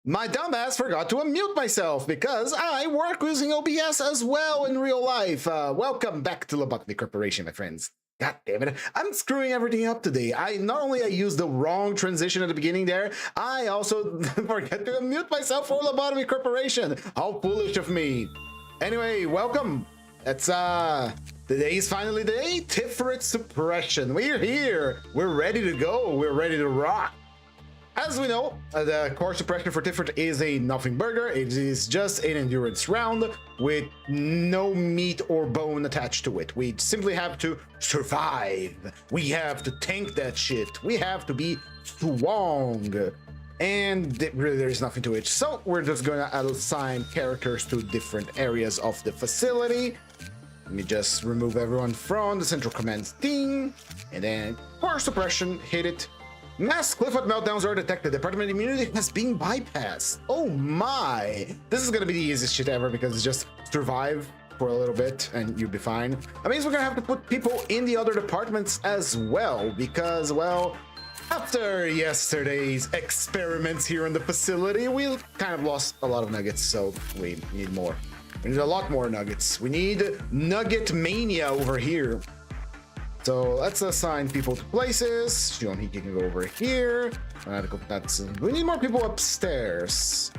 My dumbass forgot to unmute myself because I work using OBS as well in real life. Welcome back to Lobotomy Corporation, my friends. God damn it, I'm screwing everything up today. Not only I used the wrong transition at the beginning there, I also forget to unmute myself for Lobotomy Corporation. How foolish of me. Anyway, welcome. It's today is finally the day. Tipheret Suppression. We're here. We're ready to go. We're ready to rock. As we know, the core suppression for Tipheret is a nothing burger. It is just an endurance round with no meat or bone attached to it. We simply have to survive. We have to tank that shit. We have to be strong. And really there is nothing to it. So we're just going to assign characters to different areas of the facility. Let me just remove everyone from the central command team. And then core suppression, hit it. Mass cliff-out meltdowns are detected. Department immunity has been bypassed. Oh my! This is gonna be the easiest shit ever because it's just survive for a little bit and you'll be fine. That means we're gonna have to put people in the other departments as well because, well, after yesterday's experiments here in the facility, we kind of lost a lot of nuggets, so we need more. We need a lot more nuggets. We need nugget mania over here. So let's assign people to places. Shionhiki can go over here. We need more people upstairs.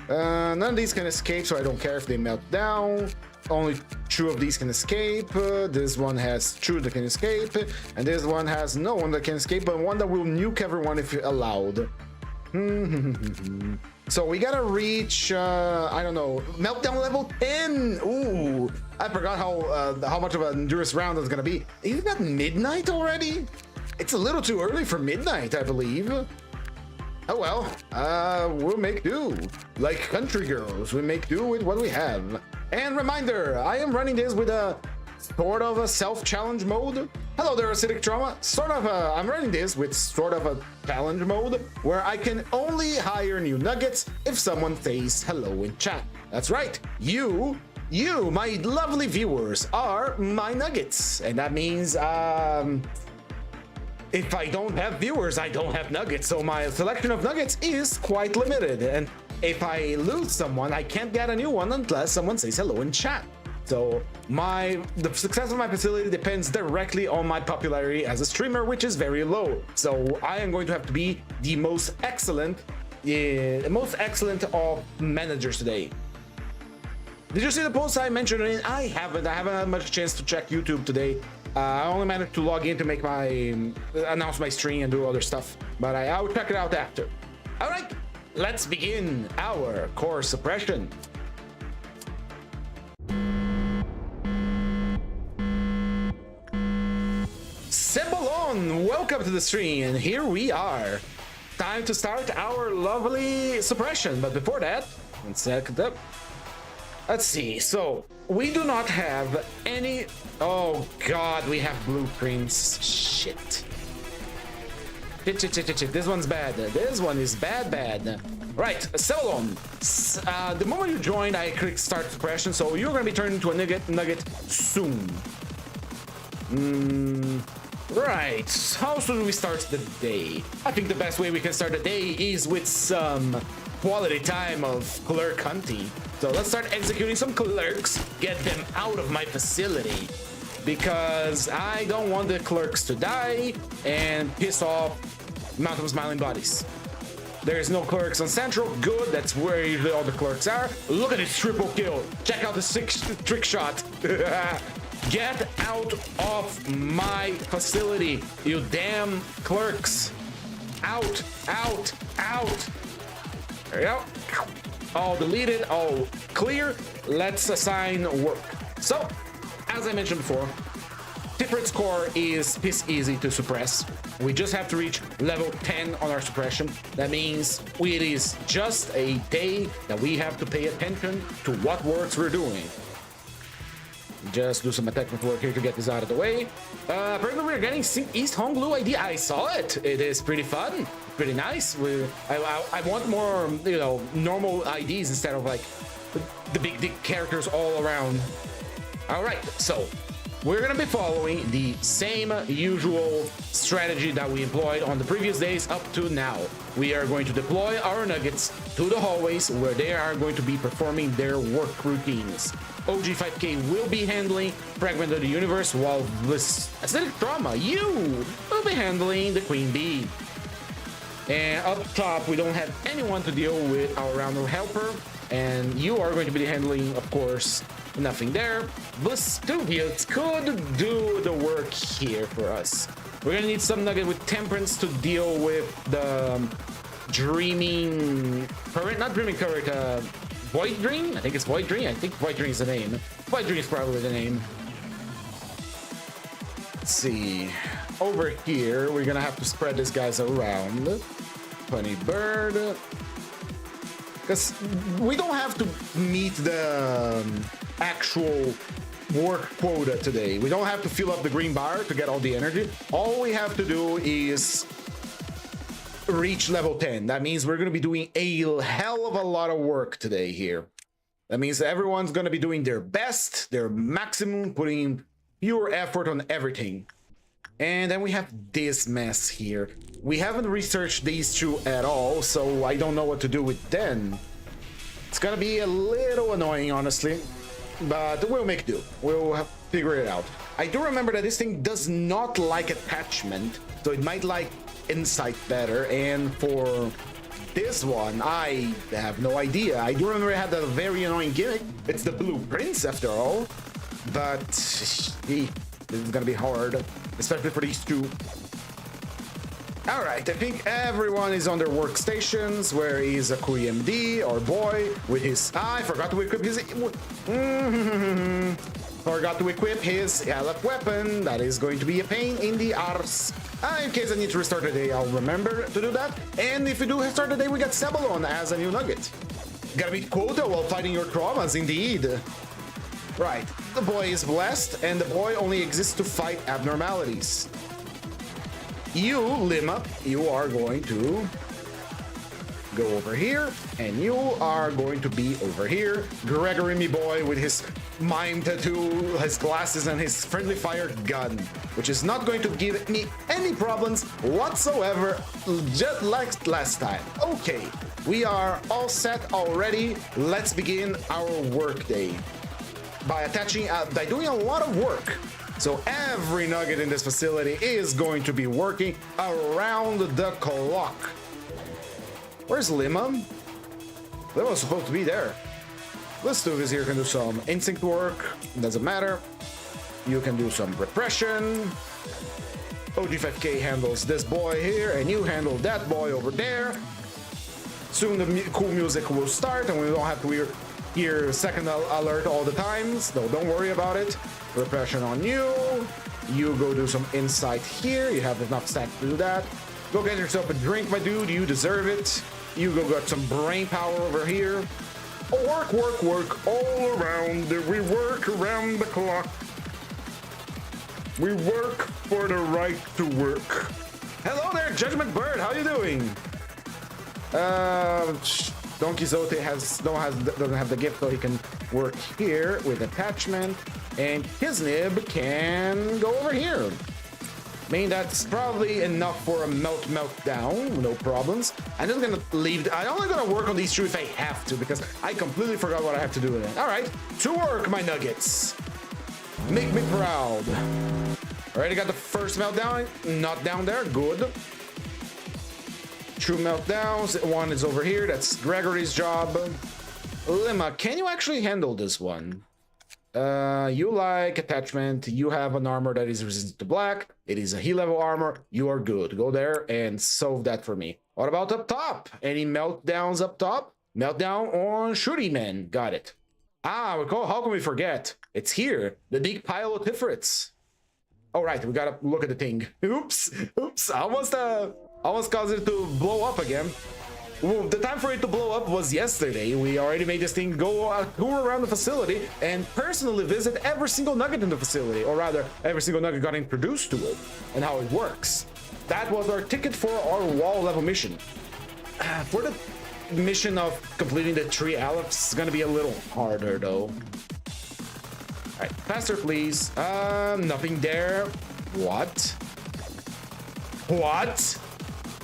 None of these can escape, so I don't care if they melt down. Only two of these can escape. This one has two that can escape. And this one has no one that can escape, but one that will nuke everyone if allowed. So we gotta reach, I don't know, meltdown level 10. Ooh, I forgot how much of an endurance round it's gonna be. Isn't that midnight already? It's a little too early for midnight, I believe. Oh well, we'll make do. Like country girls, we make do with what we have. And reminder, I am running this with a sort of a self-challenge mode. Hello there, acidic trauma. I'm running this with sort of a challenge mode where I can only hire new nuggets if someone says hello in chat. That's right, you, my lovely viewers, are my nuggets. And that means, if I don't have viewers, I don't have nuggets. So my selection of nuggets is quite limited. And if I lose someone, I can't get a new one unless someone says hello in chat. So the success of my facility depends directly on my popularity as a streamer, which is very low. So I am going to have to be the most excellent of managers today. Did you see the post I mentioned? I haven't had much chance to check YouTube today. I only managed to log in to make announce my stream and do other stuff, but I will check it out after. All right, let's begin our core suppression. Welcome to the stream, and here we are. Time to start our lovely suppression, but before that, let's see. So we do not have any. Oh god, we have blueprints. Shit. This one's bad. This one is bad. Right, Cellon. The moment you joined, I click start suppression, so you're gonna be turned into a nugget soon. Right, how should we start the day? I think the best way we can start the day is with some quality time of clerk hunting. So let's start executing some clerks, get them out of my facility, because I don't want the clerks to die and piss off Mountain of Smiling Bodies. There's no clerks on Central, good, that's where usually all the clerks are. Look at this triple kill, check out the trick shot. Get out of my facility, you damn clerks. Out. There you go. All deleted, all clear. Let's assign work. So, as I mentioned before, Tipheret's core is piss easy to suppress. We just have to reach level 10 on our suppression. That means it is just a day that we have to pay attention to what works we're doing. Just do some technical work here to get this out of the way. Apparently we're getting East Hong Blue ID. I saw it. It is pretty fun, pretty nice. I want more, normal IDs instead of like the big dick characters all around. All right, so we're going to be following the same usual strategy that we employed on the previous days up to now. We are going to deploy our nuggets to the hallways where they are going to be performing their work routines. OG5K will be handling Fragment of the Universe, while this Acidic Trauma, you will be handling the Queen Bee. And up top, we don't have anyone to deal with our Rounder Helper, and you are going to be handling, of course, nothing there. Vesuvius could do the work here for us. We're gonna need some nugget with Temperance to deal with the Dreaming Current, not Dreaming Current, Void Dream? I think it's Void Dream. I think Void Dream is the name. Void Dream is probably the name. Let's see. Over here, we're gonna have to spread these guys around. Funny Bird. Because we don't have to meet the actual work quota today. We don't have to fill up the green bar to get all the energy. All we have to do is reach level 10. That means we're going to be doing a hell of a lot of work today here. That means everyone's going to be doing their best, their maximum, putting pure effort on everything. And then we have this mess here. We haven't researched these two at all, so I don't know what to do with them. It's gonna be a little annoying, honestly, but we'll make do. We'll figure it out. I do remember that this thing does not like attachment, so it might like insight better. And for this one, I have no idea. I do remember it had a very annoying gimmick. It's the blueprints, after all, but this is gonna be hard, especially for these two. All right, I think everyone is on their workstations. Where is AkuiMD, our boy, with his... I forgot to equip his... Forgot to equip his Aleph weapon. That is going to be a pain in the arse. In case I need to restart the day, I'll remember to do that. And if we do start the day, we got Cebalon as a new nugget. Gotta beat quota while fighting your traumas, indeed. Right, the boy is blessed, and the boy only exists to fight abnormalities. You, Lima, you are going to go over here, and you are going to be over here. Gregory, me boy, with his mime tattoo, his glasses, and his friendly fire gun, which is not going to give me any problems whatsoever, just like last time. Okay, we are all set already. Let's begin our work day by doing a lot of work. So every nugget in this facility is going to be working around the clock. Where's Lima? Lima's supposed to be there. Vesuvius here can do some instinct work. Doesn't matter. You can do some repression. OG5K handles this boy here, and you handle that boy over there. Soon the cool music will start, and we don't have to hear second alert all the times. So don't worry about it. Repression on you. You go do some insight here. You have enough stats to do that. Go get yourself a drink, my dude. You deserve it. You go get some brain power over here. Work, work, work all around. We work around the clock. We work for the right to work. Hello there, Judgment Bird. How you doing? Don Quixote doesn't have the gift, so he can work here with attachment. And his nib can go over here. I mean, that's probably enough for a meltdown, no problems. I'm just gonna leave. I'm only gonna work on these two if I have to, because I completely forgot what I have to do with it. All right, to work, my nuggets. Make me proud. Already got the first meltdown. Not down there. Good. Two meltdowns. One is over here. That's Gregory's job. Lima, can you actually handle this one? You like attachment. You have an armor that is resistant to black. It is a heal level armor. You are good. Go there and solve that for me. What about up top? Any meltdowns up top? Meltdown on Shooty Man. Got it. How can we forget? It's here. The big pile of Tifferets. All right, we gotta look at the thing. Oops. Almost caused it to blow up again. Well, the time for it to blow up was yesterday. We already made this thing go a tour around the facility and personally visit every single nugget in the facility, or rather, every single nugget got introduced to it and how it works. That was our ticket for our wall level mission. For the mission of completing the 3 Alephs, it's gonna be a little harder though. right, faster, please. Nothing there. What? What?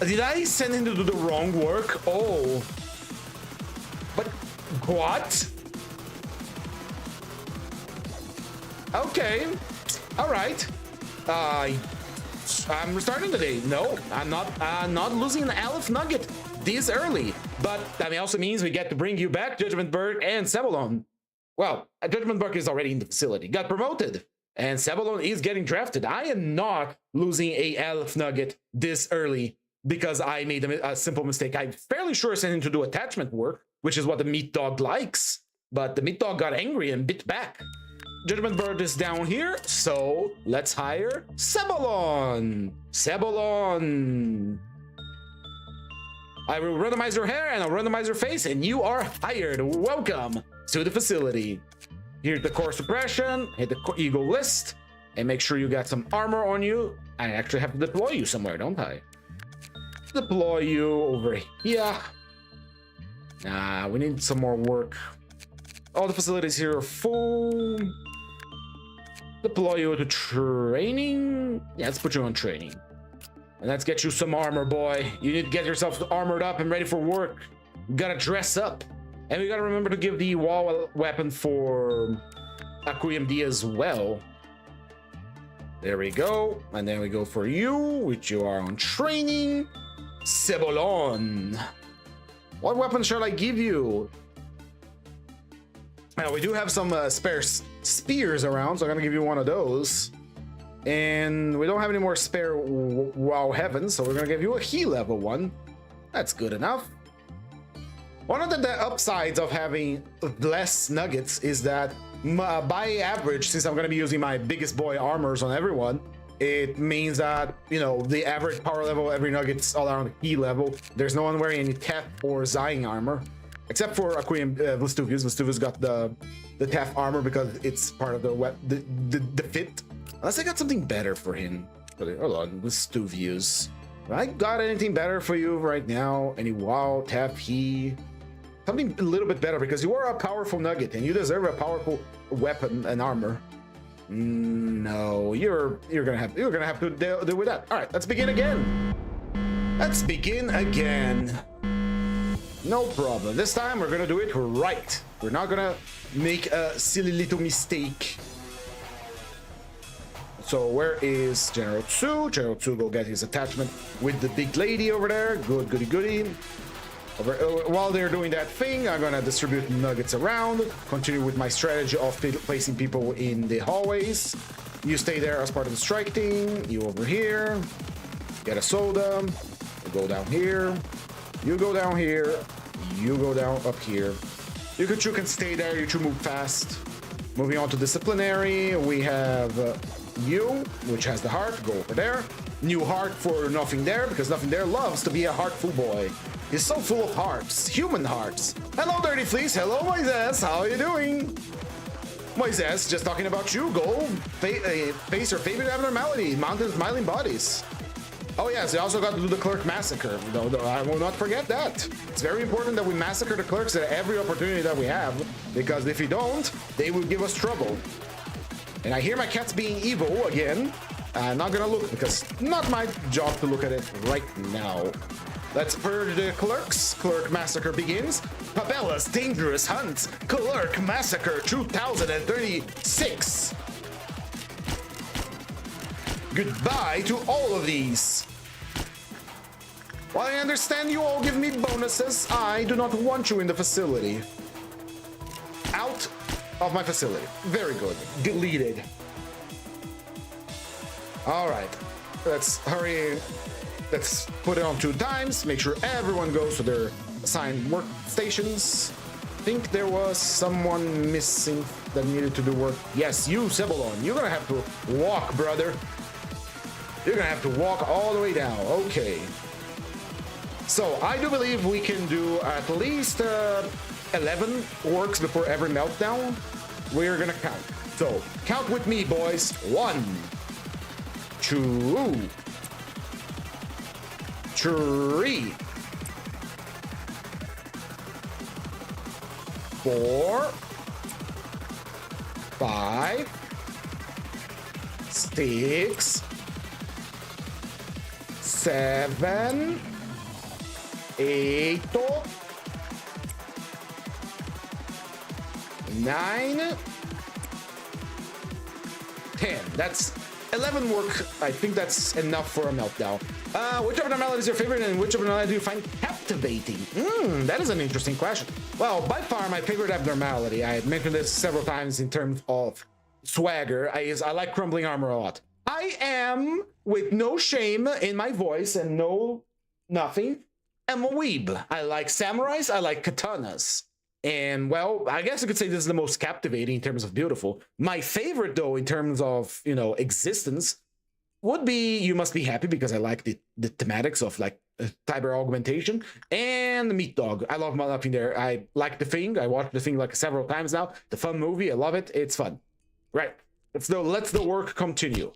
Did I send him to do the wrong work? Oh. But what? Okay. All right. I'm restarting today. No, I'm not losing an Aleph nugget this early. But that also means we get to bring you back Judgmentberg and Sebulon. Well, Judgmentberg is already in the facility, got promoted, and Sebulon is getting drafted. I am not losing a Aleph nugget this early because I made a simple mistake. I'm fairly sure I sent him to do attachment work, which is what the meat dog likes, but the meat dog got angry and bit back. Judgmentberg is down here, so let's hire Sebulon. Sebulon. I will randomize your hair and I'll randomize your face, and you are hired. Welcome to the facility. Here's the core suppression. Hit the ego list and make sure you got some armor on you. I actually have to deploy you somewhere, don't I? Deploy you over here. We need some more work. All the facilities here are full. Deploy you to training. Yeah, let's put you on training. And let's get you some armor, boy. You need to get yourself armored up and ready for work. You gotta dress up. And we gotta remember to give the wall weapon for XII as well. There we go. And then we go for you, which you are on training. Sebulon. What weapon shall I give you? Now, we do have some spare spears around, so I'm gonna give you one of those. And we don't have any more spare WoW Heavens, so we're gonna give you a He level one. That's good enough. One of the upsides of having less nuggets is that by average, since I'm gonna be using my biggest boy armors on everyone, it means that, you know, the average power level every nugget's all around He level. There's no one wearing any Tef or Zying armor, except for Vestuvius. Vestuvius got the Tef armor because it's part of the fit. Unless I got something better for him. Hold on, Vestuvius. Have I got anything better for you right now? Any WoW, Tef, He? Something a little bit better, because you are a powerful nugget and you deserve a powerful weapon and armor. No, you're gonna have to deal with that. All right, let's begin again. Let's begin again. No problem. This time we're gonna do it right. We're not gonna make a silly little mistake. So where is General Tsu? General Tsu go get his attachment with the big lady over there. Good, goody, goody. While they're doing that thing, I'm gonna distribute nuggets around, continue with my strategy of placing people in the hallways. You stay there as part of the strike team. You over here, get a soda. You go down here. You go down here. You go down up here. You two can stay there. You two move fast. Moving on to disciplinary, we have you, which has the heart. Go over there. New heart for Nothing There, because Nothing There loves to be a heartful boy. He's so full of hearts, human hearts. Hello, Dirty Fleece. Hello, Moises. How are you doing? Moises, just talking about you. Go face your favorite abnormality, mountain smiling bodies. Oh yes, they also got to do the clerk massacre. No, I will not forget that. It's very important that we massacre the clerks at every opportunity that we have, because if we don't, they will give us trouble. And I hear my cat's being evil again. I'm not gonna look, because not my job to look at it right now. Let's purge the clerks. Clerk massacre begins. Pabella's Dangerous Hunt. Clerk Massacre 2036. Goodbye to all of these. While I understand you all give me bonuses, I do not want you in the facility. Out of my facility. Very good. Deleted. All right. Let's hurry. Let's put it on 2 times. Make sure everyone goes to their assigned workstations. I think there was someone missing that needed to do work. Yes, you, Sebulon. You're gonna have to walk, brother. You're gonna have to walk all the way down. Okay. So I do believe we can do at least 11 orcs before every meltdown. We're gonna count. So count with me, boys. 1, 2, 3, 4, 5, 6, 7, 8, 9, 10. That's 11 work. I think that's enough for a meltdown. Which abnormality is your favorite, and which abnormality do you find captivating? That is an interesting question. Well, by far my favorite abnormality, I mentioned this several times in terms of swagger, I like crumbling armor a lot. I am, with no shame in my voice and no nothing, am a weeb. I like samurais, I like katanas. And, well, I guess you could say this is the most captivating in terms of beautiful. My favorite, though, in terms of, you know, existence, would be You Must Be Happy, because I like the thematics of, like, Tiber augmentation, and the Meat Dog. I love nothing there. I like The Thing. I watched The Thing, like, several times now. The fun movie. I love it. It's fun. Right. Let's the work continue.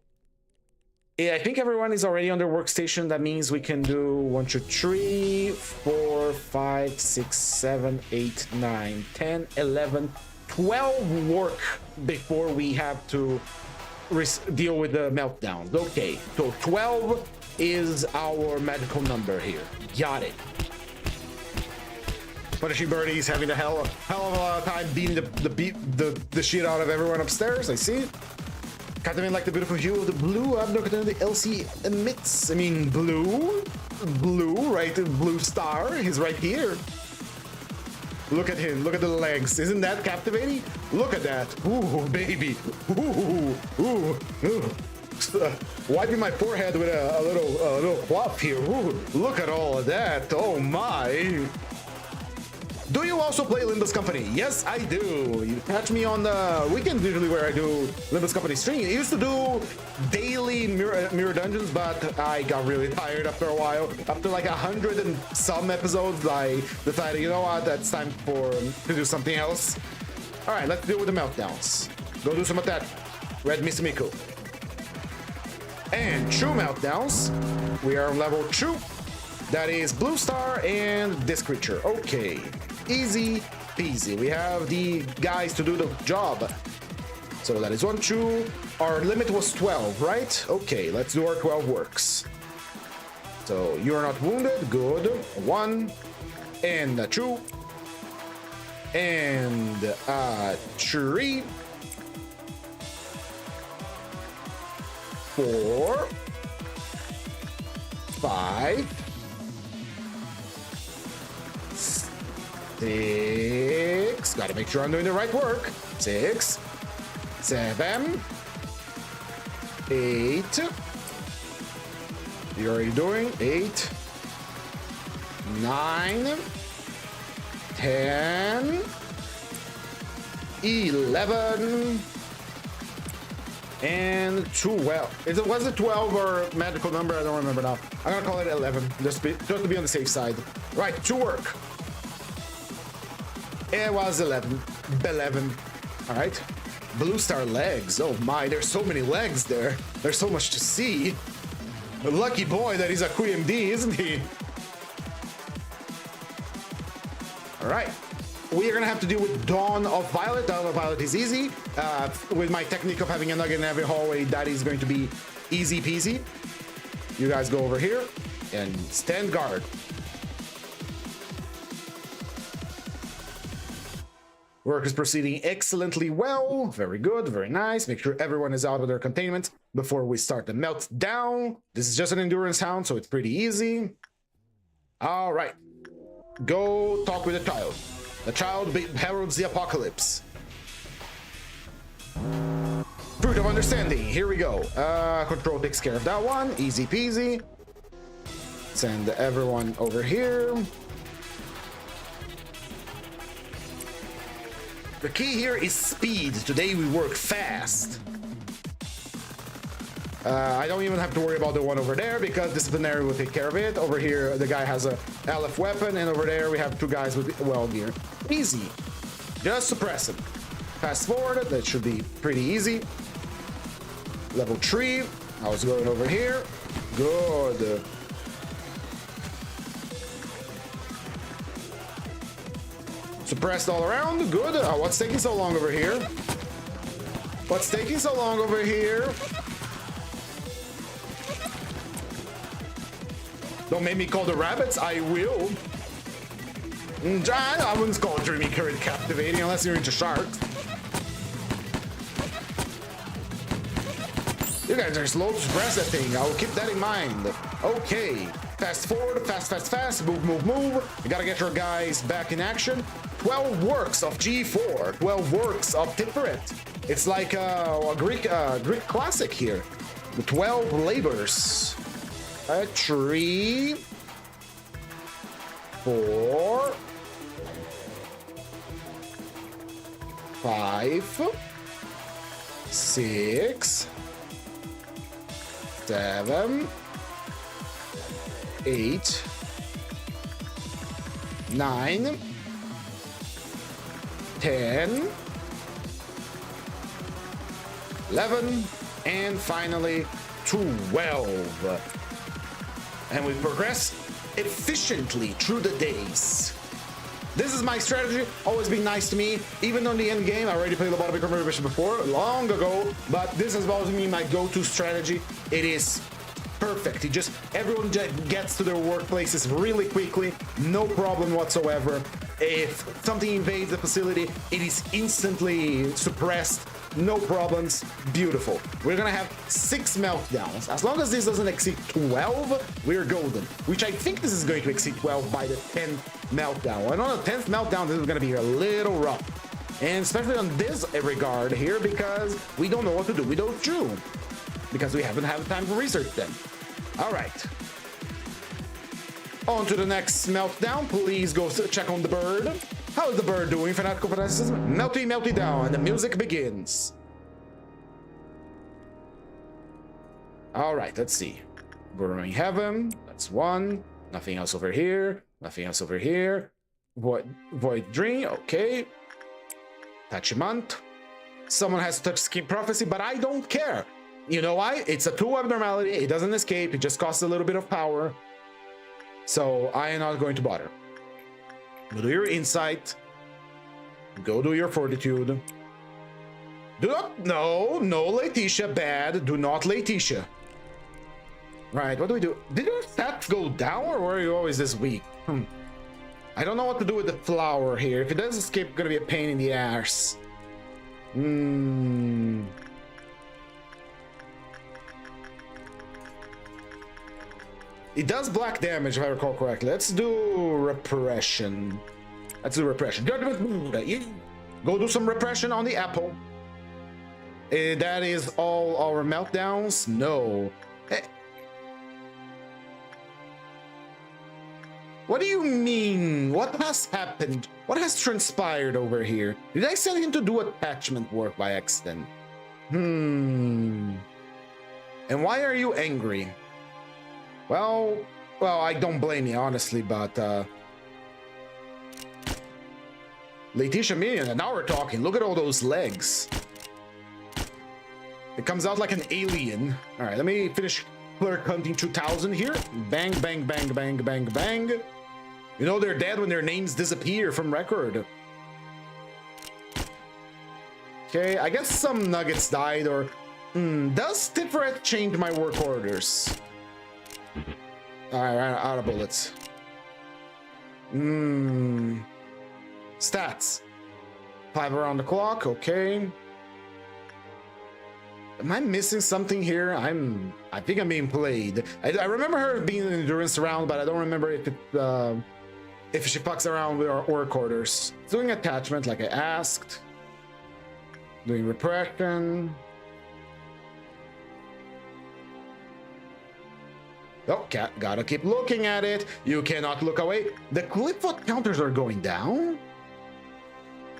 I think everyone is already on their workstation. That means we can do 1, 2, 3, 4, 5, 6, 7, 8, 9, 10, 11, 12 work before we have to deal with the meltdowns. Okay, so 12 is our magical number here. Got it. Punishing Birdie's having a hell of a time beating the shit out of everyone upstairs. I see. Kind of like the beautiful hue of the blue abdomen the LC emits. I mean, blue, right? Blue star. He's right here. Look at him. Look at the legs. Isn't that captivating? Look at that. Ooh, baby. Ooh. Wiping my forehead with a little cloth here. Ooh, look at all of that. Oh my. Do you also play Limbus Company? Yes, I do. You catch me on the weekends usually where I do Limbus Company stream. I used to do daily mirror dungeons, but I got really tired after a while. After like 100 and some episodes, I decided, you know what, that's time to do something else. All right, let's deal with the meltdowns. Go do some of that. Red Misumiko. And true meltdowns. We are on level 2. That is Blue Star and this creature. Okay. Easy peasy. We have the guys to do the job. So that is 1, 2. Our limit was 12, right? Okay, let's do our 12 works. So you're not wounded. Good. 1 and 2 and 3, 4, 5, 6. Gotta make sure I'm doing the right work. 6, 7, 8. You're already doing 8, 9, 10, 11, and 12. Was it 12 or magical number? I don't remember now. I'm gonna call it 11, just to be on the safe side. Right, to work. It was 11. All right. Blue Star legs. Oh my, there's so many legs there. There's so much to see. A lucky boy that he's a QMD, isn't he? All right. We are gonna have to deal with Dawn of Violet. Dawn of Violet is easy. With my technique of having a nugget in every hallway, that is going to be easy peasy. You guys go over here and stand guard. Work is proceeding excellently well. Very good, very nice. Make sure everyone is out of their containment before we start the meltdown. This is just an endurance hound, so it's pretty easy. All right. Go talk with the child. The child heralds the apocalypse. Fruit of understanding. Here we go. Control takes care of that one. Easy peasy. Send everyone over here. The key here is speed. Today we work fast. I don't even have to worry about the one over there because disciplinary will take care of it. Over here, the guy has a Aleph weapon, and over there we have 2 guys with well gear. Easy. Just suppress him. Fast forward. That should be pretty easy. Level 3. I was going over here. Good. Suppressed all around. Good. What's taking so long over here? What's taking so long over here? Don't make me call the rabbits. I will. I wouldn't call Dreamy Current captivating unless you're into sharks. You guys are slow to suppress that thing. I'll keep that in mind. Okay. Fast forward. Fast, fast, fast. Move, move, move. You gotta get your guys back in action. 12 works of G4. 12 works of Tipheret. It's like a Greek classic here. The 12 labors. 3, 4, 5, 6, 7, 8, 9, 10, 11, and finally 12. And we progress efficiently through the days. This is my strategy, always been nice to me, even on the end game. I already played Lobotomy before, long ago, but this has always been my go-to strategy. It is perfect. Everyone gets to their workplaces really quickly, no problem whatsoever. If something invades the facility, it is instantly suppressed. No problems. Beautiful. We're gonna have 6 meltdowns. As long as this doesn't exceed 12, we're golden. Which I think this is going to exceed 12 by the 10th meltdown. And on the 10th meltdown, this is gonna be a little rough. And especially on this regard here, because we don't know what to do with those two. Because we haven't had time to research them. Alright. On to the next meltdown. Please go check on the bird. How is the bird doing, fanatical fanaticism? Melty, melty down, and the music begins. Alright, let's see. Burrowing Heaven, that's 1. Nothing else over here. Nothing else over here. Void Dream, okay. Tachimant. Someone has touched Skin Prophecy, but I don't care. You know why? It's a 2 abnormality. It doesn't escape. It just costs a little bit of power. So I am not going to bother. Go do your insight. Go do your fortitude. Do not, no Letitia, bad. Do not Letitia. Right, what do we do? Did your stats go down or were you always this weak? I don't know what to do with the flower here. If it does escape, it's gonna be a pain in the ass. It does black damage, if I recall correctly. Let's do repression. Let's do repression. Go do some repression on the apple. That is all our meltdowns? No. What do you mean? What has happened? What has transpired over here? Did I send him to do attachment work by accident? And why are you angry? Well, I don't blame you, honestly, but Letitia Minion, and now we're talking. Look at all those legs. It comes out like an alien. All right, let me finish Clerk Hunting 2000 here. Bang, bang, bang, bang, bang, bang. You know they're dead when their names disappear from record. Okay, I guess some nuggets died, or... does Tipheret change my work orders? Alright, out of bullets. Stats. 5 around the clock, okay. Am I missing something here? I think I'm being played. I remember her being an endurance round, but I don't remember if she fucks around with our work orders. Doing attachment like I asked. Doing repression. Oh, gotta keep looking at it. You cannot look away. The clipfoot counters are going down?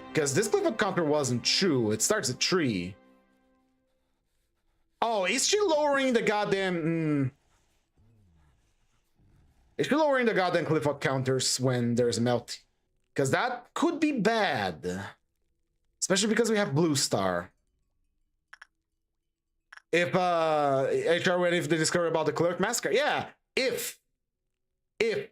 Because this clipfoot counter wasn't true. It starts at 3. Oh, is she lowering the goddamn... Is she lowering the goddamn clipfoot counters when there's a melt? Because that could be bad. Especially because we have Blue Star. If HR went if they discover about the clerk massacre, yeah. If you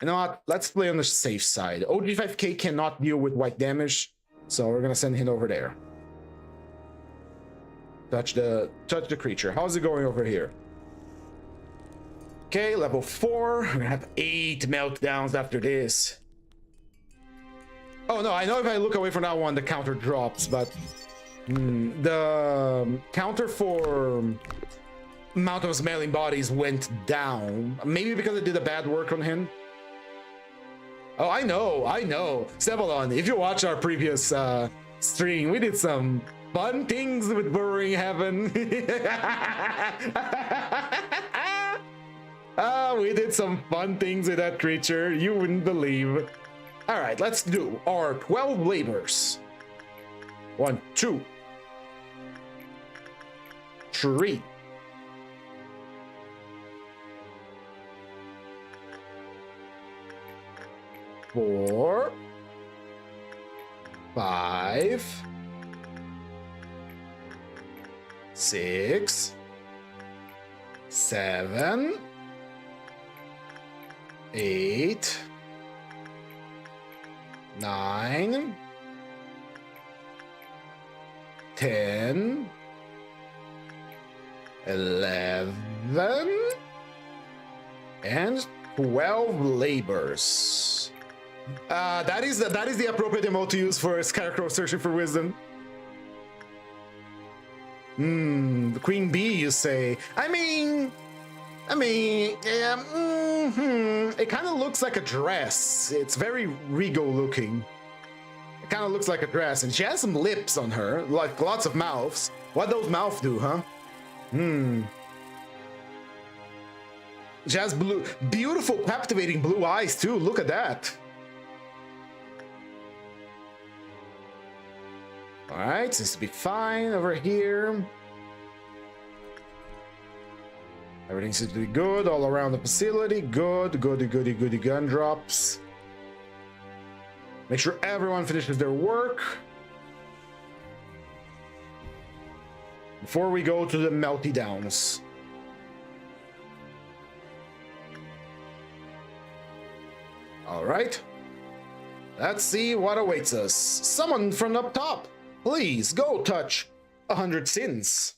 know what? Let's play on the safe side. OG5K cannot deal with white damage, so we're gonna send him over there. Touch the creature. How's it going over here? Okay, level 4. We're gonna have 8 meltdowns after this. Oh no, I know if I look away from that one, the counter drops, but the counter for amount of smelling bodies went down. Maybe because I did a bad work on him. Oh, I know. Sebulon, if you watch our previous stream, we did some fun things with Burrowing Heaven. We did some fun things with that creature, you wouldn't believe. All right, let's do our 12 labors. 1, 2, 3. 4, 5, 6, 7, 8, 9, 10, 11, and 12 labors. That is the appropriate emote to use for a Scarecrow searching for wisdom. The Queen Bee, you say? I mean, yeah, it kind of looks like a dress. It's very regal looking. It kind of looks like a dress, and she has some lips on her, like lots of mouths. What those mouths do, huh? She has beautiful, captivating blue eyes too. Look at that. All right, seems to be fine over here. Everything seems to be good all around the facility. Good, goody gun drops. Make sure everyone finishes their work before we go to the melty downs. All right, let's see what awaits us. Someone from up top, please go touch 100 sins.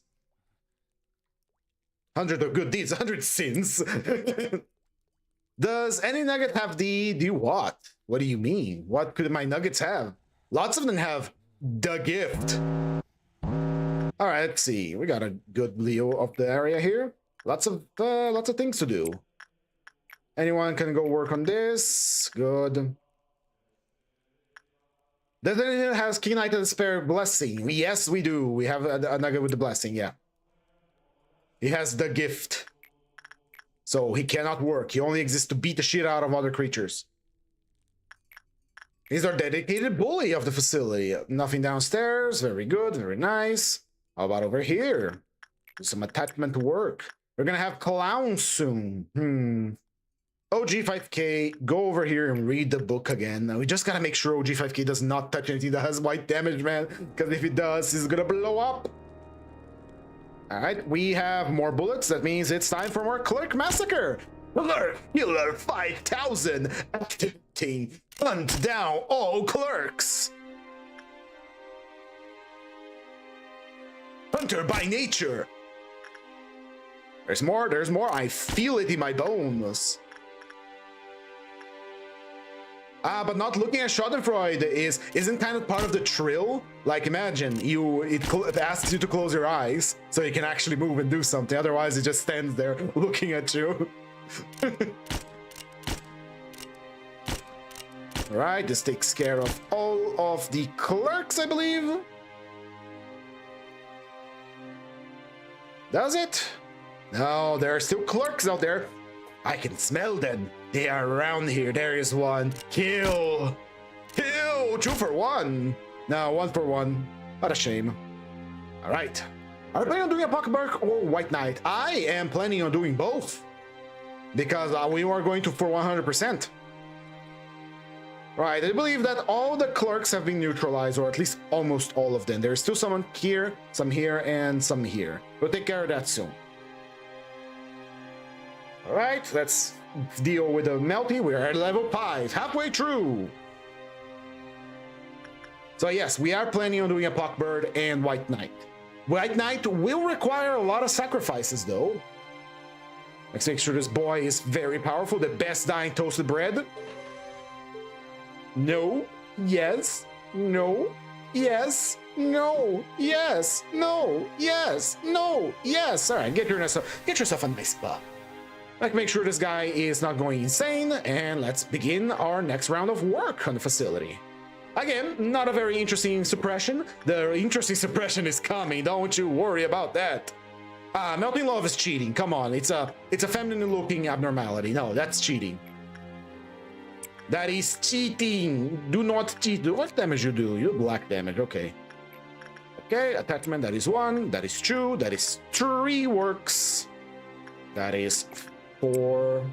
100 of good deeds, 100 sins. Does any nugget have do what? What do you mean? What could my nuggets have? Lots of them have the gift. All right, let's see. We got a good Leo of the area here. Lots of things to do. Anyone can go work on this. Good. Does anyone has Keen Knight of the Spare blessing? Yes, we do. We have a nugget with the blessing. Yeah. He has the gift. So he cannot work. He only exists to beat the shit out of other creatures. He's our dedicated bully of the facility. Nothing downstairs. Very good. Very nice. How about over here? Do some attachment work. We're gonna have clowns soon. OG5K, go over here and read the book again. Now we just gotta make sure OG5K does not touch anything that has white damage, man. Because if it does, he's gonna blow up. Alright, we have more bullets. That means it's time for more Clerk Massacre. Alert! Healer 5000! Activating! Hunt down all clerks! Hunter by nature! There's more. I feel it in my bones. But not looking at Schadenfreude isn't kind of part of the thrill. Like imagine it asks you to close your eyes so you can actually move and do something. Otherwise, it just stands there looking at you. All right, this takes care of all of the clerks, I believe. Does it? No, there are still clerks out there. I can smell them. They are around here. There is one. Kill. Kill. 2 for 1. No, 1 for 1. What a shame. All right. Are you planning on doing a Pocketmark or White Knight? I am planning on doing both. Because we are going to for 100%. Right, I believe that all the clerks have been neutralized, or at least almost all of them. There's still someone here, some here, and some here. We'll take care of that soon. All right, let's deal with the melty. We're at level 5, halfway through. So yes, we are planning on doing a Pockbird and White Knight. White Knight will require a lot of sacrifices, though. Let's make sure this boy is very powerful. The best dying toasted bread. No. Yes. No. Yes. No. Yes. No. Yes. No. Yes. All right. Get yourself a nice buff. Let's make sure this guy is not going insane, and let's begin our next round of work on the facility. Again, not a very interesting suppression. The interesting suppression is coming. Don't you worry about that. Melting Love is cheating. Come on, it's a feminine-looking abnormality. No, that's cheating. That is cheating. Do not cheat. What damage you do? You do black damage. Okay. Okay, attachment. That is 1. That is 2. That is 3 works. That is 4,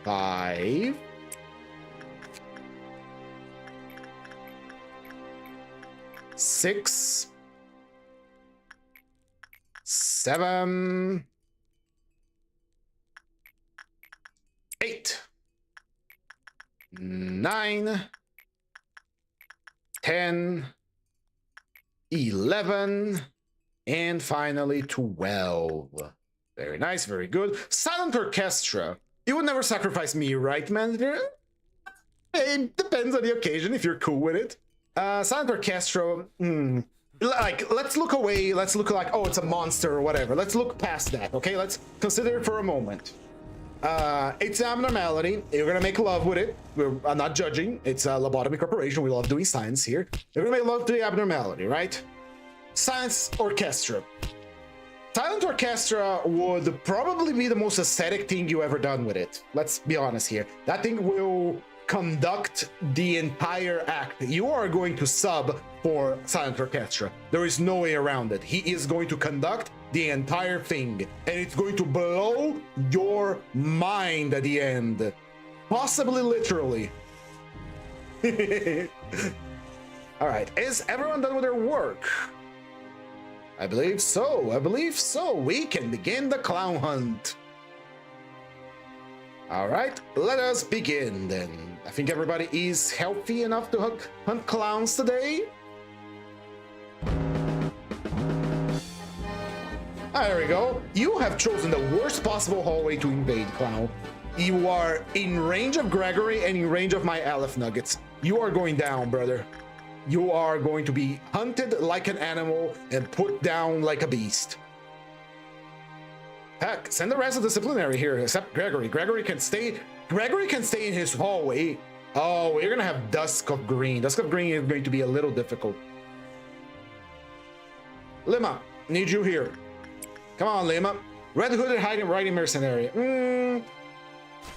5. 6, 7, 8, 9, 10, 11, and finally 12. Very nice, very good. Silent Orchestra. You would never sacrifice me, right, man? It depends on the occasion, if you're cool with it. Silent Orchestra, like, let's look away, let's look like, oh, it's a monster or whatever. Let's look past that, okay? Let's consider it for a moment. It's an abnormality. You're gonna make love with it. I'm not judging. It's a Lobotomy Corporation. We love doing science here. You're gonna make love to the abnormality, right? Silent Orchestra. Silent Orchestra would probably be the most aesthetic thing you ever done with it. Let's be honest here. That thing will conduct the entire act. You are going to sub for Silent Orchestra. There is no way around it. He is going to conduct the entire thing, and it's going to blow your mind at the end. Possibly literally. All right, is everyone done with their work? I believe so. I believe so. We can begin the clown hunt. All right, let us begin then. I think everybody is healthy enough to hunt clowns today. There we go. You have chosen the worst possible hallway to invade, clown. You are in range of Gregory and in range of my Aleph nuggets. You are going down, brother. You are going to be hunted like an animal and put down like a beast. Heck, send the rest of the disciplinary here, except Gregory. Gregory can stay in his hallway. Oh, we're gonna have Dusk of Green. Dusk of Green is going to be a little difficult. Lima, need you here. Come on, Lima. Red Hooded Riding Mercenary.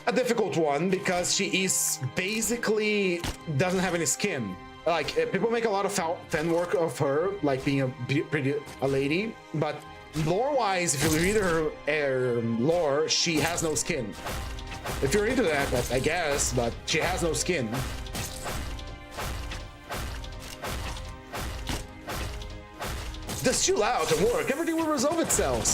A difficult one because she is basically doesn't have any skin. Like, people make a lot of fan work of her, like being a lady, but lore-wise, if you read her lore, she has no skin. If you're into that, I guess, but she has no skin. Just chill out and work. Everything will resolve itself.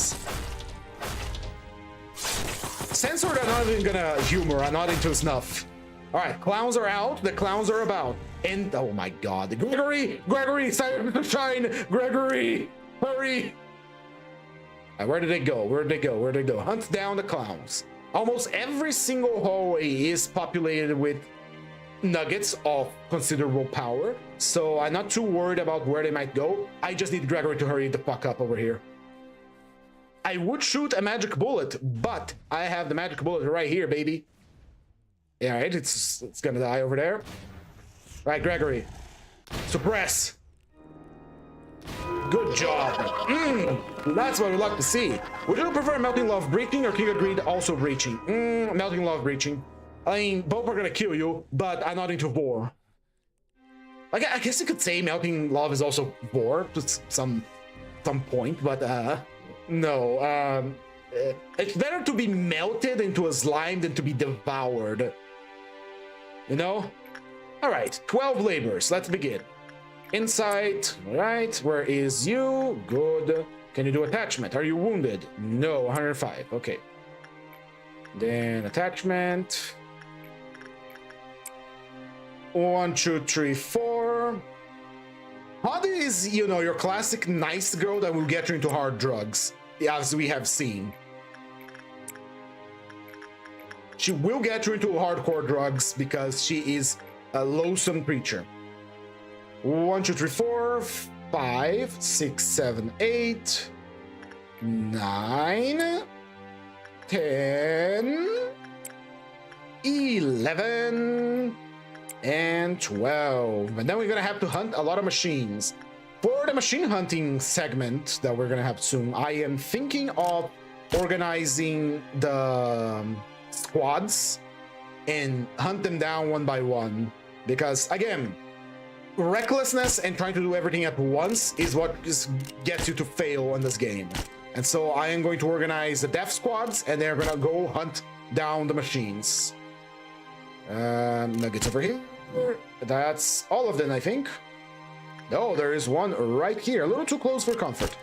Censored are not even gonna humor. I'm not into snuff. All right, clowns are out. The clowns are about. And oh my God, Gregory, it's time to shine. Gregory, hurry! Where did they go? Where did they go? Hunt down the clowns. Almost every single hallway is populated with nuggets of considerable power, so I'm not too worried about where they might go. I just need Gregory to hurry the fuck up over here. I would shoot a magic bullet, but I have the magic bullet right here, baby. Yeah, right, it's gonna die over there. Right, Gregory. Suppress. Good job. That's what we like to see. Would you prefer Melting Love breaching or King of Greed also breaching? Melting Love breaching. I mean, both are gonna kill you, but I'm not into war. Like, I guess you could say Melting Love is also war to some point, but no. It's better to be melted into a slime than to be devoured. You know? All right, 12 labors. Let's begin. Insight. All right, where is you? Good. Can you do attachment? Are you wounded? No, 105. Okay. Then attachment. 1, 2, 3, 4. Hadi is, you know, your classic nice girl that will get you into hard drugs, as we have seen. She will get you into hardcore drugs because she is a loathsome creature. 1, 2, 3, 4, 5, 6, 7, 8, 9, 10, 11, and 12. And then we're gonna have to hunt a lot of machines. For the machine hunting segment that we're gonna have soon, I am thinking of organizing the squads and hunt them down one by one, because again, recklessness and trying to do everything at once is what gets you to fail in this game. And so I am going to organize the death squads, and they're gonna go hunt down the machines. Nuggets over here. That's all of them, I think. No, there is one right here, a little too close for comfort.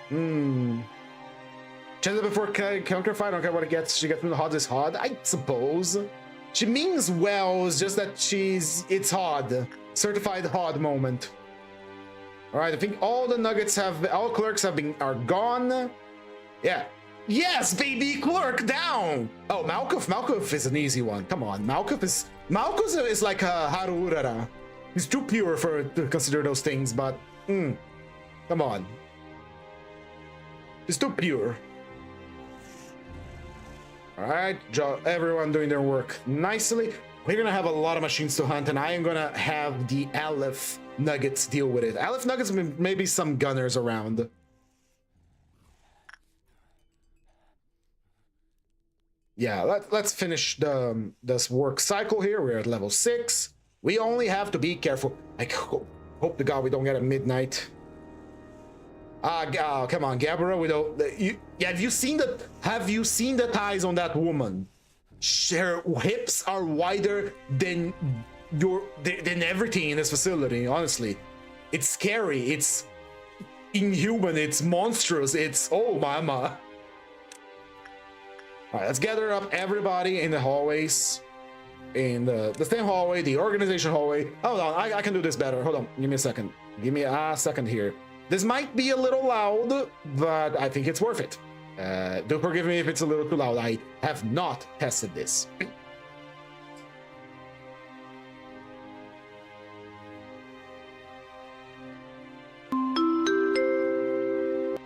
Chance before counterfight, okay, what it gets, she gets from the hard is hard, I suppose. She means well, it's just that it's hard. Certified hard moment. Alright, I think all the nuggets all clerks are gone. Yeah. Yes, baby, clerk down! Oh, Malkuth is an easy one. Come on, Malkuth is like a Haru Urara. He's too pure to consider those things, but come on. He's too pure. Alright, everyone doing their work nicely. We're gonna have a lot of machines to hunt, and I am gonna have the Aleph nuggets deal with it. Aleph nuggets, maybe some gunners around. Yeah, let's finish this work cycle here. We're at level 6. We only have to be careful. I hope to God we don't get at midnight. Come on, Gabra. We don't. Have you seen the thighs on that woman? Her hips are wider than everything in this facility. Honestly, it's scary. It's inhuman. It's monstrous. It's oh mama. All right, let's gather up everybody in the hallways, in the same hallway, the organization hallway. Hold on, I can do this better. Hold on, give me a second. Give me a second here. This might be a little loud, but I think it's worth it. Do forgive me if it's a little too loud. I have not tested this.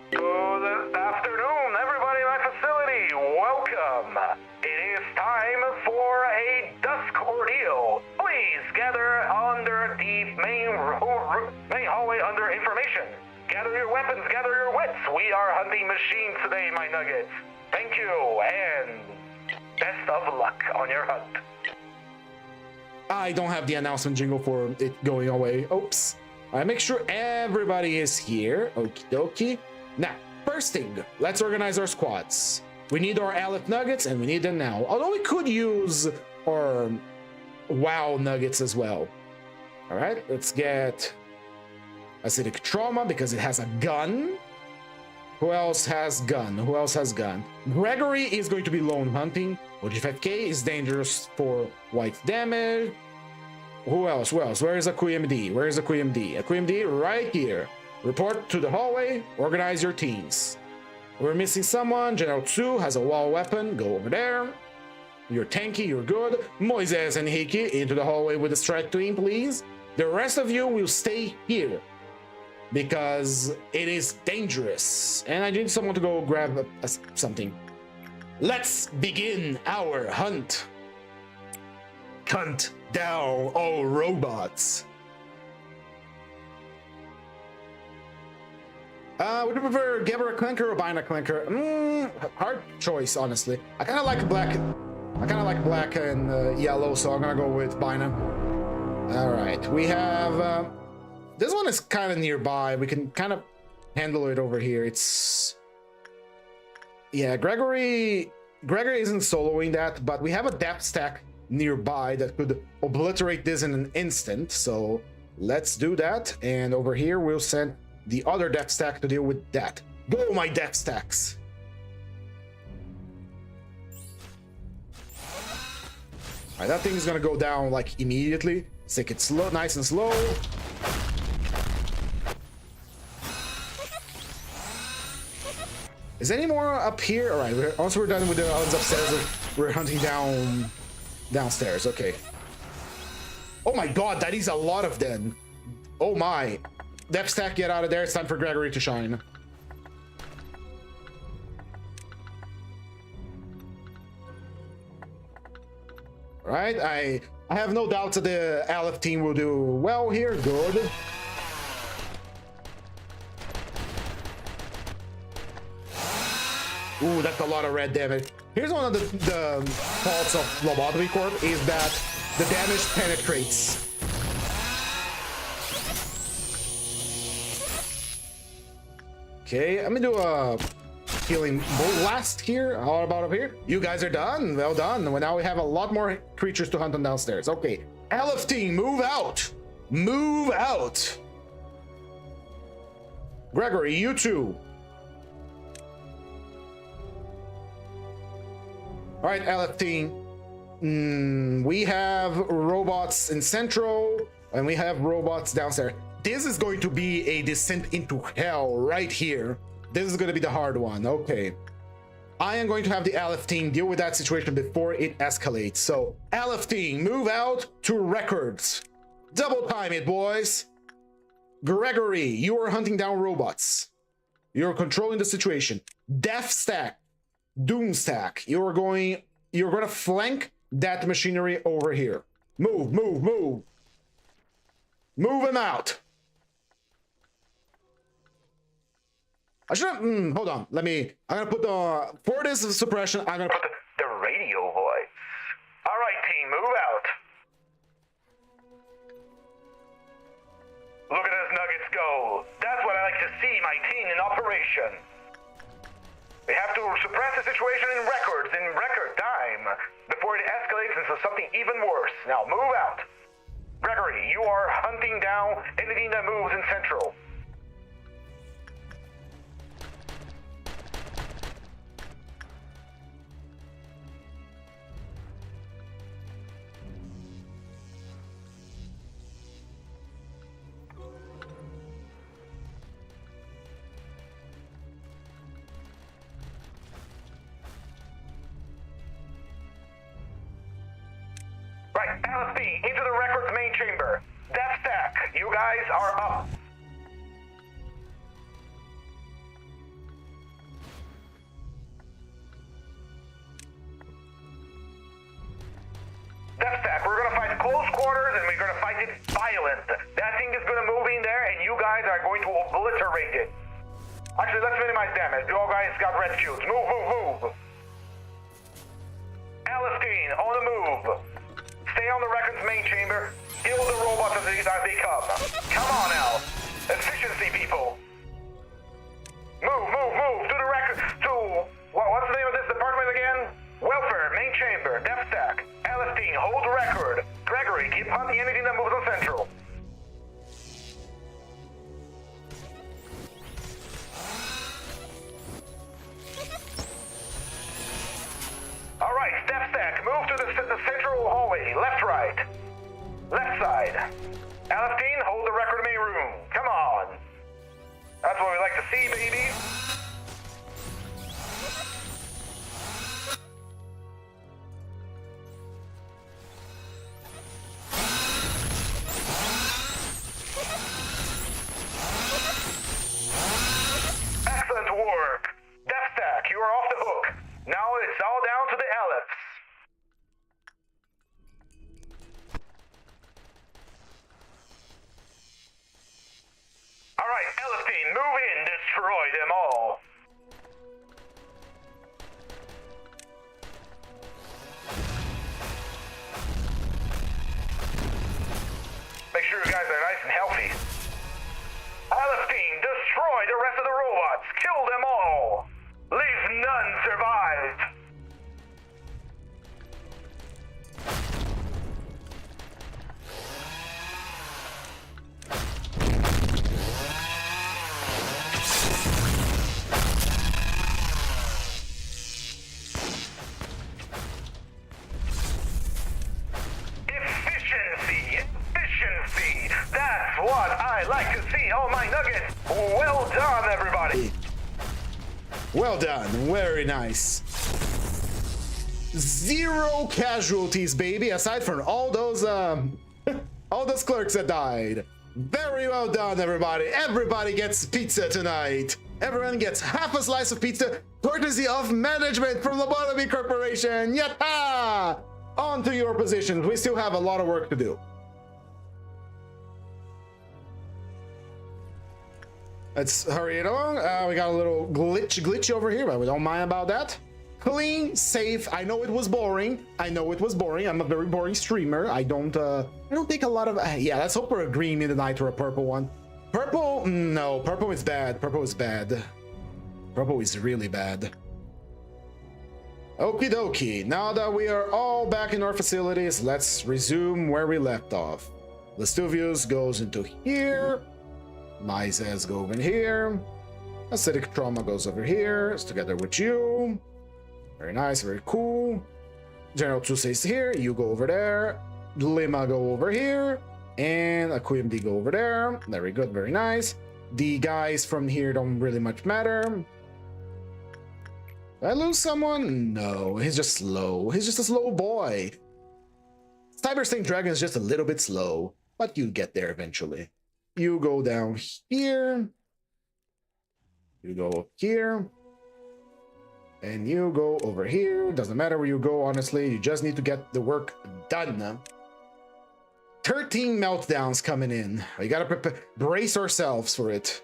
Good afternoon, everybody in my facility. Welcome. It is time for a dusk ordeal. Please gather under the main hallway under information. Gather your weapons, gather your wits. We are hunting machines today, my nuggets. Thank you, and best of luck on your hunt. I don't have the announcement jingle for it going away. Oops. I make sure everybody is here. Okie dokie. Now, first thing, let's organize our squads. We need our Aleph nuggets, and we need them now. Although we could use our WoW nuggets as well. All right, let's get acidic trauma because it has a gun. Who else has gun? Who else has gun? Gregory is going to be lone hunting. 45k is dangerous for white damage. Who else? Who else? Where is AQMD? Where is AQMD? AQMD right here. Report to the hallway. Organize your teams. We're missing someone. General Tsu has a wall weapon. Go over there. You're tanky. You're good. Moises and Hiki into the hallway with the strike team, please. The rest of you will stay here because it is dangerous. And I need someone to go grab something. Let's begin our hunt. Hunt down all robots. Would you prefer Gebra Clinker or Bina Clinker? Hard choice, honestly. I kind of like black. I kind of like black and yellow, so I'm gonna go with Bina. All right, we have this one is kind of nearby. We can kind of handle it over here. It's Gregory isn't soloing that, but we have a depth stack nearby that could obliterate this in an instant. So let's do that. And over here, we'll send the other depth stack to deal with that. Go, my depth stacks. All right, that thing is gonna go down like immediately. Let's take it slow, nice and slow. Is there any more up here? All right, once we're done with the ones upstairs, we're hunting downstairs. Okay. Oh my god, that is a lot of them. Oh my. Depth stack, get out of there. It's time for Gregory to shine. All right, I have no doubts that the Aleph team will do well here. Good. Ooh, that's a lot of red damage. Here's one of the faults of Lobotomy Corp is that the damage penetrates. Okay, I'm gonna do a healing blast here. How about up here? You guys are done. Well done. Well, now we have a lot more creatures to hunt on downstairs. Okay, Aleph team, move out. Move out. Gregory, you too. All right, Aleph team. We have robots in central, and we have robots downstairs. This is going to be a descent into hell right here. This is going to be the hard one. Okay. I am going to have the Aleph team deal with that situation before it escalates. So, Aleph team, move out to records. Double time it, boys. Gregory, you are hunting down robots. You're controlling the situation. Death stack. Doom stack. You're going to flank that machinery over here. Move, move, move. Move him out. I should have, hold on. I'm gonna put for this suppression, I'm gonna put The radio voice. All right, team, move out. Look at those nuggets go. That's what I like to see my team in operation. We have to suppress the situation in record time, before it escalates into something even worse. Now, move out. Gregory, you are hunting down anything that moves in Central. Right, LSD, into the records main chamber. Death stack, you guys are up. Death stack, we're gonna fight close quarters and we're gonna fight it violent. That thing is gonna move in there and you guys are going to obliterate it. Actually, let's minimize damage. You all guys got red shields. Move, move, move. Alistine, on the move. Stay on the records main chamber. Kill the robots as they come. Come on now. Efficiency, people. Move, move, move. To the record. What's the name of this department again? Welfare, main chamber, death stack. Alistine, hold record. Gregory, keep hunting anything that moves on Central. All right, step stack, move to the central hallway, left, right, left side. Alistine, hold the record main room. Come on. That's what we like to see, baby. Excellent work. Death stack, you are off the hook. Now it's all down to the Alephs. All right, Elefine, move in, destroy them all. Make sure you guys are nice and healthy. Elefine, destroy the rest of the robots. Kill them all. Leave none survive. Well done. Very nice. 0 casualties, baby, aside from all those all those clerks that died. Very well done, everybody. Everybody gets pizza tonight. Everyone gets half a slice of pizza, courtesy of management from Lobotomy Corporation. Yatta! On to your positions. We still have a lot of work to do. Let's hurry it along. We got a little glitch over here, but we don't mind about that. Clean, safe. I know it was boring. I know it was boring. I'm a very boring streamer. I don't take a lot of. Yeah, let's hope for a green midnight or a purple one. Purple? No, purple is bad. Purple is bad. Purple is really bad. Okie dokie. Now that we are all back in our facilities, let's resume where we left off. Lestuvius goes into here. Mises go over here. Acidic trauma goes over here. It's together with you. Very nice, very cool. General Tsu is here. You go over there. Lima go over here. And a QMD go over there. Very good, very nice. The guys from here don't really much matter. Did I lose someone? No, he's just slow. He's just a slow boy. Cybersting Dragon is just a little bit slow, but you get there eventually. You go down here. You go up here. And you go over here. Doesn't matter where you go, honestly. You just need to get the work done. 13 meltdowns coming in. We gotta brace ourselves for it.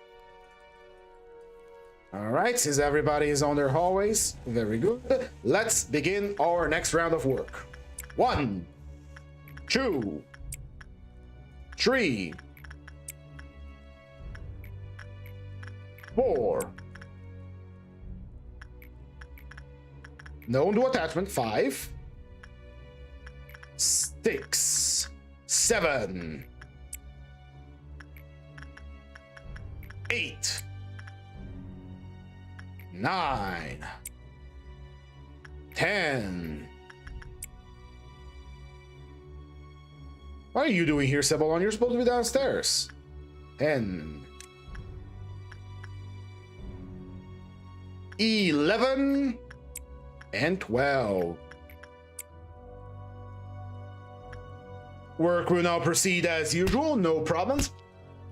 All right, since everybody is on their hallways, very good. Let's begin our next round of work. 1, 2, 3, 4. No new attachment. 5, 6, 7, 8, 9, 10. What are you doing here, Cebalon? You're supposed to be downstairs. 10, 11, and 12. Work will now proceed as usual, no problems.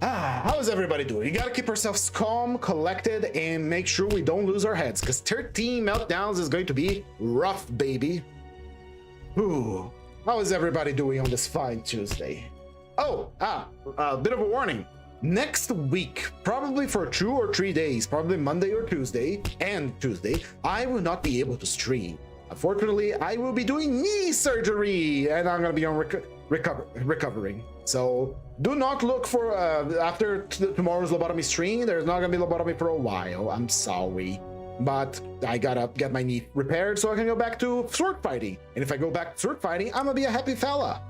How is everybody doing? You gotta keep ourselves calm, collected, and make sure we don't lose our heads, because 13 meltdowns is going to be rough, baby. Ooh. How is everybody doing on this fine Tuesday? Oh, a bit of a warning. Next week, probably for 2 or 3 days, probably Monday or Tuesday, I will not be able to stream. Unfortunately, I will be doing knee surgery, and I'm gonna be on recovering. So do not look for after tomorrow's lobotomy stream. There's not gonna be lobotomy for a while. I'm sorry, but I gotta get my knee repaired so I can go back to sword fighting. And if I go back to sword fighting, I'm gonna be a happy fella.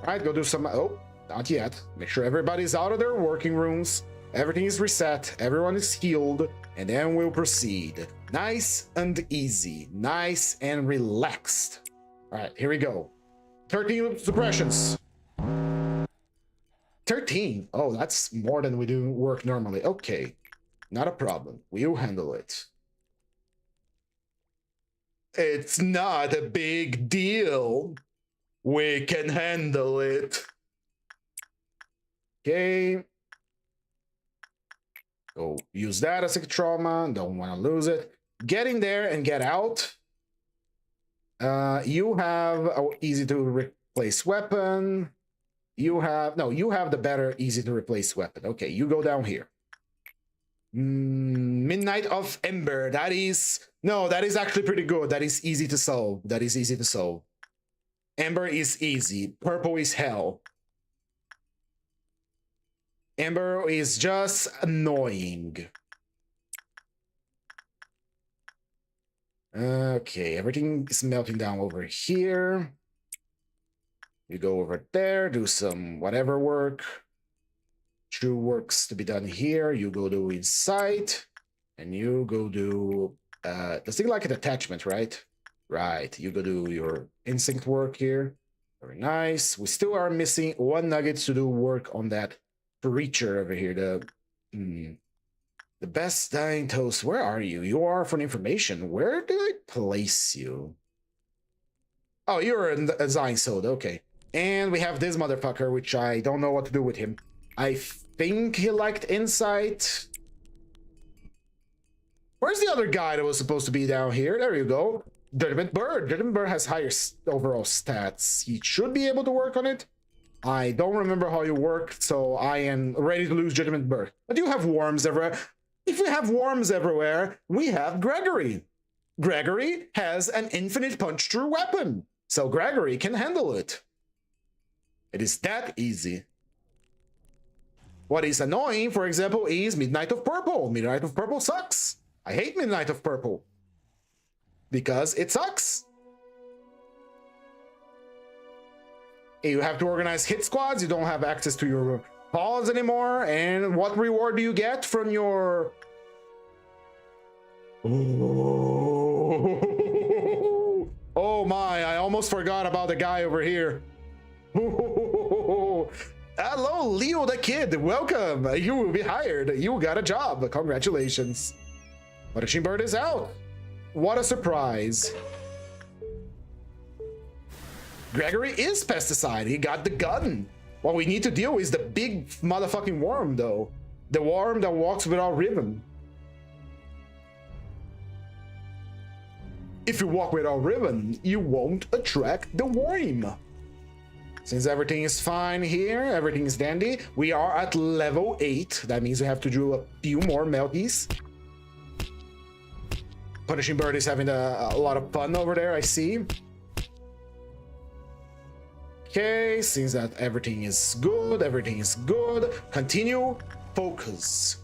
All right, go do some. Oh, not yet. Make sure everybody's out of their working rooms. Everything is reset. Everyone is healed, and then we'll proceed. Nice and easy. Nice and relaxed. All right, here we go. 13 suppressions. 13. Oh, that's more than we do work normally. Okay, not a problem. We'll handle it. It's not a big deal. We can handle it. Okay. Go use that as a trauma. Don't want to lose it. Get in there and get out. You have an easy to replace weapon. You have the better easy to replace weapon. Okay, you go down here. Midnight of Ember. That is actually pretty good. That is easy to solve. Ember is easy. Purple is hell. Ember is just annoying. Okay, everything is melting down over here. You go over there, do some whatever work. True works to be done here. You go do Insight, and you go do this thing like an attachment, right? Right. You go do your instinct work here. Very nice. We still are missing 1 nugget to do work on that creature over here. The best dying toast. Where are you? You are for information. Where did I place you? Oh, you're in the Zion Soda. Okay. And we have this motherfucker, which I don't know what to do with him. I think he liked insight. Where's the other guy that was supposed to be down here? There you go. Judgment Bird. Judgment Bird has higher overall stats. He should be able to work on it. I don't remember how you work, so I am ready to lose Judgment Bird. But you have worms everywhere. If we have worms everywhere, we have Gregory. Gregory has an infinite punch-through weapon, so Gregory can handle it. It is that easy. What is annoying, for example, is Midnight of Purple. Midnight of Purple sucks. I hate Midnight of Purple. Because it sucks. You have to organize hit squads, you don't have access to your calls anymore, and what reward do you get from your... Oh my, I almost forgot about the guy over here. Hello, Leo the Kid, welcome. You will be hired. You got a job. Congratulations. Punishing Bird is out. What a surprise. Gregory is pesticide. He got the gun. What we need to deal with is the big motherfucking worm, though. The worm that walks without ribbon. If you walk without ribbon, you won't attract the worm. Since everything is fine here, everything is dandy, we are at level 8. That means we have to do a few more melties. Punishing Bird is having a lot of fun over there, I see. Okay, seems that everything is good, Continue, focus.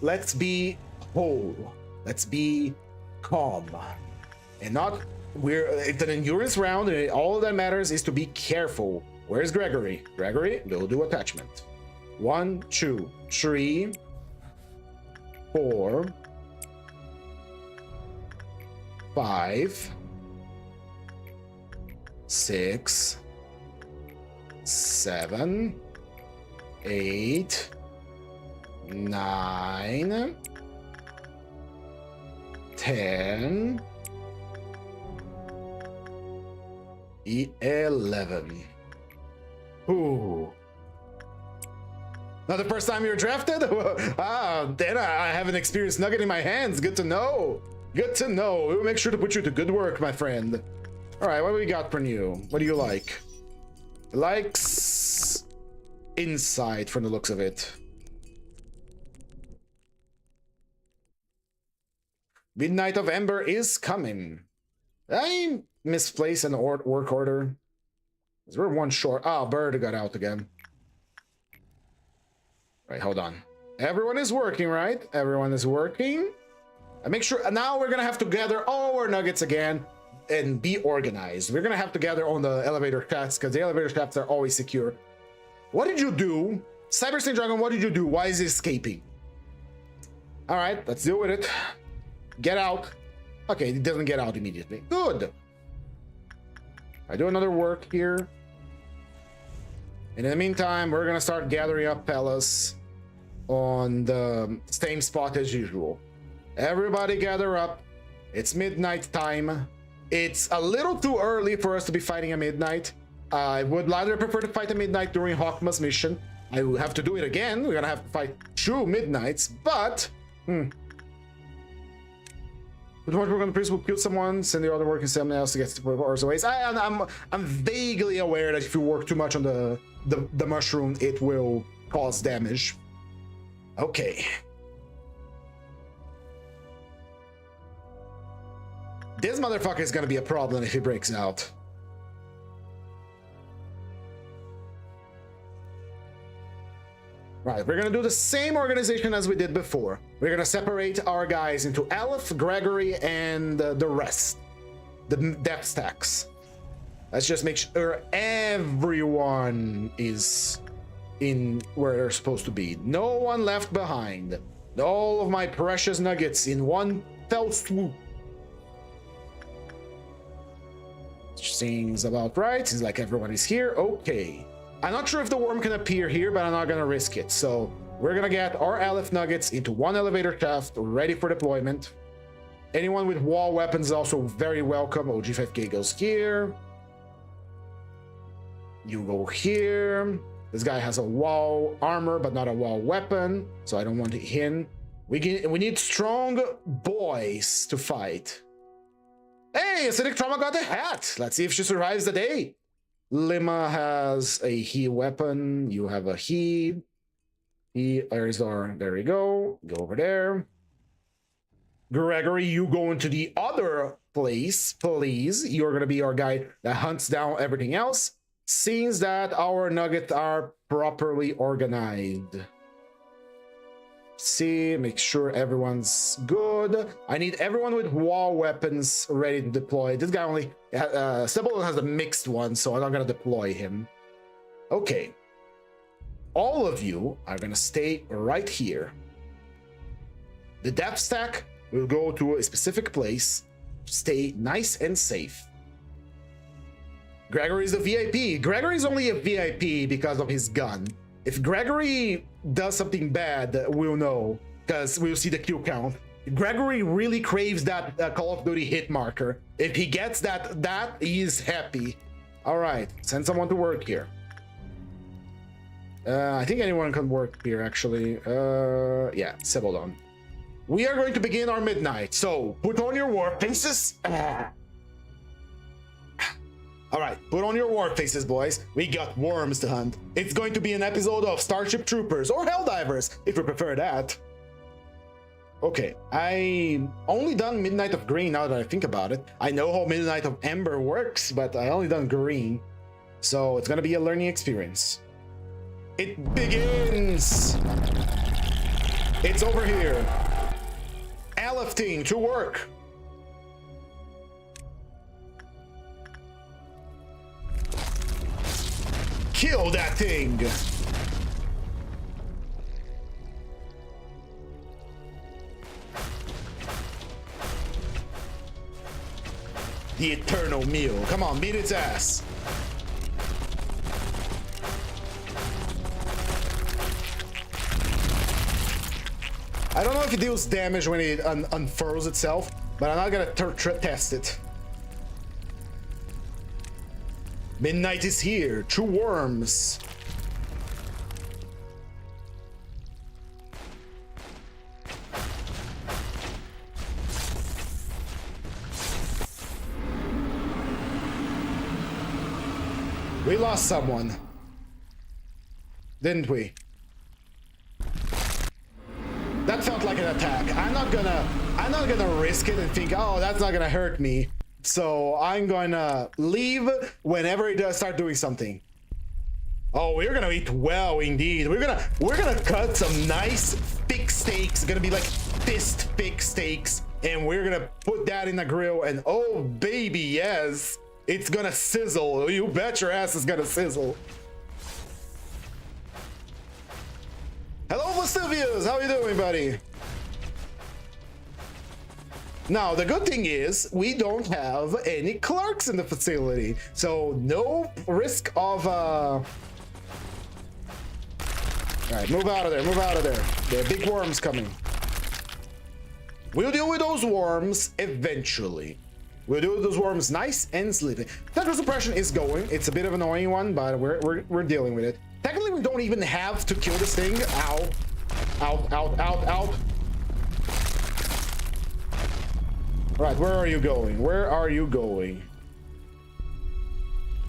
Let's be whole. Let's be calm. And not, it's an endurance round, and all that matters is to be careful. Where's Gregory? Gregory, go do attachment. 1, 2, 3, 4, 5, 6, 7, 8, 9, 10, 11. Ooh. Not the first time you're drafted? Then I have an experienced nugget in my hands. Good to know. Good to know. We'll make sure to put you to good work, my friend. All right, what do we got from you? What do you like? Likes insight from the looks of it. Midnight of Ember is coming. I misplaced an work order. We're one short. Ah, Bird got out again. Right, hold on. Everyone is working, right? Everyone is working. I make sure. Now we're gonna have to gather all our nuggets again and be organized. We're gonna have to gather on the elevator shafts because the elevator shafts are always secure. What did you do? Cyber Snake Dragon, what did you do? Why is he escaping? All right, let's deal with it. Get out. Okay, he doesn't get out immediately. Good. I do another work here. And in the meantime, we're gonna start gathering up Palace on the same spot as usual. Everybody gather up. It's midnight time. It's a little too early for us to be fighting at midnight. I would rather prefer to fight at midnight during Hawkma's mission. I will have to do it again. We're gonna have to fight 2 midnights, but with one work on the priest will kill someone, send the other working someone else to get to hours away. I'm vaguely aware that if you work too much on the mushroom, it will cause damage. Okay. This motherfucker is gonna be a problem if he breaks out. Right, we're gonna do the same organization as we did before. We're gonna separate our guys into Aleph, Gregory, and the rest. The depth stacks. Let's just make sure everyone is in where they're supposed to be. No one left behind. All of my precious nuggets in one fell swoop. Seems about right. Seems like everyone is here. Okay. I'm not sure if the worm can appear here, but I'm not gonna risk it. So We're gonna get our Aleph nuggets into one elevator shaft, ready for deployment. Anyone with wall weapons is also very welcome. OG5K goes here. You go here. This guy has a wall armor, but not a wall weapon, so I don't want him. We need strong boys to fight. Hey, Acidic Trauma got a hat. Let's see if she survives the day. Lima has a he weapon. You have a he. There's our, there we go. Go over there. Gregory, you go into the other place, please. You're gonna be our guy that hunts down everything else. Seems that our nuggets are properly organized. See, make sure everyone's good. I need everyone with wall weapons ready to deploy. This guy only, Sybil has a mixed one, so I'm not gonna deploy him. Okay. All of you are gonna stay right here. The depth stack will go to a specific place. Stay nice and safe. Gregory's a VIP. Gregory's only a VIP because of his gun. If Gregory does something bad, we'll know, because we'll see the kill count. Gregory really craves that Call of Duty hit marker. If he gets that, he's happy. All right, send someone to work here. I think anyone can work here, actually. Yeah, Sebaldon. We are going to begin our midnight, so put on your war faces. All right, put on your war faces, boys. We got worms to hunt. It's going to be an episode of Starship Troopers or Helldivers, if you prefer that. Okay, I only done Midnight of Green now that I think about it. I know how Midnight of Ember works, but I only done Green. So it's gonna be a learning experience. It begins! It's over here. Aleph team, to work! Kill that thing! The eternal meal. Come on, beat its ass. I don't know if it deals damage when it unfurls itself, but I'm not gonna test it. Midnight is here. True worms. We lost someone, didn't we? That felt like an attack. I'm not gonna risk it and think, oh, that's not gonna hurt me. So I'm gonna leave whenever it does start doing something. Oh, we're gonna eat well indeed. We're gonna cut some nice thick steaks. It's gonna be like fist thick steaks, and we're gonna put that in the grill. And oh baby, yes, it's gonna sizzle. You bet your ass it's gonna sizzle. Hello, Vesuvius. How you doing, buddy? Now, the good thing is we don't have any clerks in the facility, so no risk of all right, move out of there, move out of there. There are big worms coming. We'll deal with those worms eventually. We'll deal with those worms nice and sleepy. Central suppression is going. It's a bit of an annoying one, but we're dealing with it. Technically, we don't even have to kill this thing. Ow. Out, out, out, out. Right, where are you going? Where are you going?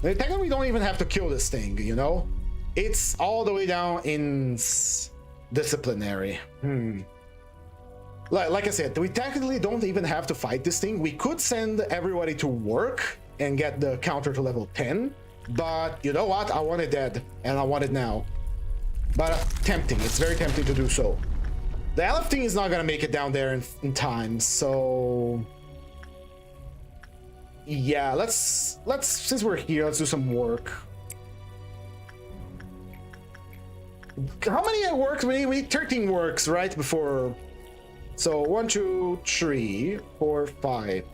Technically, we don't even have to kill this thing, you know? It's all the way down in disciplinary. Like I said, we technically don't even have to fight this thing. We could send everybody to work and get the counter to level 10. But you know what? I want it dead, and I want it now. But tempting. It's very tempting to do so. The Aleph thing is not gonna make it down there in time, so yeah. Let's since we're here, let's do some work. How many works? We need 13 works right before. So 1, 2, 3, 4, 5,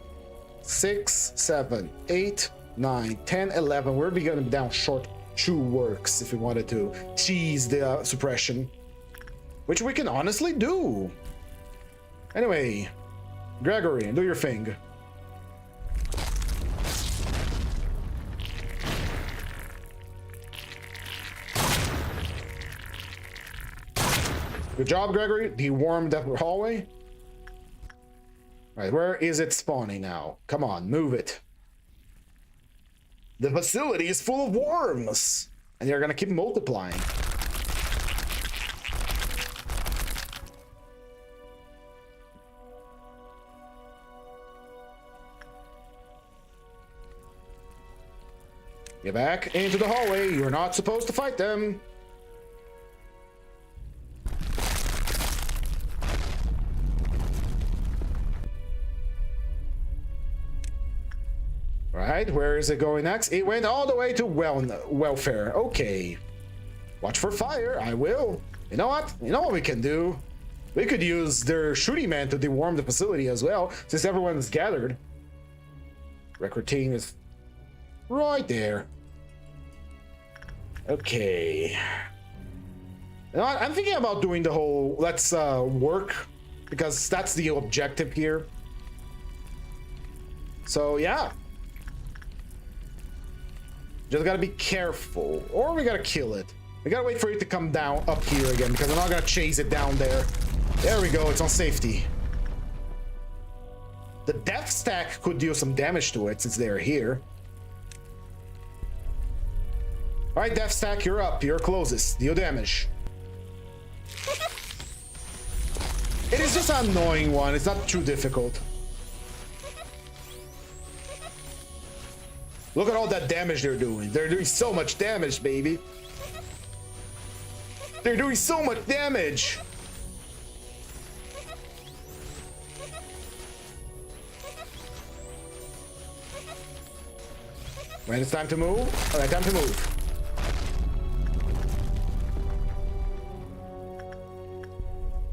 6, 7, 8, 9, 10, 11. We're gonna be down short 2 works if we wanted to cheese the suppression. which we can honestly do. Anyway, Gregory, do your thing. Good job, Gregory. Deworm that hallway. All right, where is it spawning now? Come on, move it. The facility is full of worms, and they're gonna keep multiplying. Get back into the hallway. You're not supposed to fight them. Right, where is it going next? It went all the way to welfare. Okay. Watch for fire. I will. You know what? You know what we can do? We could use their shooting man to deworm the facility as well, since everyone's gathered. Record team is right there. Okay. You know what? I'm thinking about doing the whole let's work, because that's the objective here. So yeah. Just gotta be careful, or we gotta kill it. We gotta wait for it to come down up here again, because I'm not gonna chase it down there. There we go, it's on safety. The death stack could do some damage to it since they're here. All right, death stack, you're up. You're closest. Deal damage. It is just an annoying one. It's not too difficult. Look at all that damage they're doing. They're doing so much damage, baby. They're doing so much damage. When it's time to move. All right, time to move.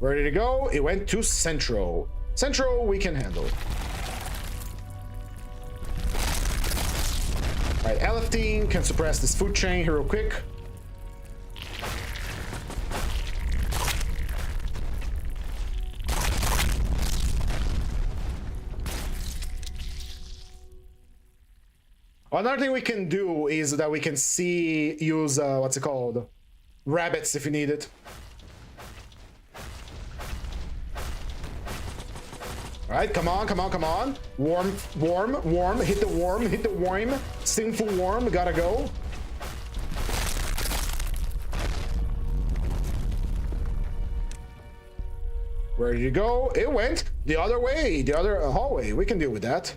Where did it go? It went to Central. Central, we can handle. All right, Aleph team can suppress this food chain here real quick. Another thing we can do is that we can use what's it called? Rabbits if you need it. All right, come on, come on, come on. Worm, hit the worm. Sinful worm, gotta go. Where did you go? It went the other way, the other hallway. We can deal with that.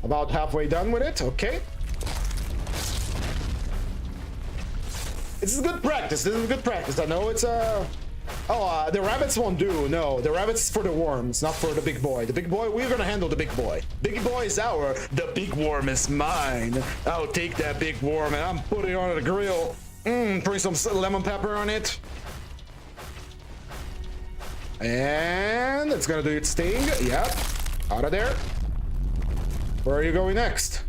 About halfway done with it, okay. This is good practice. This is good practice. I know it's the rabbits won't do. No, the rabbits is for the worms, not for the big boy. The big boy, we're gonna handle the big boy. Big boy is our. The big worm is mine. I'll take that big worm and I'm putting it on the grill. Putting some lemon pepper on it. And it's gonna do its thing. Yep. Out of there. Where are you going next?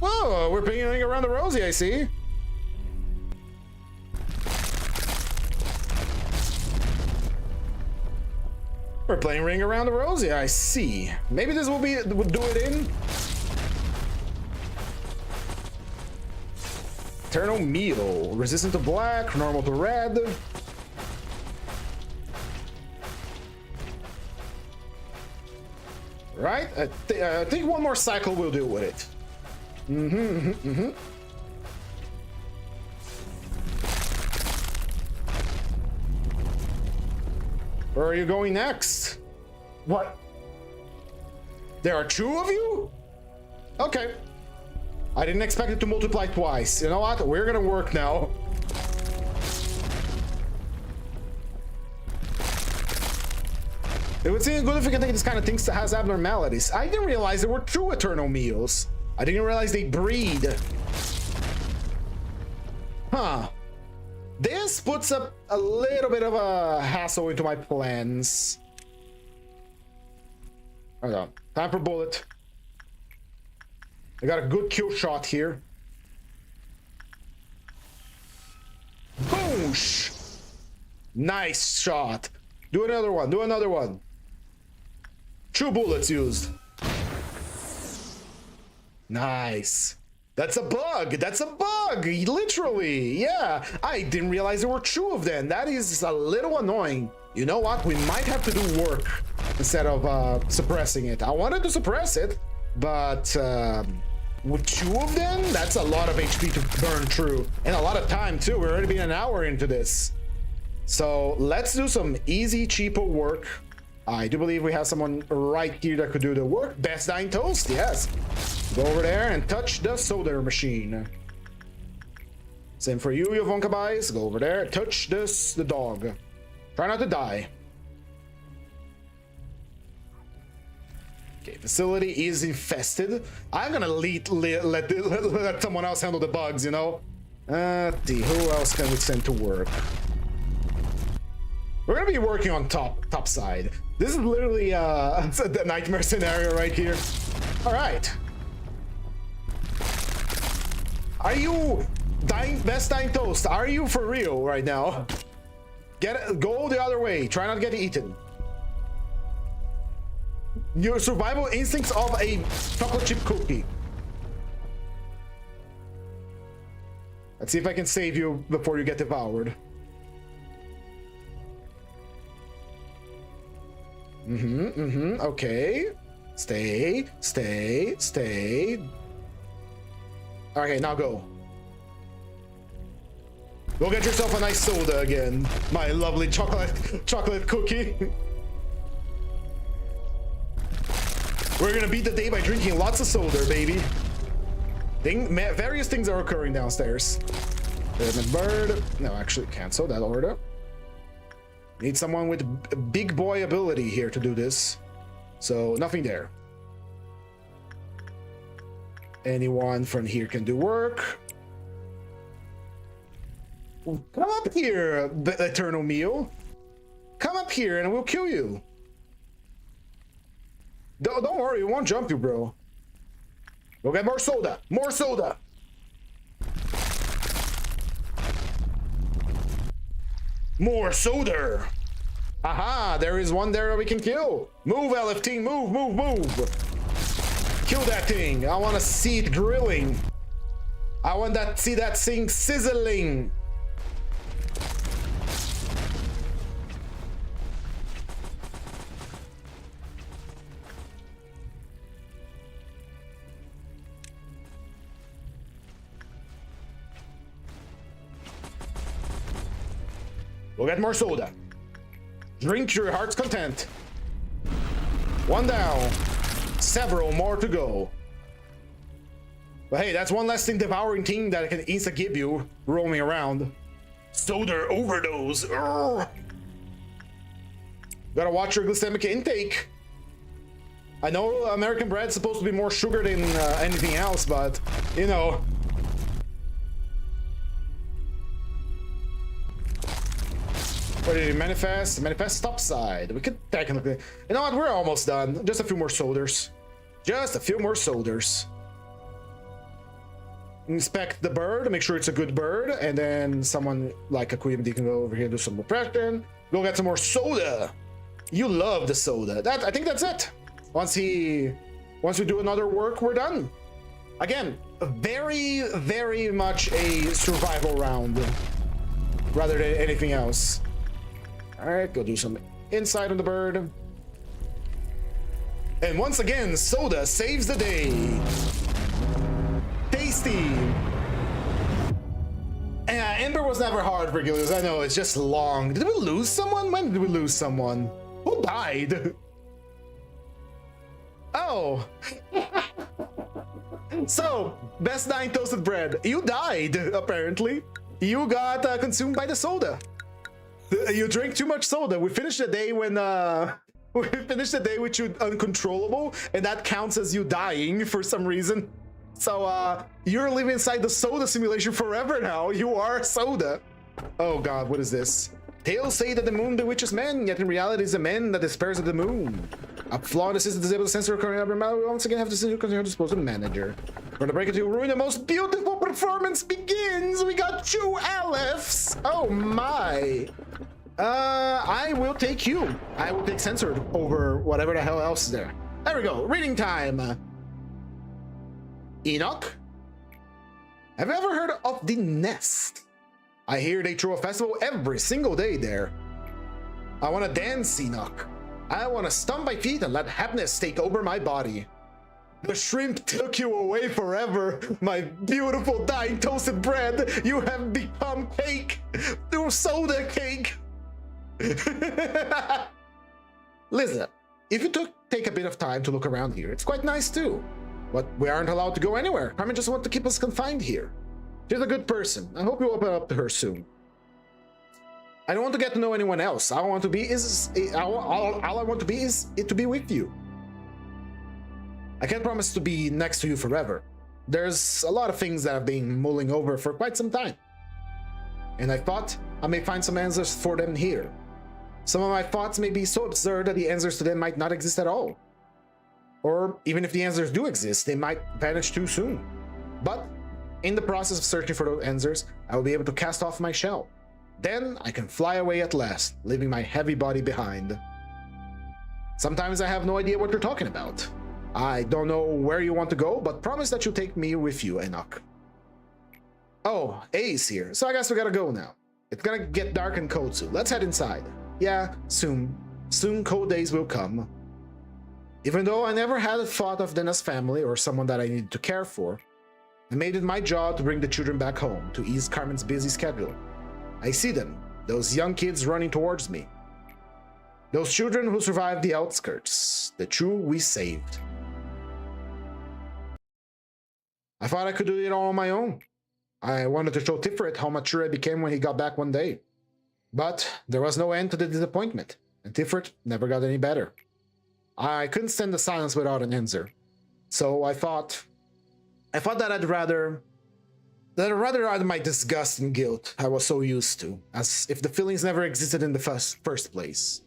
Whoa, we're pinging around the rosy, I see. We're playing Ring Around the Rosie, I see. Maybe this will do it in. Eternal Meal. Resistant to black, normal to red. Right? I think one more cycle will do with it. Where are you going next? What? There are two of you? Okay. I didn't expect it to multiply twice. You know what? We're gonna work now. It would seem good if we can take this kind of things that has abnormalities. I didn't realize there were two Eternal Meals. I didn't realize they breed. Huh. This puts up a little bit of a hassle into my plans. Hold on. Time for bullet. I got a good kill shot here. Whoosh! Nice shot. Do another one. Do another one. 2 bullets used. Nice. That's a bug. That's a bug. Literally. Yeah. I didn't realize there were 2 of them. That is a little annoying. You know what? We might have to do work instead of suppressing it. I wanted to suppress it, but with 2 of them, that's a lot of HP to burn through. And a lot of time, too. We're already been an hour into this. So let's do some easy, cheapo work. I do believe we have someone right here that could do the work. Best Dying Toast, yes. Go over there and touch the soda machine. Same for you, Yvonka Bice. Go over there, touch the dog. Try not to die. Okay, facility is infested. I'm gonna let someone else handle the bugs, you know? Who else can we send to work? We're gonna be working on top side. This is literally the nightmare scenario right here. All right. Are you Best Dying Toast? Are you for real right now? Go the other way. Try not to get eaten. Your survival instincts of a chocolate chip cookie. Let's see if I can save you before you get devoured. Okay. Stay. Okay, now go. Go get yourself a nice soda again, my lovely chocolate cookie. We're gonna beat the day by drinking lots of soda, baby. Various things are occurring downstairs. There's a bird. No, actually, cancel that order. Need someone with big boy ability here to do this. So nothing there. Anyone from here can do work. Come up here, Eternal Meal. Come up here and we'll kill you. Don't worry, we won't jump you, bro. Go get more soda. More soda. More soda. Aha, there is one there that we can kill. Move, Aleph team, move. Kill that thing. I want to see it grilling. I want to see that thing sizzling. Go get more soda. Drink your heart's content. 1 down. Several more to go. But hey, that's one less thing devouring thing that I can insta give you roaming around. Soda overdose. Urgh. Gotta watch your glycemic intake. I know American bread's supposed to be more sugar than anything else, but you know. What did it manifest? Manifest topside. We could technically... You know what? We're almost done. Just a few more soldiers. Just a few more soldiers. Inspect the bird. Make sure it's a good bird. And then someone like a Queen can go over here and do some repression. Go get some more soda. You love the soda. I think that's it. Once we do another work, we're done. Again, very, very much a survival round. Rather than anything else. Alright, go do some inside on the bird. And once again, soda saves the day. Tasty. Ember was never hard for Gilius. I know, it's just long. Did we lose someone? When did we lose someone? Who died? Oh. So, Best Dying Toasted Bread. You died, apparently. You got consumed by the soda. You drank too much soda. We finished the day when we finished the day with you uncontrollable, and that counts as you dying for some reason. So you're living inside the soda simulation forever now. You are soda. Oh god, what is this? Tales say that the moon bewitches men, yet in reality is a man that despairs of the moon. A flaw in the system disables the sensor occurring abnormality. We once again have to continue to dispose of the manager. For the break to ruin the most beautiful performance begins. We got 2 Alephs. Oh my. I will take you. I will take censored over whatever the hell else is there. There we go. Reading time. Enoch? Have you ever heard of the Nest? I hear they throw a festival every single day there. I want to dance, Enoch. I want to stomp my feet and let happiness take over my body. The shrimp took you away forever, my beautiful dying toasted bread. You have become cake, your soda cake. Listen, if you take a bit of time to look around here, it's quite nice too. But we aren't allowed to go anywhere. Carmen just wants to keep us confined here. She's a good person. I hope you open up to her soon. I don't want to get to know anyone else. All I want to be is to be with you. I can't promise to be next to you forever. There's a lot of things that I've been mulling over for quite some time. And I thought I may find some answers for them here. Some of my thoughts may be so absurd that the answers to them might not exist at all. Or even if the answers do exist, they might vanish too soon. But in the process of searching for those answers, I will be able to cast off my shell. Then I can fly away at last, leaving my heavy body behind. Sometimes I have no idea what you're talking about. I don't know where you want to go, but promise that you'll take me with you, Enoch. Oh, A's here, so I guess we gotta go now. It's gonna get dark and cold soon. Let's head inside. Yeah, soon. Soon cold days will come. Even though I never had a thought of Dennis' family or someone that I needed to care for, I made it my job to bring the children back home to ease Carmen's busy schedule. I see them, those young kids running towards me. Those children who survived the outskirts, the two we saved. I thought I could do it all on my own. I wanted to show Tipheret how mature I became when he got back one day. But there was no end to the disappointment, and Tipheret never got any better. I couldn't stand the silence without an answer. So I thought that I'd rather hide my disgust and guilt I was so used to, as if the feelings never existed in the first place.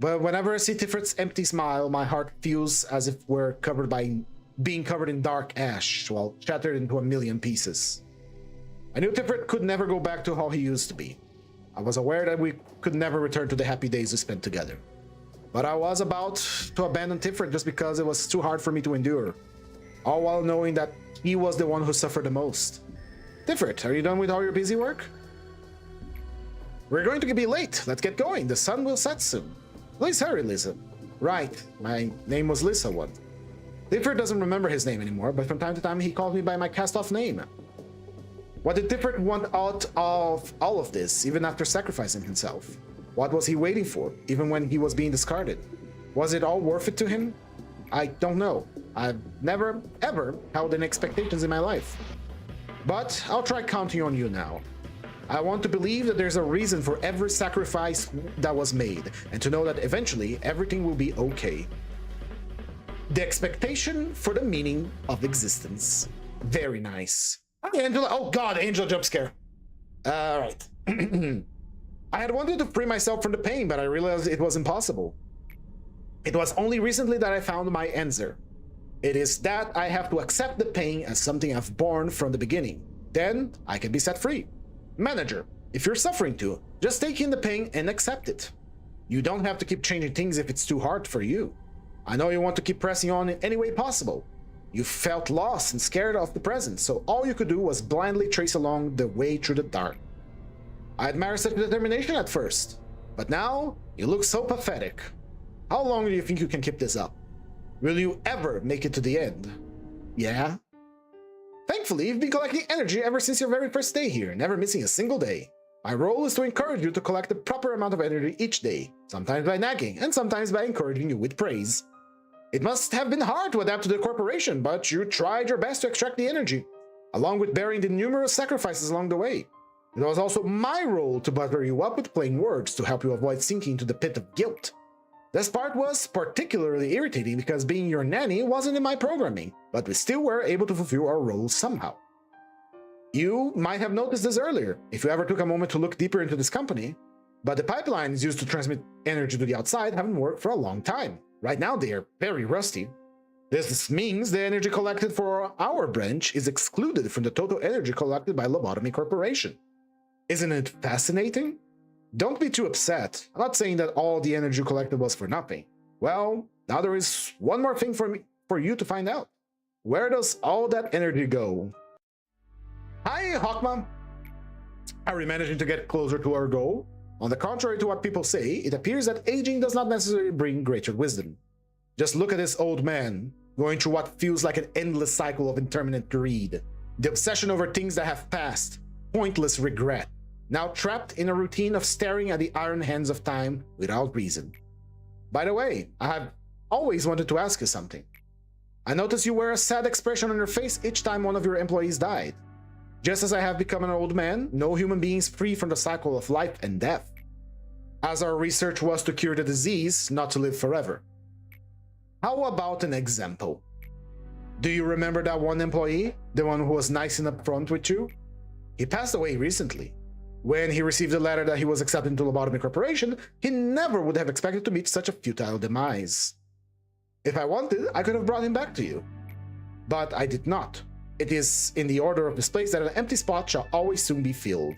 But whenever I see Tiferet's empty smile, my heart feels as if we're being covered in dark ash, while shattered into a million pieces. I knew Tipheret could never go back to how he used to be. I was aware that we could never return to the happy days we spent together. But I was about to abandon Tipheret just because it was too hard for me to endure, all while knowing that he was the one who suffered the most. Tipheret, are you done with all your busy work? We're going to be late. Let's get going. The sun will set soon. Please hurry, Lisa. Right, my name was Lisa once. Tipheret doesn't remember his name anymore, but from time to time he calls me by my cast-off name. What did Tipheret want out of all of this, even after sacrificing himself? What was he waiting for, even when he was being discarded? Was it all worth it to him? I don't know. I've never, ever held any expectations in my life. But I'll try counting on you now. I want to believe that there's a reason for every sacrifice that was made, and to know that eventually everything will be okay. The expectation for the meaning of existence. Very nice. Hi, Angela. Oh god, Angel jump scare. Alright. I had wanted to free myself from the pain, but I realized it was impossible. It was only recently that I found my answer. It is that I have to accept the pain as something I've borne from the beginning. Then I can be set free. Manager, if you're suffering too, just take in the pain and accept it. You don't have to keep changing things if it's too hard for you. I know you want to keep pressing on in any way possible. You felt lost and scared of the present, so all you could do was blindly trace along the way through the dark. I admire such determination at first, but now you look so pathetic. How long do you think you can keep this up? Will you ever make it to the end? Yeah? Thankfully, you've been collecting energy ever since your very first day here, never missing a single day. My role is to encourage you to collect the proper amount of energy each day, sometimes by nagging, and sometimes by encouraging you with praise. It must have been hard to adapt to the corporation, but you tried your best to extract the energy, along with bearing the numerous sacrifices along the way. It was also my role to butter you up with plain words to help you avoid sinking to the pit of guilt. This part was particularly irritating because being your nanny wasn't in my programming, but we still were able to fulfill our roles somehow. You might have noticed this earlier, if you ever took a moment to look deeper into this company, but the pipelines used to transmit energy to the outside haven't worked for a long time. Right now, they are very rusty. This means the energy collected for our branch is excluded from the total energy collected by Lobotomy Corporation. Isn't it fascinating? Don't be too upset. I'm not saying that all the energy collected was for nothing. Well, now there is one more thing for you to find out. Where does all that energy go? Hi, Hawkma. Are we managing to get closer to our goal? On the contrary to what people say, it appears that aging does not necessarily bring greater wisdom. Just look at this old man, going through what feels like an endless cycle of intermittent greed. The obsession over things that have passed, pointless regret, now trapped in a routine of staring at the iron hands of time without reason. By the way, I have always wanted to ask you something. I noticed you wear a sad expression on your face each time one of your employees died. Just as I have become an old man, no human being is free from the cycle of life and death. As our research was to cure the disease, not to live forever. How about an example? Do you remember that one employee? The one who was nice and upfront with you? He passed away recently. When he received the letter that he was accepted into Lobotomy Corporation, he never would have expected to meet such a futile demise. If I wanted, I could have brought him back to you. But I did not. It is in the order of this place that an empty spot shall always soon be filled.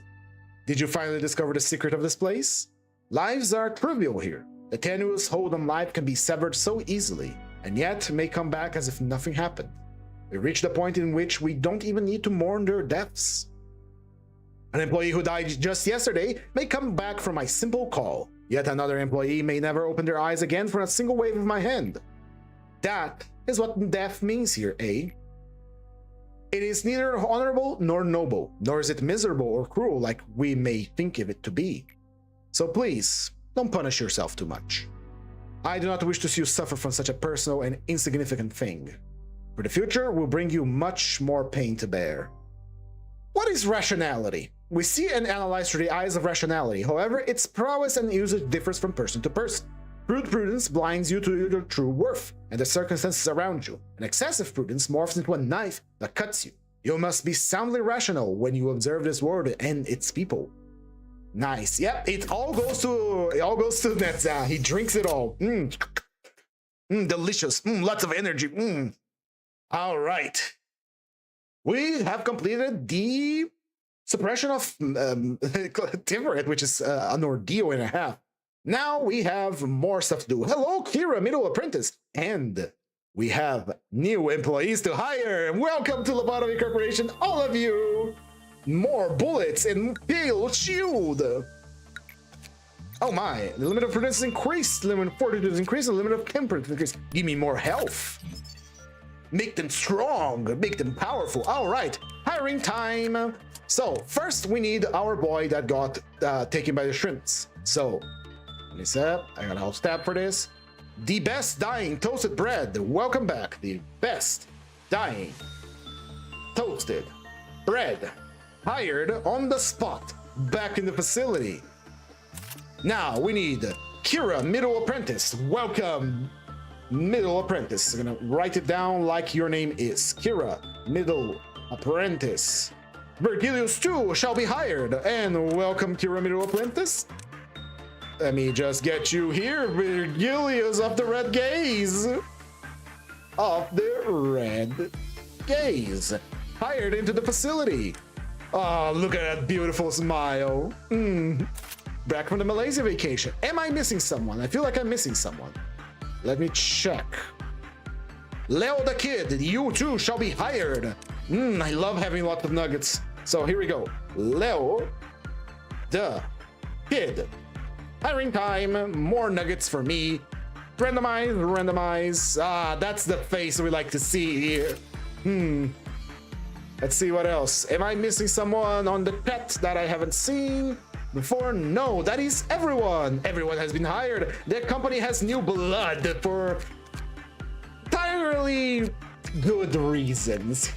Did you finally discover the secret of this place? Lives are trivial here. The tenuous hold on life can be severed so easily, and yet may come back as if nothing happened. We reach the point in which we don't even need to mourn their deaths. An employee who died just yesterday may come back from my simple call, yet another employee may never open their eyes again for a single wave of my hand. That is what death means here, eh? It is neither honorable nor noble, nor is it miserable or cruel like we may think of it to be. So please, don't punish yourself too much. I do not wish to see you suffer from such a personal and insignificant thing. For the future will bring you much more pain to bear. What is rationality? We see and analyze through the eyes of rationality. However, its prowess and usage differs from person to person. Crude prudence blinds you to your true worth and the circumstances around you, and excessive prudence morphs into a knife that cuts you. You must be soundly rational when you observe this world and its people. Nice. Yep, it all goes to Netza. He drinks it all. Delicious. Lots of energy. All right. We have completed the suppression of Tipheret, which is an ordeal and a half. Now we have more stuff to do. Hello, Kira, middle apprentice. And we have new employees to hire. Welcome to Lobotomy Corporation, all of you. More bullets and pale shield. Oh my, the limit of prudence is increased, the limit of fortitude is increased, the limit of temperance is increased. Give me more health. Make them strong, make them powerful. All right, hiring time. So first we need our boy that got taken by the shrimps. So, let me set, I got a whole stab for this. The best dying toasted bread. Welcome back. The best dying toasted bread. Hired on the spot, back in the facility. Now we need Kira, middle apprentice. Welcome, middle apprentice. I'm gonna write it down like your name is. Kira, middle apprentice. Virgilius too shall be hired. And welcome, Kira, middle apprentice. Let me just get you here, Virgilius of the Red Gaze. Of the Red Gaze. Hired into the facility. Oh, look at that beautiful smile. Back from the Malaysia vacation. Am I missing someone? I feel like I'm missing someone. Let me check. Leo the Kid, you too shall be hired. I love having lots of nuggets. So here we go. Leo the Kid. Hiring time. More nuggets for me. Randomize, randomize. Ah, that's the face we like to see here. Let's see what else. Am I missing someone on the chat that I haven't seen before? No, that is everyone. Everyone has been hired. The company has new blood for entirely good reasons.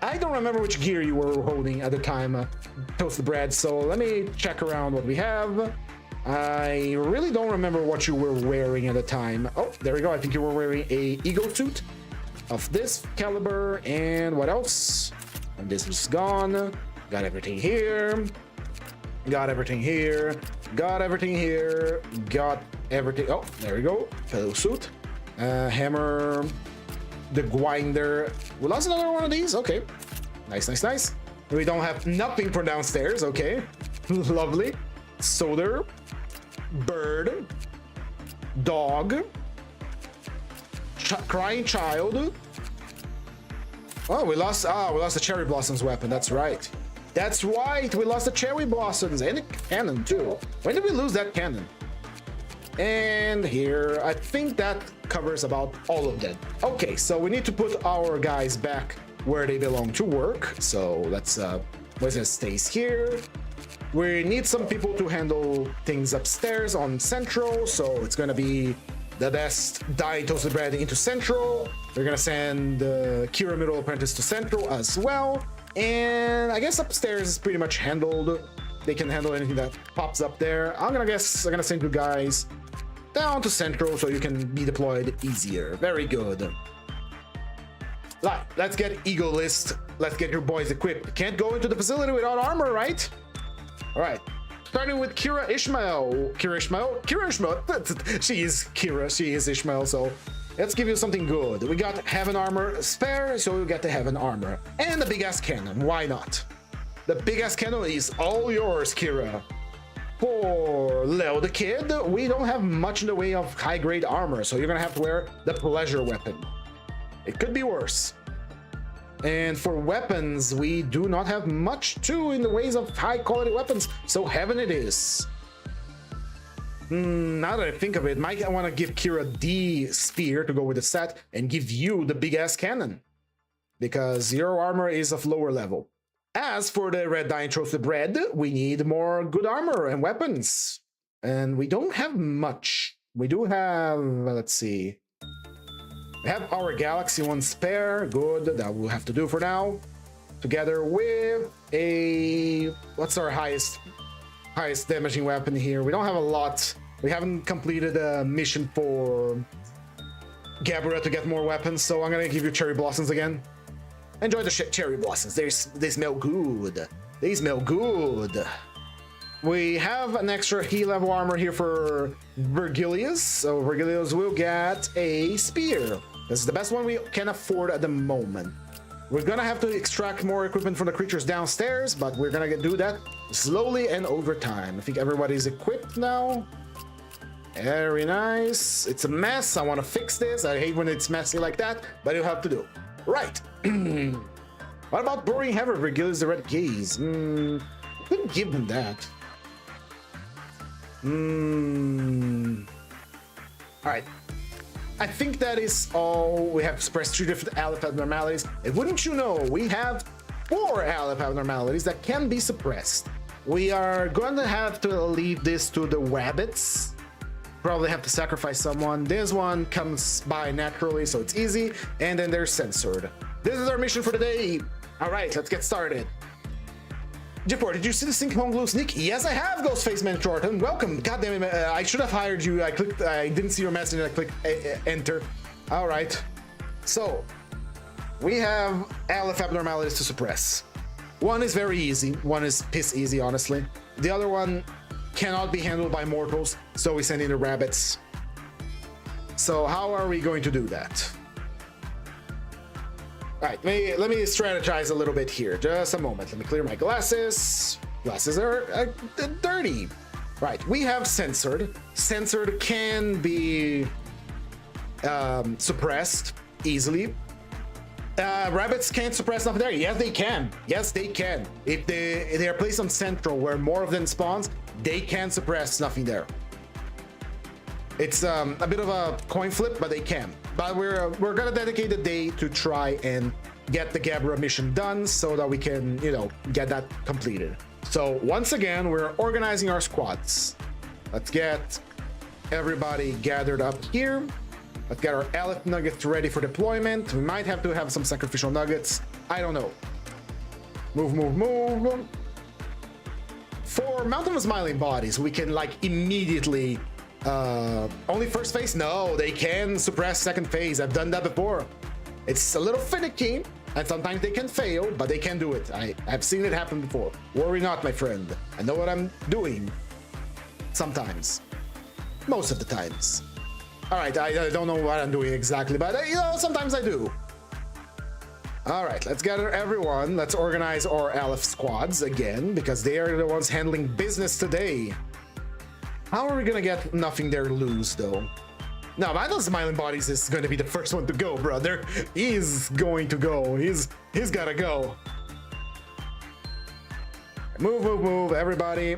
I don't remember which gear you were holding at the time, Toast the Bread, so let me check around what we have. I really don't remember what you were wearing at the time. Oh, there we go. I think you were wearing a ego suit of this caliber, and what else? And this is gone. Got everything here. Got everything here. Got everything here. Got everything. Oh, there we go. Fellow suit. Hammer. The grinder. We lost another one of these. Okay. Nice, nice, nice. We don't have nothing for downstairs. Okay. Lovely. Soda. Bird. Dog. Crying child. Oh, we lost the cherry blossoms weapon. That's right. That's right. We lost the cherry blossoms and a cannon too. When did we lose that cannon? And here, I think that covers about all of them. Okay, so we need to put our guys back where they belong to work. So let's Wizard stays here. We need some people to handle things upstairs on Central, so it's gonna be the best dying toasted bread into Central. We're gonna send Kira Middle Apprentice to Central as well. And I guess upstairs is pretty much handled. They can handle anything that pops up there. I'm gonna send you guys down to Central so you can be deployed easier. Very good. Let's get Eagle List. Let's get your boys equipped. Can't go into the facility without armor, right? All right. Starting with Kira Ishmael. Kira Ishmael? She is Kira. She is Ishmael, so let's give you something good. We got Heaven Armor spare, so you get the Heaven Armor. And the big-ass cannon. Why not? The big-ass cannon is all yours, Kira. For Leo the Kid, we don't have much in the way of high-grade armor, so you're gonna have to wear the Pleasure Weapon. It could be worse. And for weapons, we do not have much too in the ways of high-quality weapons, so Heaven it is. Now that I think of it, might I want to give Kira the spear to go with the set and give you the big-ass cannon, because your armor is of lower level. As for the Red Dying Toasted Bread, we need more good armor and weapons. And we don't have much. We do have, let's see. We have our Galaxy one spare. Good, that will have to do for now. Together with a... What's our highest damaging weapon here? We don't have a lot. We haven't completed a mission for Gabra to get more weapons, so I'm gonna give you Cherry Blossoms again. Enjoy the cherry blossoms. They smell good. They smell good. We have an extra heat level armor here for Virgilius. So Virgilius will get a spear. This is the best one we can afford at the moment. We're gonna have to extract more equipment from the creatures downstairs, but we're gonna do that slowly and over time. I think everybody's equipped now. Very nice. It's a mess. I want to fix this. I hate when it's messy like that, but you'll have to do. Right. What about Boring Heaven? Virgilius the Red Gaze. Couldn't give him that. Alright. I think that is all. We have suppressed 3 different Aleph abnormalities. And wouldn't you know, we have 4 Aleph abnormalities that can be suppressed. We are going to have to leave this to the rabbits. Probably have to sacrifice someone. This one comes by naturally, so it's easy. And then they're censored. This is our mission for today. All right, let's get started. Jipor, did you see the Sync Home Glue sneak? Yes, I have, Ghostface Man Shorten. Welcome. God damn it, I should have hired you. I didn't see your message. I clicked enter. All right. So we have Aleph abnormalities to suppress. One is very easy. One is piss easy, honestly. The other one cannot be handled by mortals, so we send in the rabbits. So how are we going to do that? All right, let me strategize a little bit here. Just a moment. Let me clear my glasses. Glasses are dirty. Right, we have censored. Censored can be suppressed easily. Rabbits can't suppress nothing there. Yes, they can. Yes, they can. If they are placed on Central where more of them spawns, they can suppress nothing there. It's a bit of a coin flip, but they can. But we're gonna dedicate the day to try and get the Gabra mission done so that we can, get that completed. So once again, we're organizing our squads. Let's get everybody gathered up here. Let's get our Aleph nuggets ready for deployment. We might have to have some sacrificial nuggets. I don't know. Move, move, move. For Mountain of Smiling Bodies, we can immediately only first phase? No, they can suppress second phase. I've done that before. It's a little finicky, and sometimes they can fail, but they can do it. I've seen it happen before. Worry not, my friend. I know what I'm doing. Sometimes. Most of the times. All right, I don't know what I'm doing exactly, but you know, sometimes I do. All right, let's gather everyone. Let's organize our Aleph squads again, because they are the ones handling business today. How are we gonna get nothing there loose, though? No, I know Smiling Bodies is gonna be the first one to go, brother. He's going to go. He's gotta go. Move, everybody.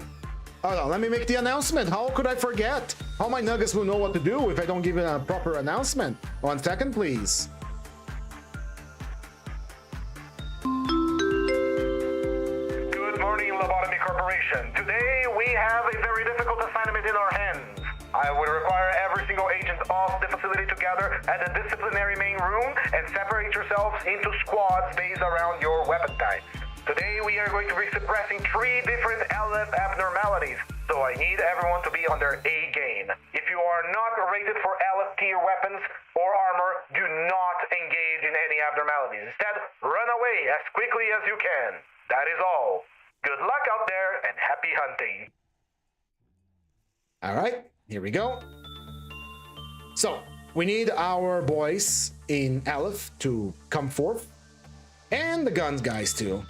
Hold on, let me make the announcement. How could I forget? How my nuggets will know what to do if I don't give it a proper announcement? 1 second, please. Good morning, Lobotomy Corporation. Today, we have a very difficult assignment in our hands. I would require every single agent of the facility to gather at the disciplinary main room and separate yourselves into squads based around your weapon types. Today, we are going to be suppressing 3 different Aleph abnormalities, so I need everyone to be on their A game. If you are not rated for Aleph tier weapons or armor, do not engage in any abnormalities. Instead, run away as quickly as you can. That is all. Good luck out there and happy hunting. All right, here we go. So, we need our boys in Aleph to come forth, and the guns guys too.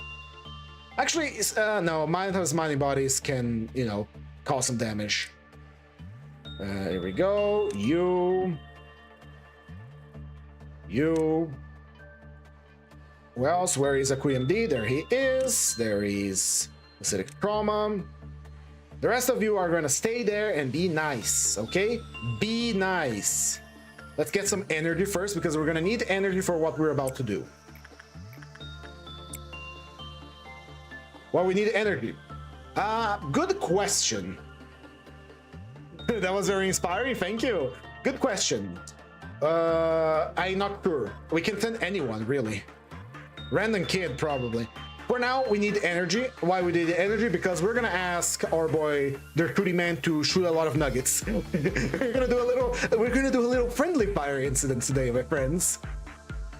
Actually, no, Smiling Bodies can, you know, cause some damage. Here we go. You. Who else? Where is AQMD? There he is. There is acidic trauma. The rest of you are gonna stay there and be nice, okay? Be nice. Let's get some energy first, because we're gonna need energy for what we're about to do. Well, we need energy. Good question. That was very inspiring, thank you. Good question. I'm not sure. We can send anyone, really. Random kid, probably. For now, we need energy. Why we need energy? Because we're gonna ask our boy, their shooting man, to shoot a lot of nuggets. We're gonna do a little friendly fire incident today, my friends.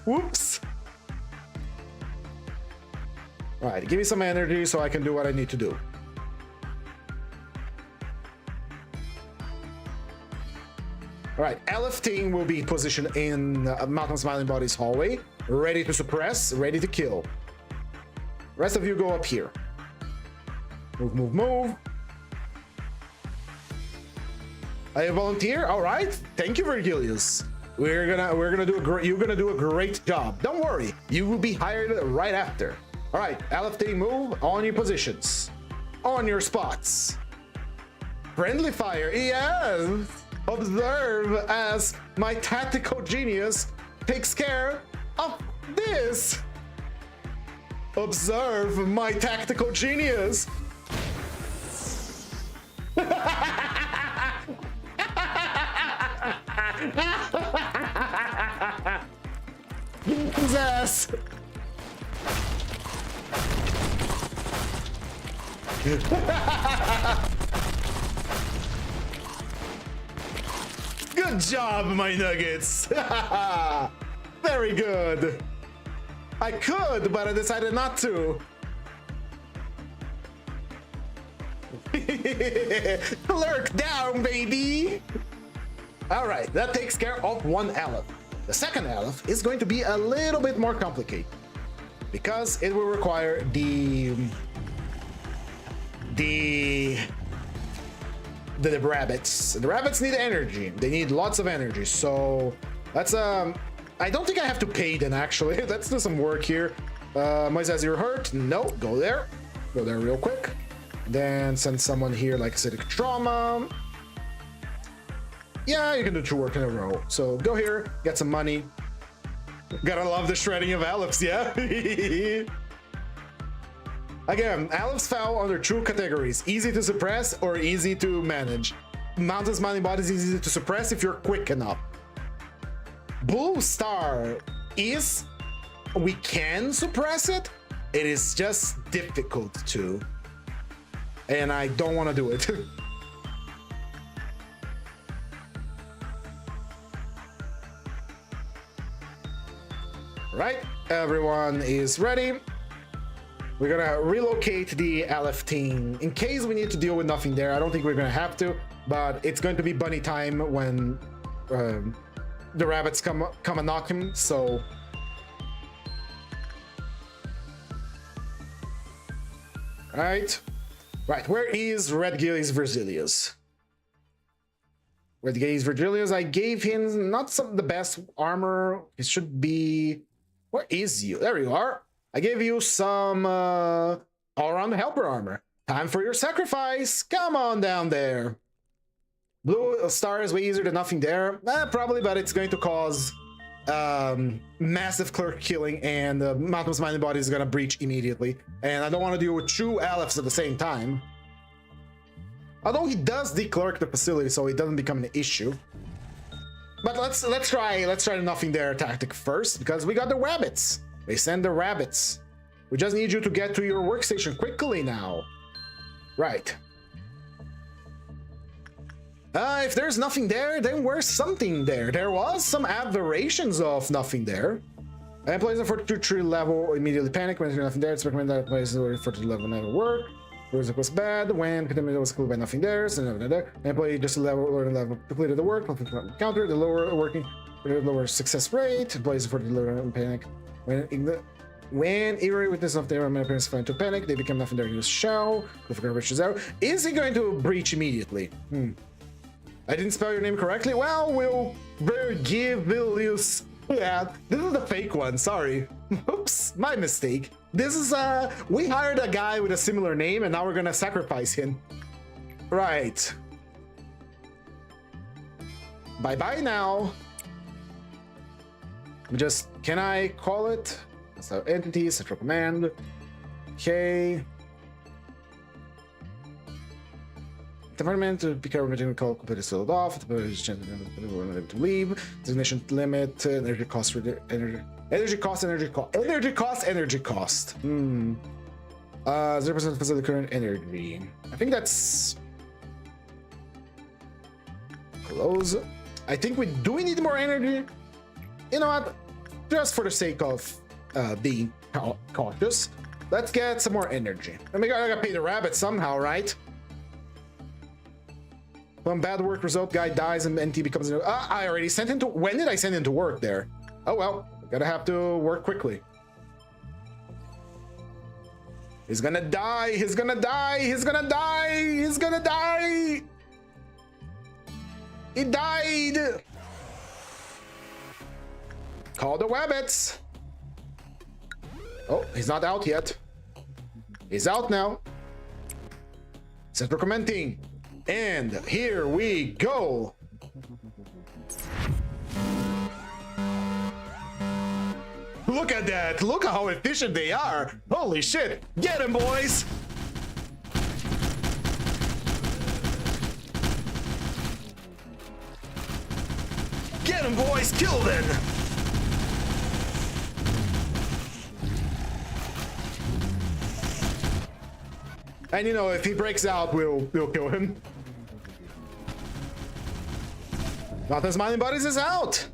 Whoops. All right, give me some energy so I can do what I need to do. All right, Aleph team will be positioned in Mountain Smiling Body's hallway, ready to suppress, ready to kill. Rest of you go up here. Move. I volunteer. All right, thank you, Virgilius. You're gonna do a great job. Don't worry, you will be hired right after. All right, Aleph team, move on your positions, on your spots. Friendly fire, yes. Observe as my tactical genius takes care of this. Observe my tactical genius. Jesus. Good job, my nuggets. Very good. I could, but I decided not to. Lurk down, baby. All right, that takes care of one Aleph. The second Aleph is going to be a little bit more complicated, because it will require the rabbits. The rabbits need energy. They need lots of energy. So that's I don't think I have to pay them, actually. Let's do some work here. Moises, you're hurt. No, go there real quick. Then send someone here like acidic trauma. Yeah, you can do 2 work in a row. So go here, get some money. Gotta love the shredding of Alephs, yeah. Again, Alephs fall under 2 categories: easy to suppress or easy to manage. Mountain Smiling Bodies is easy to suppress if you're quick enough. Blue Star is, we can suppress it. It is just difficult to, and I don't want to do it. Right, everyone is ready. We're gonna relocate the Aleph team in case we need to deal with nothing there. I don't think we're gonna have to. but it's going to be bunny time when the rabbits come and knock him. So right, where is Red Gillies Virgilius? Red Gillies Virgilius, I gave him not the best armor. It should be, where is you? There you are. I gave you some all-around helper armor. Time for your sacrifice. Come on down there. Blue star is way easier than nothing there. Probably, but it's going to cause massive clerk killing, and the Mountain of Mining Body is going to breach immediately. And I don't want to deal with two Alephs at the same time. Although he does declerk the facility, so it doesn't become an issue. But let's try the nothing there tactic first, because we got the rabbits. They send the rabbits. We just need you to get to your workstation quickly now. Right. If there's nothing there, then where's something there? There was some aberrations of nothing there. And plays a 42 level immediately panic when there's nothing there. It's recommended that plays a 42 level never work. Whereas it was bad when contaminated was cooled by nothing there. So and play just a level completed the work. Counter the lower working, the lower success rate. Plays a 42 level panic when eerie witness of their appearance find to panic, they become nothing there. Use shell. Is he going to breach immediately? I didn't spell your name correctly. Well, we'll give Vilius. Yeah, this is the fake one. Sorry. Oops, my mistake. This is we hired a guy with a similar name, and now we're gonna sacrifice him. Right. Bye bye now. Just can I call it? So entity, central command. Okay. Department to be careful when call completely sealed off. The to leave. Designation limit. Energy cost. Energy cost. 0% of the current energy. I think that's close. I think we need more energy. You know what? Just for the sake of being cautious, let's get some more energy. I mean, I gotta pay the rabbit somehow, right? When bad work result, guy dies and NT becomes. I already sent him to. When did I send him to work there? Oh well, gotta have to work quickly. He's gonna die. He's gonna die. He's gonna die. He's gonna die. He died. Call the rabbits. Oh, he's not out yet. He's out now. Central commenting. And here we go. Look at that. Look at how efficient they are. Holy shit. Get him, boys. Get him, boys. Kill them. And you know, if he breaks out, we'll kill him. Mountain's Mining Bodies is out!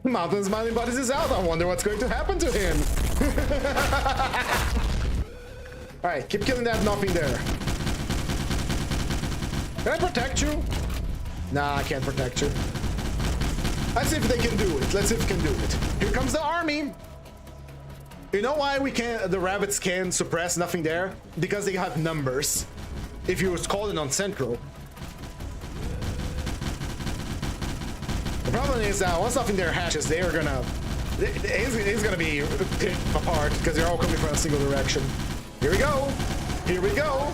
Mountain's Mining Bodies is out! I wonder what's going to happen to him! Alright, keep killing that nothing there. Can I protect you? Nah, I can't protect you. Let's see if they can do it. Let's see if we can do it. Here comes the army! You know why the rabbits can suppress nothing there? Because they have numbers. If you was calling on Central. The problem is that once nothing there hatches, they are gonna... He's gonna be apart because they're all coming from a single direction. Here we go! Here we go!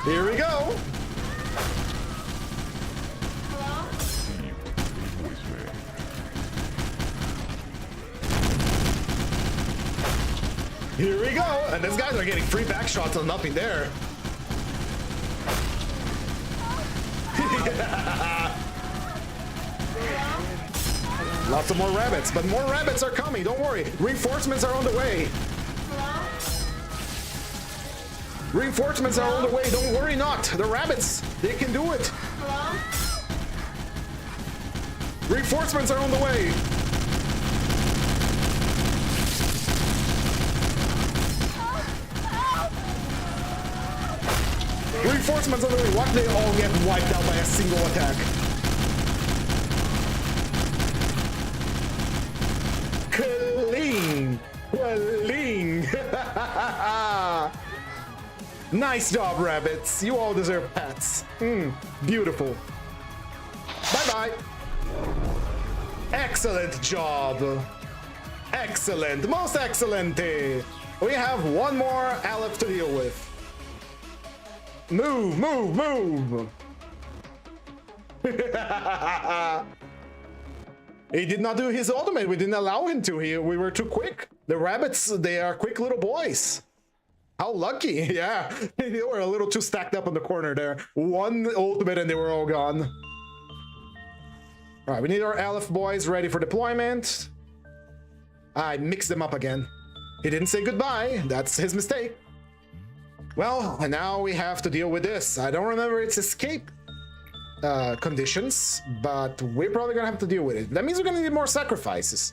Here we go! Here we go! And these guys are getting free back shots on nothing there. Lots of more rabbits, but more rabbits are coming, don't worry. Reinforcements are on the way. Reinforcements are on the way, don't worry not. The rabbits, they can do it. Reinforcements are on the way. reinforcements on the way. Watch they all get wiped out by a single attack. Clean! Clean! Nice job, rabbits. You all deserve pets. Beautiful. Bye-bye. Excellent job. Excellent. Most excellent. We have one more Aleph to deal with. Move, move, move. He did not do his ultimate. We didn't allow him to. We were too quick. The rabbits, they are quick little boys. How lucky. Yeah, they were a little too stacked up in the corner there. One ultimate and they were all gone. All right, we need our Aleph boys ready for deployment. I mixed them up again. He didn't say goodbye. That's his mistake. Well, and now we have to deal with this. I don't remember its escape conditions, but we're probably gonna have to deal with it. That means we're gonna need more sacrifices.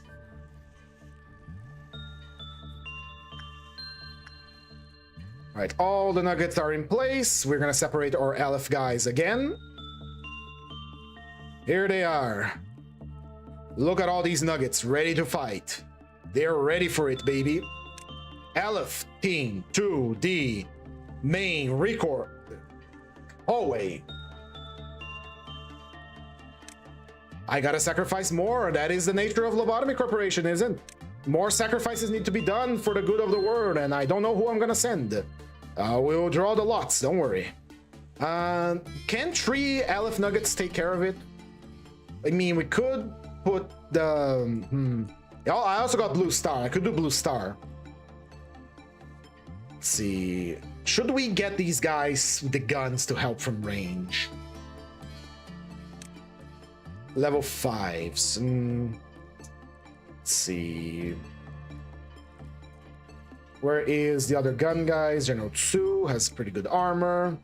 All right, all the nuggets are in place. We're gonna separate our Aleph guys again. Here they are. Look at all these nuggets ready to fight. They're ready for it, baby. Aleph team 2D main record hallway. I gotta sacrifice more. That is the nature of Lobotomy Corporation, isn't? More sacrifices need to be done for the good of the world, and I don't know who I'm gonna send. We'll draw the lots, don't worry. Can 3 Aleph nuggets take care of it? I mean, we could put the... Oh, I also got blue star. I could do blue star. Let's see. Should we get these guys with the guns to help from range? Level 5s. Let's see. Where is the other gun guys? General Tsu has pretty good armor.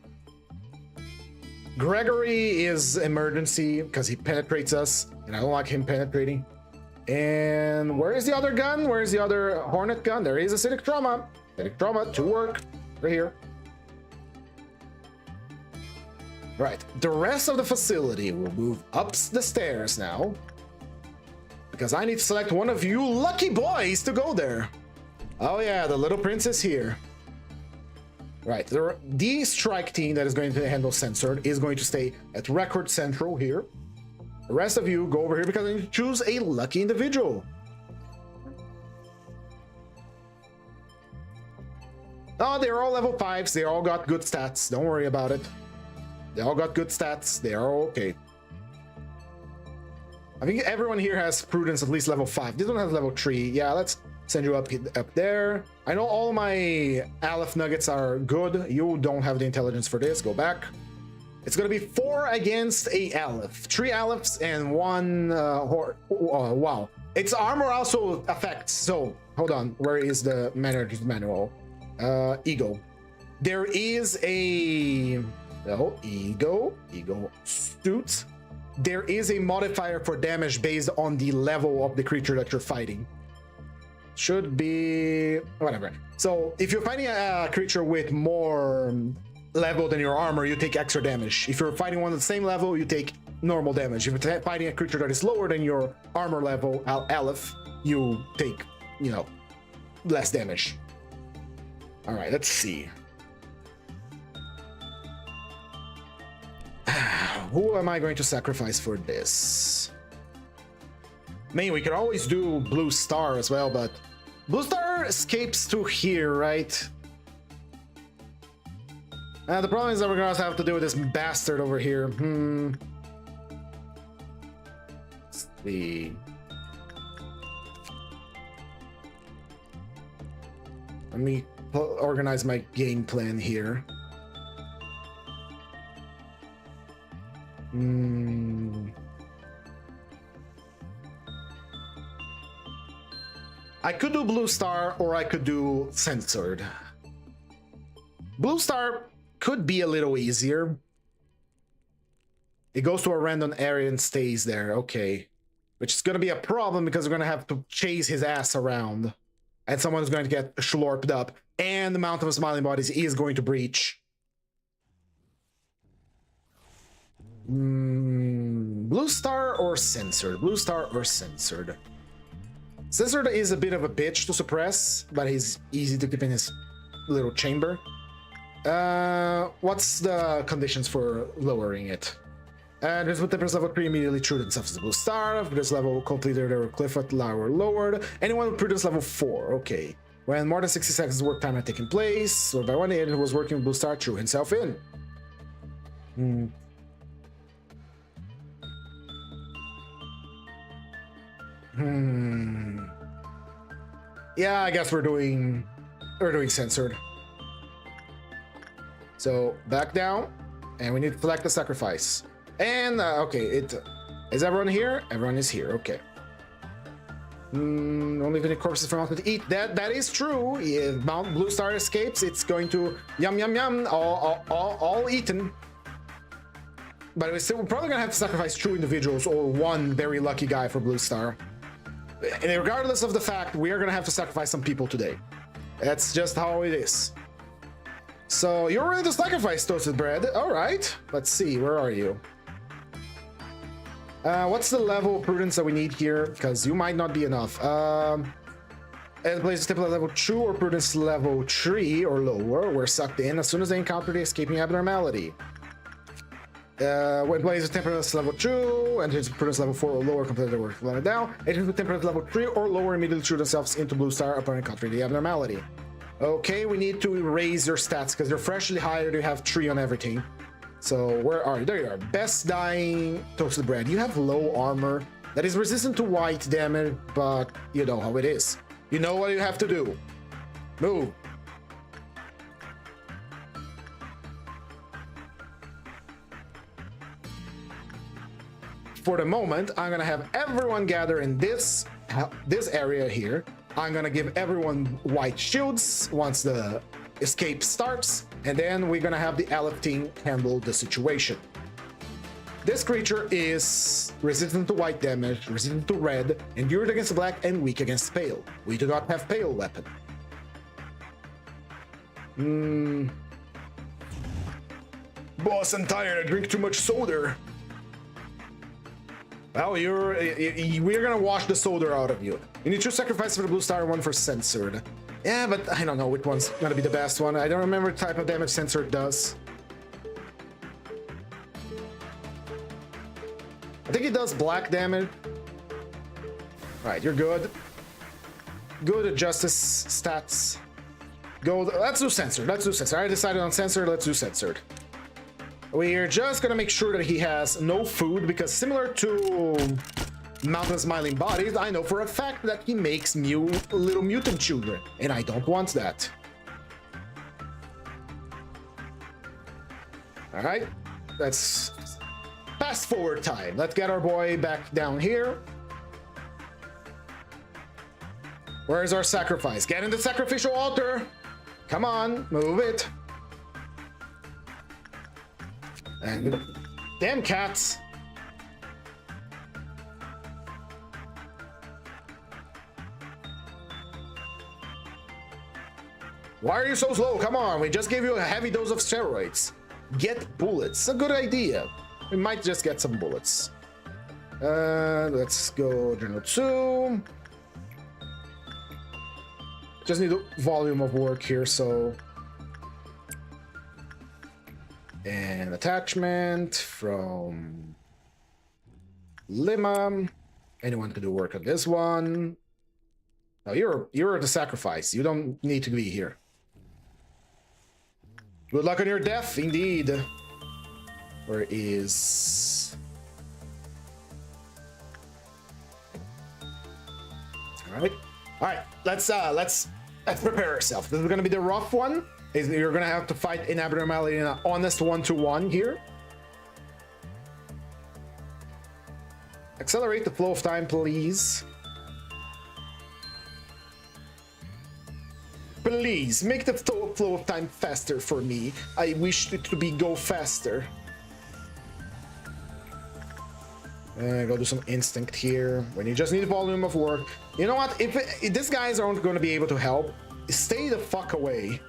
Gregory is emergency because he penetrates us, and I don't like him penetrating. And where is the other gun? Where is the other Hornet gun? There is acidic trauma. Acidic trauma to work. Right here. Right. The rest of the facility will move up the stairs now, because I need to select one of you lucky boys to go there. Oh yeah, the little prince is here. Right. The strike team that is going to handle censored is going to stay at Record Central here. The rest of you go over here because I need to choose a lucky individual. Oh, they're all level 5s. They all got good stats. Don't worry about it. They all got good stats. They are okay. I think everyone here has prudence at least level 5. This one has level 3. Yeah, let's send you up there. I know all my Aleph nuggets are good. You don't have the intelligence for this. Go back. It's gonna be 4 against a Aleph. 3 Alephs and 1 wow. Its armor also affects. So hold on. Where is the manager's manual? Ego. There is a ego suit. There is a modifier for damage based on the level of the creature that you're fighting. Should be whatever. So if you're fighting a creature with more level than your armor, you take extra damage. If you're fighting one at the same level, you take normal damage. If you're fighting a creature that is lower than your armor level, Aleph, you take, you know, less damage. All right, let's see. Who am I going to sacrifice for this? I mean, we could always do Blue Star as well, but Blue Star escapes to here, right? The problem is that we're gonna have to deal with this bastard over here. Let's see. Let me organize my game plan here. I could do Blue Star or I could do Censored. Blue Star could be a little easier. It goes to a random area and stays there. Okay. Which is going to be a problem because we're going to have to chase his ass around. And someone's going to get schlorped up. And the Mountain of Smiling Bodies is going to breach. Blue star or censored? Blue star or censored? Censored is a bit of a bitch to suppress, but he's easy to keep in his little chamber. What's the conditions for lowering it? And with temperature level 3 immediately true themselves as a blue star. Prudence level completed their cliff at lowered. Anyone with prudence level 4, okay. When more than 60 seconds work time had taken place, or by one agent who was working with blue star threw himself in. Yeah, I guess we're doing censored. So back down, and we need to select the sacrifice. And okay, is everyone here? Everyone is here. Okay. Only if any corpses from mountain to eat. That is true. If Mount Blue Star escapes, it's going to yum yum yum, all eaten. But we're probably gonna have to sacrifice 2 individuals or 1 very lucky guy for Blue Star. And regardless of the fact, we are gonna have to sacrifice some people today. That's just how it is. So you're ready to sacrifice toasted bread. All right. Let's see. Where are you? What's the level of prudence that we need here? Because you might not be enough. And places typically level 2 or prudence level 3 or lower were sucked in as soon as they encounter the escaping abnormality. When players with temperance level 2 and prudence level 4 or lower completely work loaded down, agents with temperance level 3 or lower immediately threw themselves into blue star upon encountering the abnormality. Okay, we need to raise your stats because you're freshly hired. You have 3 on everything. So where are you? There you are. Best dying toasted bread. You have low armor that is resistant to white damage, but you know how it is. You know what you have to do. Move. For the moment, I'm gonna have everyone gather in this area here. I'm gonna give everyone white shields once the escape starts, and then we're gonna have the Aleph team handle the situation. This creature is resistant to white damage, resistant to red, endured against black, and weak against pale. We do not have pale weapon. Boss, I'm tired. I drink too much soda. Well, we're gonna wash the soda out of you. You need 2 sacrifices for the blue star and 1 for censored. Yeah, but I don't know which one's gonna be the best one. I don't remember the type of damage censored does. I think it does black damage. Alright, you're good. Good at justice stats. Go. Let's do censored. Let's do censored. I decided on censored. Let's do censored. We're just gonna make sure that he has no food, because similar to Mountain Smiling Bodies, I know for a fact that he makes little mutant children, and I don't want that. All right, let's fast forward time. Let's get our boy back down here. Where's our sacrifice? Get in the sacrificial altar. Come on, move it. And damn cats. Why are you so slow? Come on, we just gave you a heavy dose of steroids. Get bullets. A good idea. We might just get some bullets. Let's go General 2. Just need a volume of work here, so... And attachment from Lima. Anyone can do work on this one. No, you're the sacrifice. You don't need to be here. Good luck on your death, indeed. Where is... Alright. Alright, let's prepare ourselves. This is gonna be the rough one. You're gonna have to fight an abnormality in an honest 1-to-1 here. Accelerate the flow of time, please. Please, make the flow of time faster for me. I wish it to go faster. Go do some instinct here. When you just need volume of work. You know what? If these guys aren't going to be able to help, stay the fuck away.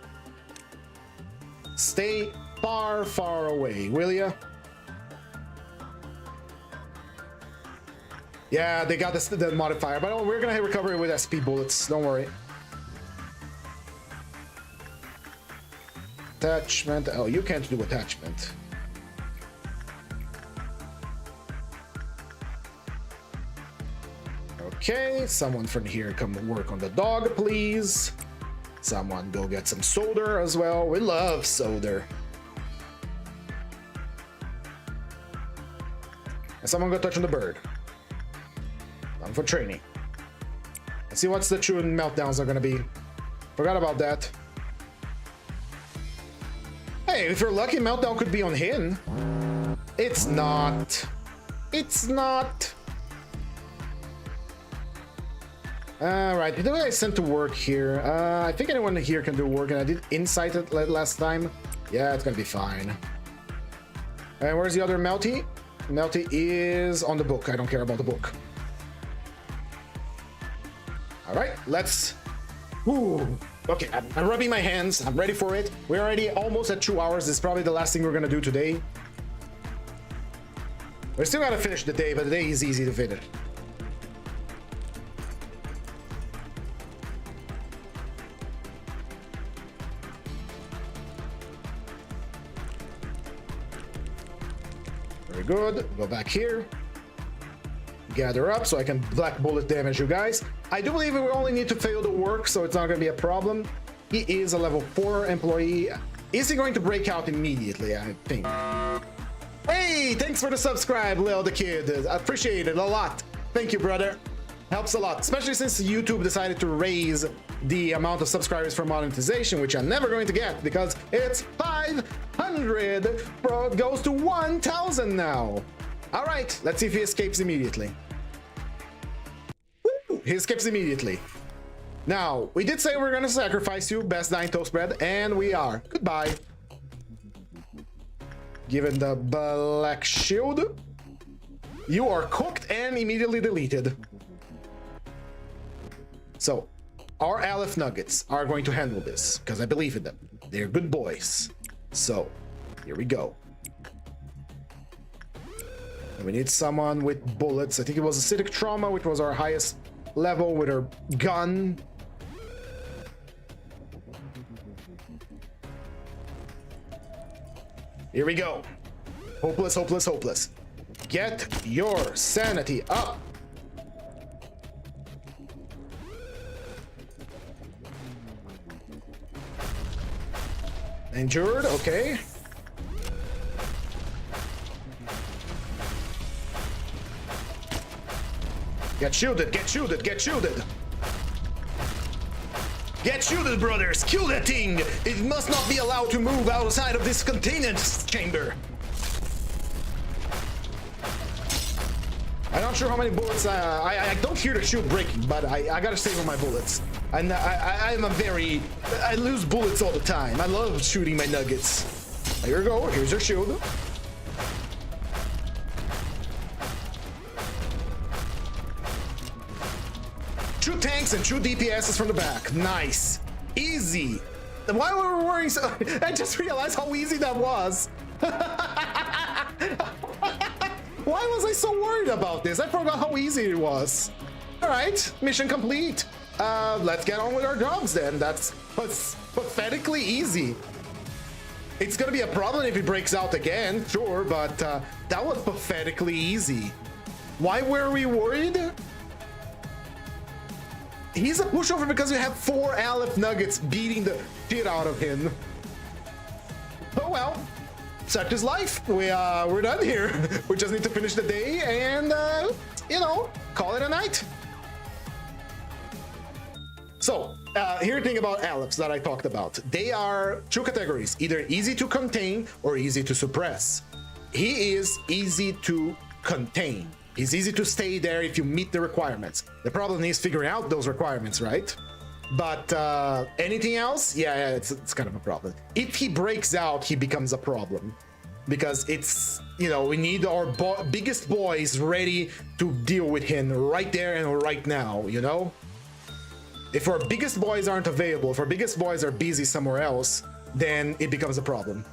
Stay far, far away, will ya? Yeah, they got the modifier, but we're gonna hit recovery with SP bullets. Don't worry. Attachment. Oh, you can't do attachment. Okay, someone from here come work on the dog, please. Someone go get some solder as well. We love solder. And someone go touch on the bird. I'm for training. Let's see what's the true meltdowns are gonna be. Forgot about that. Hey, if you're lucky, meltdown could be on him. It's not. It's not. Alright, who did I send to work here? I think anyone here can do work, and I did insight it last time. Yeah, it's gonna be fine. And where's the other Melty? Melty is on the book. I don't care about the book. Alright, let's... Ooh. Okay, I'm rubbing my hands. I'm ready for it. We're already almost at 2 hours. This is probably the last thing we're gonna do today. We still gotta finish the day, but the day is easy to finish. Very good. Go back here. Gather up so I can black bullet damage you guys. I do believe we only need to fail the work, so it's not going to be a problem. He is a level 4 employee. Is he going to break out immediately? I think. Hey, thanks for the subscribe, Lil the Kid. I appreciate it a lot. Thank you, brother. Helps a lot, especially since YouTube decided to raise the amount of subscribers for monetization, which I'm never going to get because it's 500, bro. It goes to 1,000 now. All right, let's see if he escapes immediately. Woo, he escapes immediately. Now, we did say we're gonna sacrifice you, best dying toast bread, and we are. Goodbye. Given the black shield, you are cooked and immediately deleted. So, our Aleph nuggets are going to handle this, because I believe in them. They're good boys. So, here we go. And we need someone with bullets. I think it was acidic trauma, which was our highest level with our gun. Here we go. Hopeless, hopeless, hopeless. Get your sanity up. Injured, okay. Get shielded, get shielded, get shielded. Get shielded, brothers. Kill that thing. It must not be allowed to move outside of this containment chamber. I'm not sure how many bullets. I don't hear the shield breaking, but I gotta save on my bullets. And I'm a very... I lose bullets all the time. I love shooting my nuggets. Here we go. Here's your shield. Two tanks and two DPSs from the back. Nice. Easy. Why were we worrying so... I just realized how easy that was. Why was I so worried about this? I forgot how easy it was. All right, mission complete. Let's get on with our jobs then. That's pathetically easy. It's gonna be a problem if he breaks out again, sure, but that was pathetically easy. Why were we worried? He's a pushover because we have 4 Aleph nuggets beating the shit out of him. Oh well, such is life. We're done here. We just need to finish the day and you know, call it a night. So, here's the thing about Alephs that I talked about. They are 2 categories, either easy to contain or easy to suppress. He is easy to contain. It's easy to stay there if you meet the requirements. The problem is figuring out those requirements, right? But anything else, yeah, it's kind of a problem. If he breaks out, he becomes a problem. Because it's, you know, we need our biggest boys ready to deal with him right there and right now, you know? If our biggest boys aren't available, if our biggest boys are busy somewhere else, then it becomes a problem.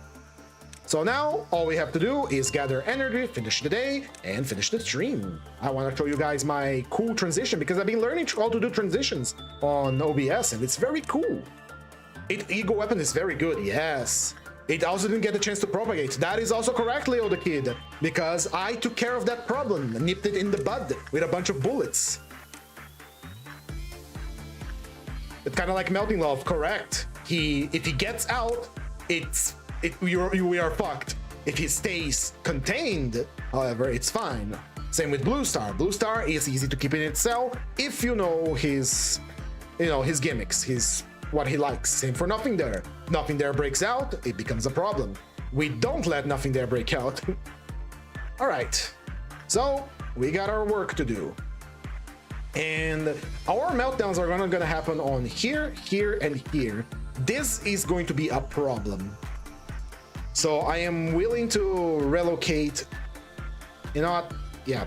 So now all we have to do is gather energy, finish the day, and finish the stream. I want to show you guys my cool transition because I've been learning how to do transitions on OBS and it's very cool. Ego weapon is very good, yes. It also didn't get a chance to propagate. That is also correct, Leo the Kid, because I took care of that problem, nipped it in the bud with a bunch of bullets. It's kind of like Melting Love, correct. If he gets out, we are fucked. If he stays contained, however, it's fine. Same with Blue Star. Blue Star is easy to keep in itself if you know his gimmicks, what he likes. Same for Nothing There. Nothing There breaks out, it becomes a problem. We don't let Nothing There break out. All right, so we got our work to do. And our meltdowns are gonna happen on here, here, and here. This is going to be a problem. So I am willing to relocate. You know what? Yeah,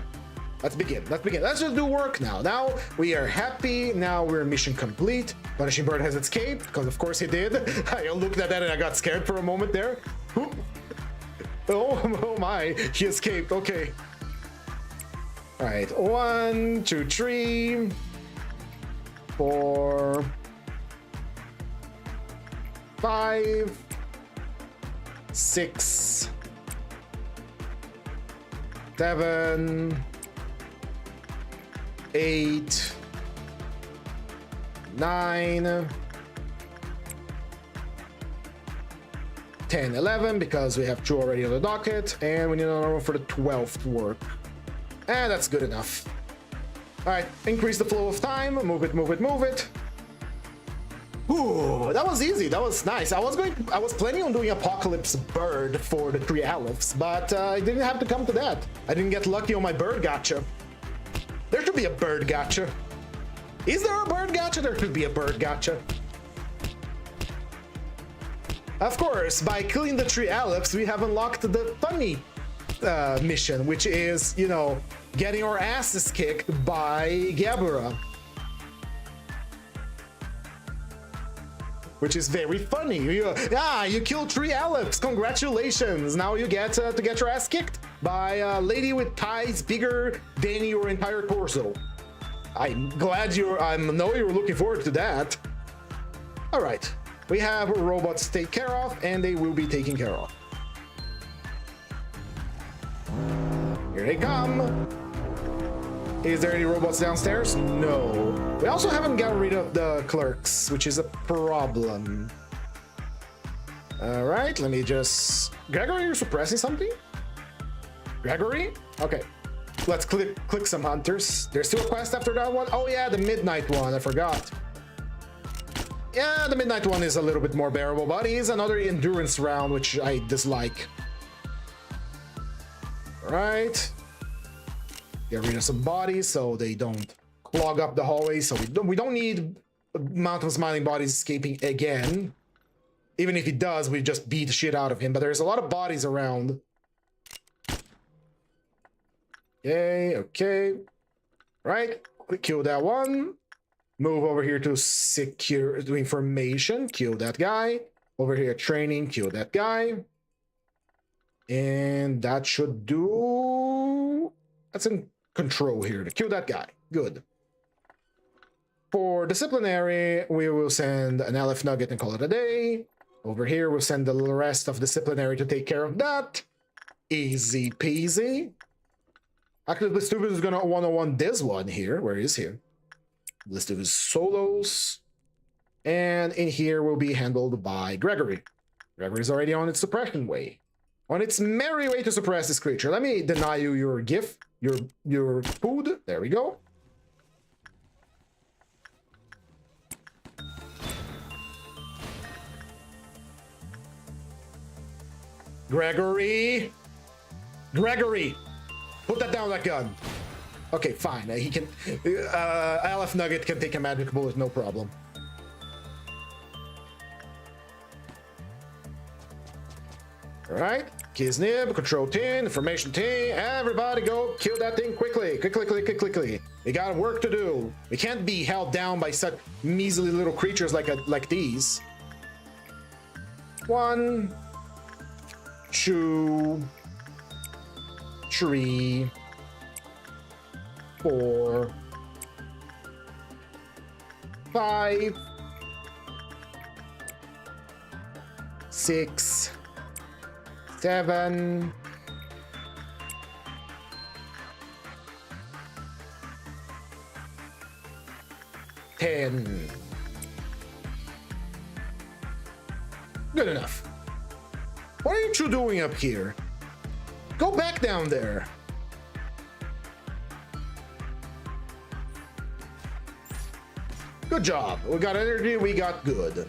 let's begin. Let's just do work now. Now we are happy. Now we're mission complete. Punishing Bird has escaped, because of course he did. I looked at that and I got scared for a moment there. Oh my, he escaped. Okay. All right, 1, 2, 3, 4, 5, 6, 7, 8, 9, 10, 11, because we have 2 already on the docket, and we need another one for the 12th work. And that's good enough. All right, increase the flow of time, move it. Ooh, that was easy, that was nice. I was planning on doing Apocalypse Bird for the 3 Alephs, but I didn't have to come to that. I didn't get lucky on my bird gacha. There should be a bird gacha. Is there a bird gacha? There should be a bird gacha. Of course, by killing the 3 Alephs, we have unlocked the funny mission, which is, you know, getting our asses kicked by Gabura. Which is very funny. You killed 3 Alephs, congratulations! Now you get to get your ass kicked by a lady with thighs bigger than your entire torso. I'm glad I know you were looking forward to that. All right, we have robots to take care of, and they will be taken care of. Here they come. Is there any robots downstairs? No. We also haven't gotten rid of the clerks, which is a problem. All right, let me just... Gregory, you're suppressing something? Gregory? Okay. Let's click some hunters. There's still a quest after that one? Oh yeah, the midnight one, I forgot. Yeah, the midnight one is a little bit more bearable, but it is another endurance round, which I dislike. All right. Get rid of some bodies so they don't clog up the hallway. So we don't need Mountain of Smiling Bodies escaping again. Even if he does, we just beat the shit out of him. But there's a lot of bodies around. Okay. Right, kill that one. Move over here to secure to information. Kill that guy. Over here, training. Kill that guy. And that should do... That's in control here to kill that guy. Good. For disciplinary, we will send an Aleph nugget and call it a day. Over here, we'll send the rest of disciplinary to take care of that. Easy peasy. Actually, Blistuvus is gonna 101 this one here. Where is he? Blistuvus solos. And in here will be handled by Gregory. Gregory's already on its suppression way. On its merry way to suppress this creature. Let me deny you your gift, your food. There we go. Gregory! Gregory! Put that down, that gun. Okay, fine. He can... Aleph Nugget can take a magic bullet, no problem. Alright, Kisnib, Control 10, Information 10, everybody go kill that thing quickly. Quickly. We got work to do. We can't be held down by such measly little creatures like these. 1, 2, 3, 4, 5, 6, 7, 10. Good enough. What are you two doing up here? Go back down there. Good job. We got energy, we got good.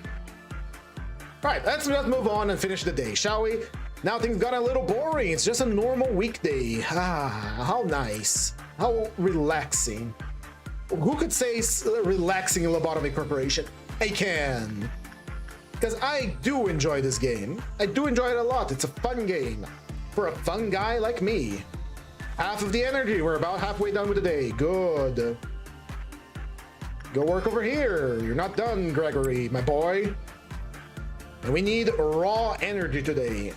Alright, let's just move on and finish the day, shall we? Now things got a little boring. It's just a normal weekday. Ah, how nice. How relaxing. Who could say relaxing in Lobotomy Corporation? I can. Because I do enjoy this game. I do enjoy it a lot. It's a fun game. For a fun guy like me. Half of the energy. We're about halfway done with the day. Good. Go work over here. You're not done, Gregory, my boy. And we need raw energy today.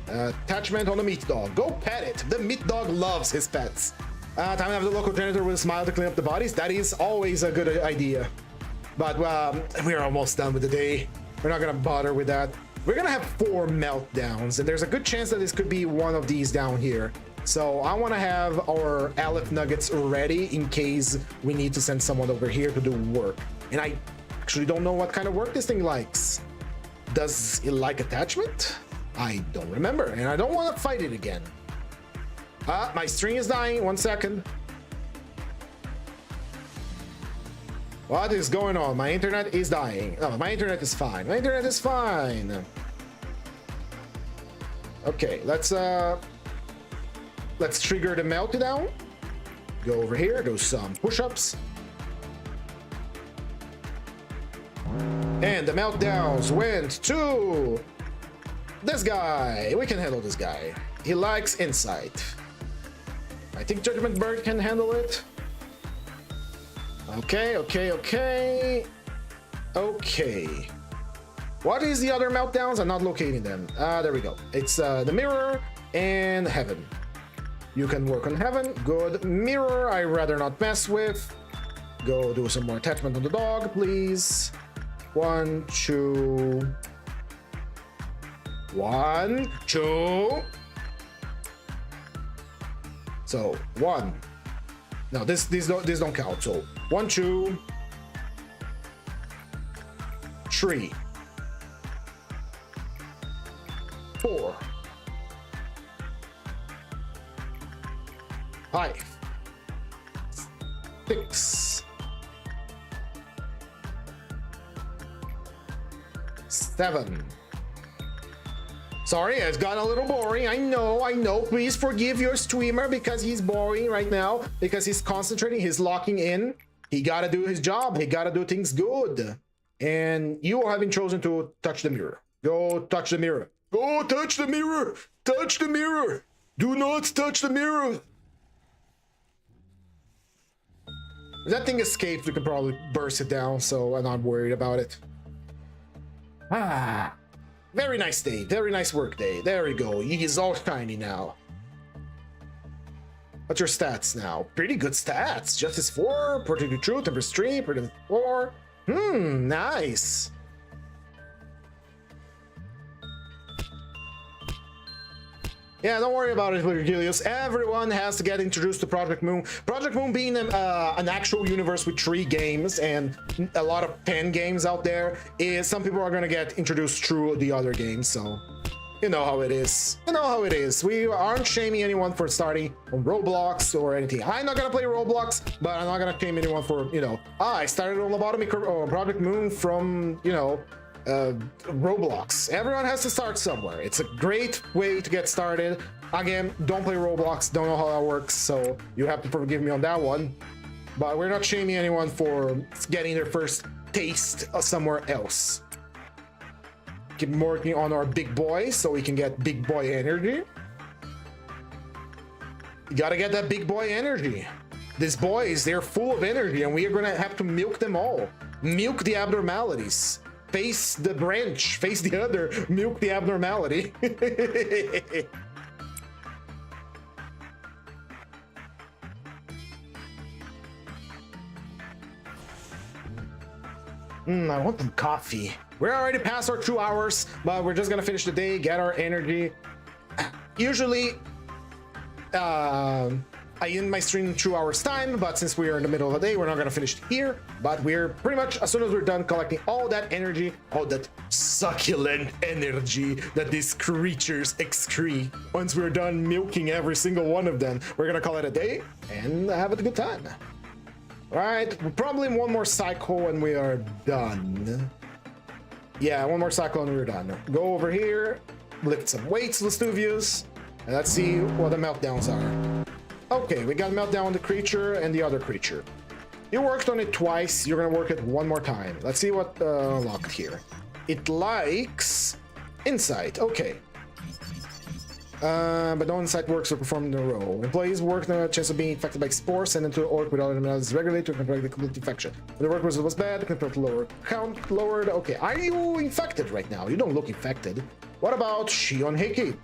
Attachment on the meat dog. Go pet it. The meat dog loves his pets. Time to have the local janitor with a smile to clean up the bodies. That is always a good idea. But we're almost done with the day. We're not gonna bother with that. We're gonna have 4 meltdowns, and there's a good chance that this could be one of these down here. So I want to have our Aleph nuggets ready in case we need to send someone over here to do work. And I actually don't know what kind of work this thing likes. Does it like attachment? I don't remember, and I don't want to fight it again. My string is dying. 1 second. What is going on? My internet is dying. No, my internet is fine. My internet is fine. Okay, let's trigger the meltdown. Go over here, do some push-ups. And the meltdowns went to this guy. We can handle this guy. He likes insight. I think Judgment Bird can handle it. Okay. What is the other meltdowns? I'm not locating them. There we go. It's the mirror and heaven. You can work on heaven. Good. Mirror, I'd rather not mess with. Go do some more attachment on the dog, please. 1, 2. 1, 2. So 1. No, these don't count. So 1, 2, 3, 4, 5, 6, 7. Sorry, it's gotten a little boring. I know. Please forgive your streamer because he's boring right now, because he's concentrating, he's locking in. He gotta do his job. He gotta do things good. And you have been chosen to touch the mirror. Go touch the mirror. Go touch the mirror. Touch the mirror. Do not touch the mirror. If that thing escaped, we could probably burst it down, so I'm not worried about it. Ah. Very nice day. Very nice work day. There we go. He's all shiny now. What's your stats now? Pretty good stats. Justice 4, Protect the Truth, Temper 3, Protect 4. Nice. Yeah, don't worry about it, Virgilius. Everyone has to get introduced to Project Moon. Project Moon being an actual universe with 3 games and a lot of 10 games out there, is some people are going to get introduced through the other games, so you know how it is. You know how it is. We aren't shaming anyone for starting on Roblox or anything. I'm not going to play Roblox, but I'm not going to shame anyone for, I started on Lobotomy Project Moon from, Roblox. Everyone has to start somewhere. It's a great way to get started. Again, don't play Roblox, don't know how that works, so you have to forgive me on that one. But we're not shaming anyone for getting their first taste of somewhere else. Keep working on our big boy so we can get big boy energy. You gotta get that big boy energy. These boys, they're full of energy and we are gonna have to milk them all. Milk the abnormalities. face the branch, face the other, milk the abnormality. I want some coffee. We're already past our 2 hours, but we're just gonna finish the day, get our energy. Usually, I end my stream in 2 hours time, but since we are in the middle of the day, we're not gonna finish it here. But we're pretty much, as soon as we're done collecting all that energy, all that succulent energy that these creatures excrete, once we're done milking every single one of them, we're gonna call it a day and have a good time. All right, probably one more cycle and we are done. Yeah, one more cycle and we're done. Go over here, lift some weights, Lestuvius, and let's see what the meltdowns are. Okay, we got meltdown on the creature and the other creature. You worked on it twice, you're gonna work it one more time. Let's see what unlocked here. It likes insight, okay. But no insight works are performed in a row. Employees work on a chance of being infected by spores sent into an orc without abnormalities regularly to contract the complete infection. When the work was bad, compared to lower count lowered. Okay, are you infected right now? You don't look infected. What about Shion Hiki?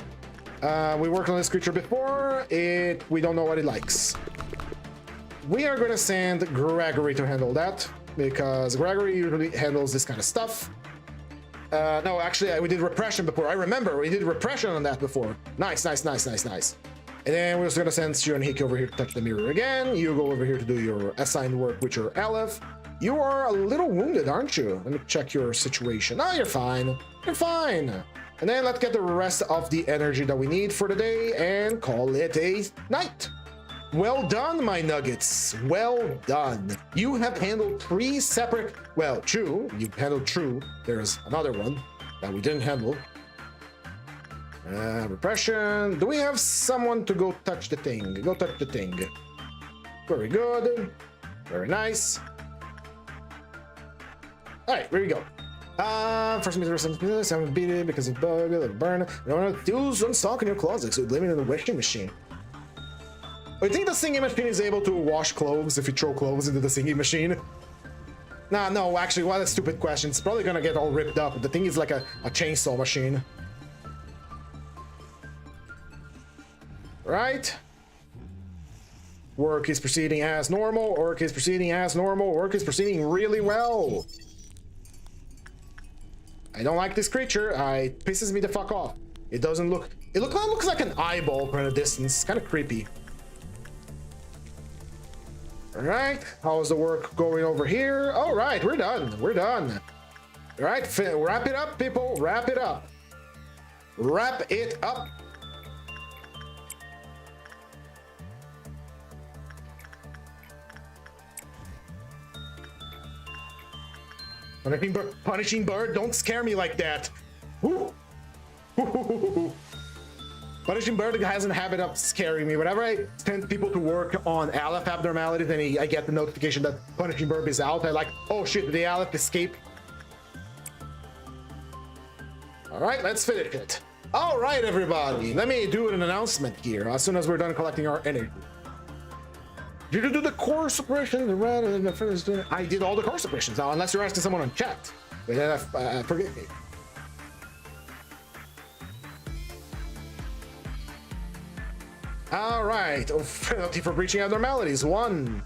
We worked on this creature before. We don't know what it likes. We are going to send Gregory to handle that because Gregory usually handles this kind of stuff. No, actually, we did repression before. I remember we did repression on that before. Nice, nice, nice, nice, nice. And then we're just gonna send Shion Hiki over here to touch the mirror again. You go over here to do your assigned work with your Aleph. You are a little wounded, aren't you? Let me check your situation. Oh, you're fine. You're fine. And then let's get the rest of the energy that we need for the day and call it a night. Well done, my nuggets. Well done. You have handled 3 separate... Well, two. You've handled true. There's another one that we didn't handle. Repression. Do we have someone to go touch the thing? Go touch the thing. Very good. Very nice. Alright, here we go. First meter resistance, I'm beat it because of bug, let it burn. I don't want to do some stock in your closet, so leave it in the washing machine. I think the singing machine is able to wash clothes if you throw clothes into the singing machine. Nah, no, actually, what a stupid question. It's probably gonna get all ripped up. The thing is like a chainsaw machine. Right? Work is proceeding as normal. Work is proceeding as normal. Work is proceeding really well. I don't like this creature. It pisses me the fuck off. It doesn't look... It looks like an eyeball from a distance. Kind of creepy. Alright, how's the work going over here? Alright, we're done. We're done. Alright, wrap it up, people. Wrap it up. Wrap it up. Punishing bird, don't scare me like that. Woo. Punishing bird has a habit of scaring me. Whenever I send people to work on Aleph abnormalities and I get the notification that punishing bird is out, I like, oh shit, did the Aleph escape? All right, let's finish it. All right, everybody, let me do an announcement here as soon as we're done collecting our energy. Did you do the core suppression? I did all the core suppressions now, unless you're asking someone on chat. Forgive me. All right, penalty for breaching abnormalities, 1.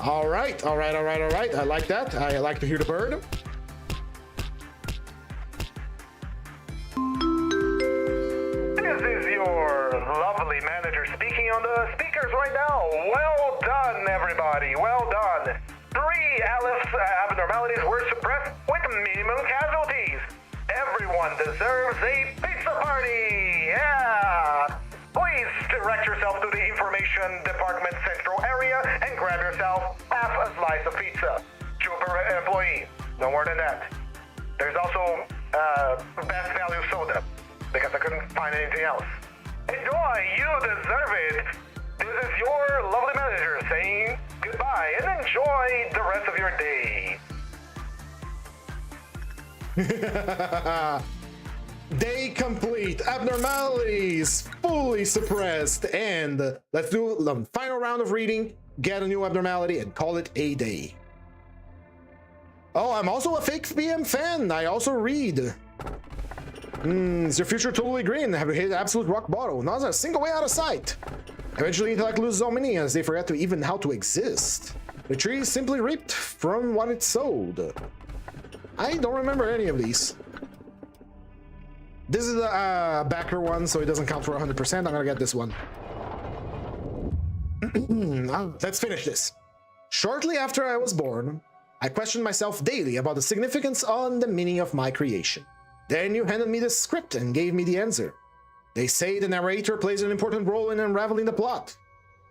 All right, all right, all right, all right. I like that. I like to hear the bird. This is your lovely manager speaking on the speakers right now. Well done, everybody. Well done. 3 Aleph's abnormalities were suppressed with minimum casualties. Everyone deserves a pizza party. Yeah. Please direct yourself to the information department central area and grab yourself half a slice of pizza. Super employee. No more than that. There's also best value soda because I couldn't find anything else. Enjoy. You deserve it. This is your lovely manager saying goodbye and enjoy the rest of your day. Day complete. Abnormalities fully suppressed. And let's do the final round of reading, get a new abnormality, and call it a day. Oh, I'm also a fake PM fan. I also read. Is your future totally green? Have you hit absolute rock bottom? Not a single way out of sight. Eventually, intellect loses all meaning as they forget to even how to exist. The tree simply reaped from what it sowed. I don't remember any of these. This is a backer one, so it doesn't count for 100%. I'm gonna get this one. Let's finish this. Shortly after I was born, I questioned myself daily about the significance and the meaning of my creation. Then you handed me the script and gave me the answer. They say the narrator plays an important role in unraveling the plot.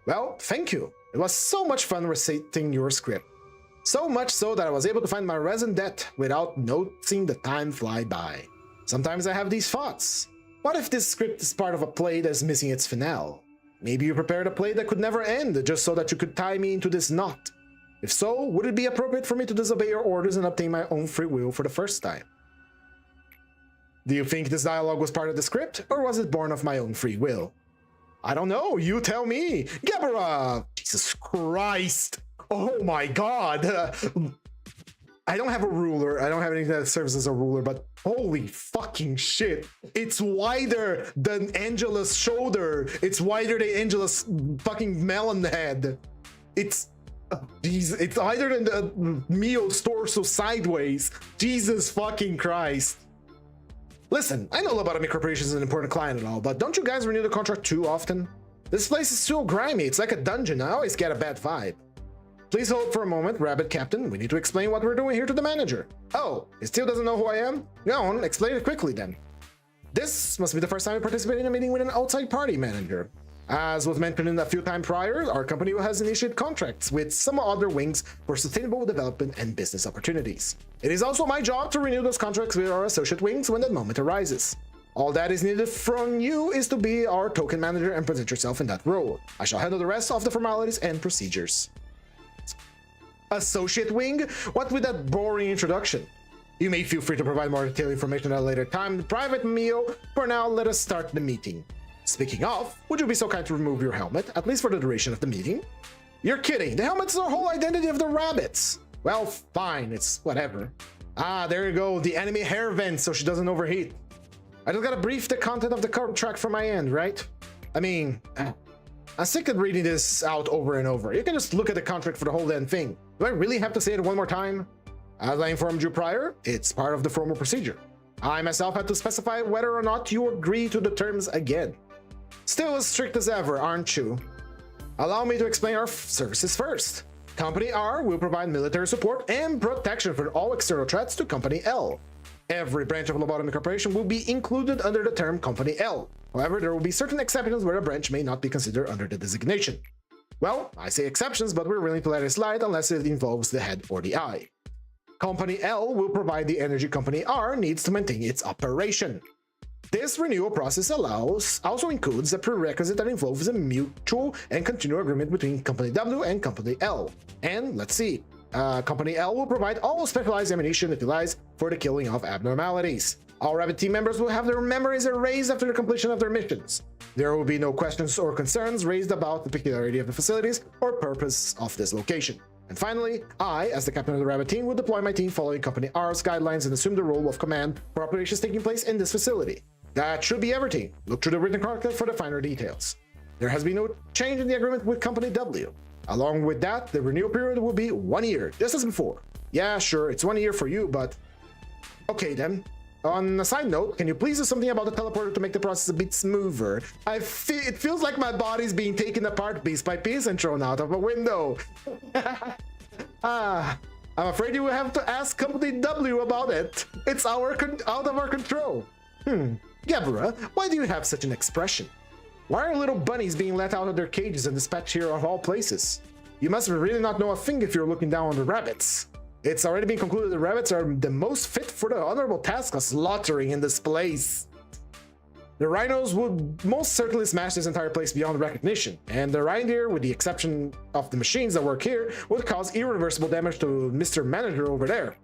Well, thank you. It was so much fun reciting your script. So much so that I was able to find my resin debt without noticing the time fly by. Sometimes I have these thoughts. What if this script is part of a play that's missing its finale? Maybe you prepared a play that could never end just so that you could tie me into this knot. If so, would it be appropriate for me to disobey your orders and obtain my own free will for the first time? Do you think this dialogue was part of the script, or was it born of my own free will? I don't know, you tell me! Gabara! Jesus Christ! Oh my god! I don't have a ruler, I don't have anything that serves as a ruler, but holy fucking shit! It's wider than Angela's shoulder! It's wider than Angela's fucking melon head! It's wider than the Mio's torso sideways! Jesus fucking Christ! Listen, I know Lobotomy Corporation is an important client and all, but don't you guys renew the contract too often? This place is so grimy, it's like a dungeon, I always get a bad vibe. Please hold for a moment, Rabbit Captain. We need to explain what we're doing here to the manager. Oh, he still doesn't know who I am? Go on, explain it quickly then. This must be the first time we participate in a meeting with an outside party manager. As was mentioned a few times prior, our company has initiated contracts with some other wings for sustainable development and business opportunities. It is also my job to renew those contracts with our associate wings when that moment arises. All that is needed from you is to be our token manager and present yourself in that role. I shall handle the rest of the formalities and procedures. Associate wing? What with that boring introduction? You may feel free to provide more detailed information at a later time. Private Mio, for now, let us start the meeting. Speaking of, would you be so kind to remove your helmet, at least for the duration of the meeting? You're kidding, the helmet's the whole identity of the rabbits. Well, fine, it's whatever. Ah, there you go, the enemy hair vent so she doesn't overheat. I just gotta brief the content of the contract from my end, right? I mean, I'm sick of reading this out over and over. You can just look at the contract for the whole damn thing. Do I really have to say it one more time? As I informed you prior, it's part of the formal procedure. I myself had to specify whether or not you agree to the terms again. Still as strict as ever, aren't you? Allow me to explain our services first. Company R will provide military support and protection for all external threats to Company L. Every branch of Lobotomy Corporation will be included under the term Company L. However, there will be certain exceptions where a branch may not be considered under the designation. Well, I say exceptions, but we're willing to let it slide unless it involves the head or the eye. Company L will provide the energy Company R needs to maintain its operation. This renewal process also includes a prerequisite that involves a mutual and continual agreement between Company W and Company L. And let's see, Company L will provide all specialized ammunition utilized for the killing of abnormalities. All Rabbit team members will have their memories erased after the completion of their missions. There will be no questions or concerns raised about the peculiarity of the facilities or purpose of this location. And finally, I, as the captain of the Rabbit team, will deploy my team following Company R's guidelines and assume the role of command for operations taking place in this facility. That should be everything. Look through the written contract for the finer details. There has been no change in the agreement with Company W. Along with that, the renewal period will be 1 year, just as before. Yeah, sure, it's 1 year for you, but... Okay then. On a side note, can you please do something about the teleporter to make the process a bit smoother? It feels like my body's being taken apart piece by piece and thrown out of a window. I'm afraid you will have to ask Company W about it. It's out of our control. Gabara, why do you have such an expression? Why are little bunnies being let out of their cages and dispatched here of all places? You must really not know a thing if you're looking down on the rabbits. It's already been concluded the rabbits are the most fit for the honorable task of slaughtering in this place. The rhinos would most certainly smash this entire place beyond recognition, and the reindeer, with the exception of the machines that work here, would cause irreversible damage to Mr. Manager over there.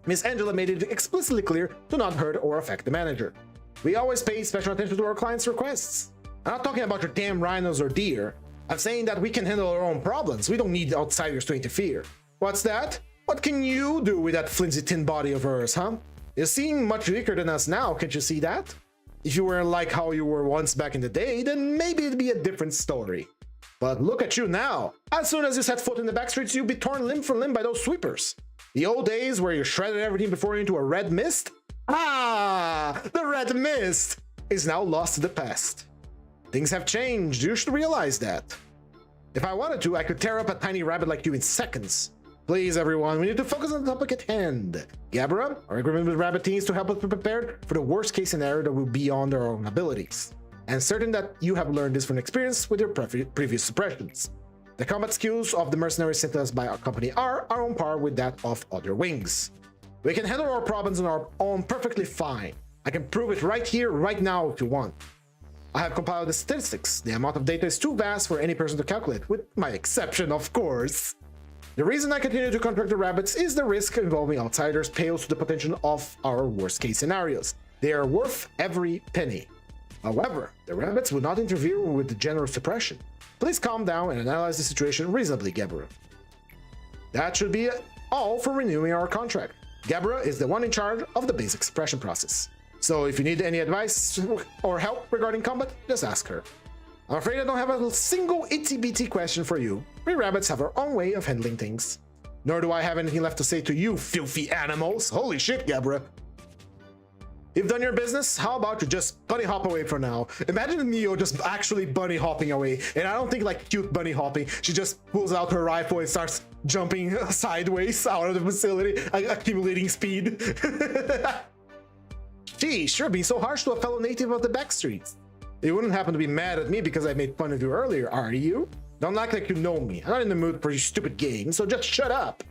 Miss Angela made it explicitly clear to not hurt or affect the manager. We always pay special attention to our clients' requests. I'm not talking about your damn rhinos or deer. I'm saying that we can handle our own problems. We don't need outsiders to interfere. What's that? What can you do with that flimsy tin body of hers, huh? You seem much weaker than us now, can't you see that? If you were like how you were once back in the day, then maybe it'd be a different story. But look at you now. As soon as you set foot in the back streets, you'd be torn limb from limb by those sweepers. The old days where you shredded everything before you into a red mist? Ah, the red mist is now lost to the past. Things have changed, you should realize that. If I wanted to, I could tear up a tiny rabbit like you in seconds. Please, everyone, we need to focus on the topic at hand. Gabra, our agreement with rabbit teens to help us be prepared for the worst case scenario that will be beyond our own abilities. And certain that you have learned this from experience with your previous suppressions. The combat skills of the mercenaries sent to us by our company are on par with that of other wings. We can handle our problems on our own perfectly fine. I can prove it right here, right now if you want. I have compiled the statistics. The amount of data is too vast for any person to calculate, with my exception, of course. The reason I continue to contract the rabbits is the risk involving outsiders pales to the potential of our worst case scenarios. They are worth every penny. However, the rabbits will not interfere with the general suppression. Please calm down and analyze the situation reasonably, Gabra. That should be all for renewing our contract. Gabra is the one in charge of the basic suppression process. So if you need any advice or help regarding combat, just ask her. I'm afraid I don't have a single itsy-bitsy question for you. We rabbits have our own way of handling things. Nor do I have anything left to say to you, filthy animals. Holy shit, Gabra. You've done your business, how about you just bunny hop away for now? Imagine Neo just actually bunny hopping away, and I don't think like cute bunny hopping. She just pulls out her rifle and starts jumping sideways out of the facility, accumulating speed. Gee, sure, being so harsh to a fellow native of the backstreets. You wouldn't happen to be mad at me because I made fun of you earlier, are you? Don't act like you know me. I'm not in the mood for your stupid game, so just shut up.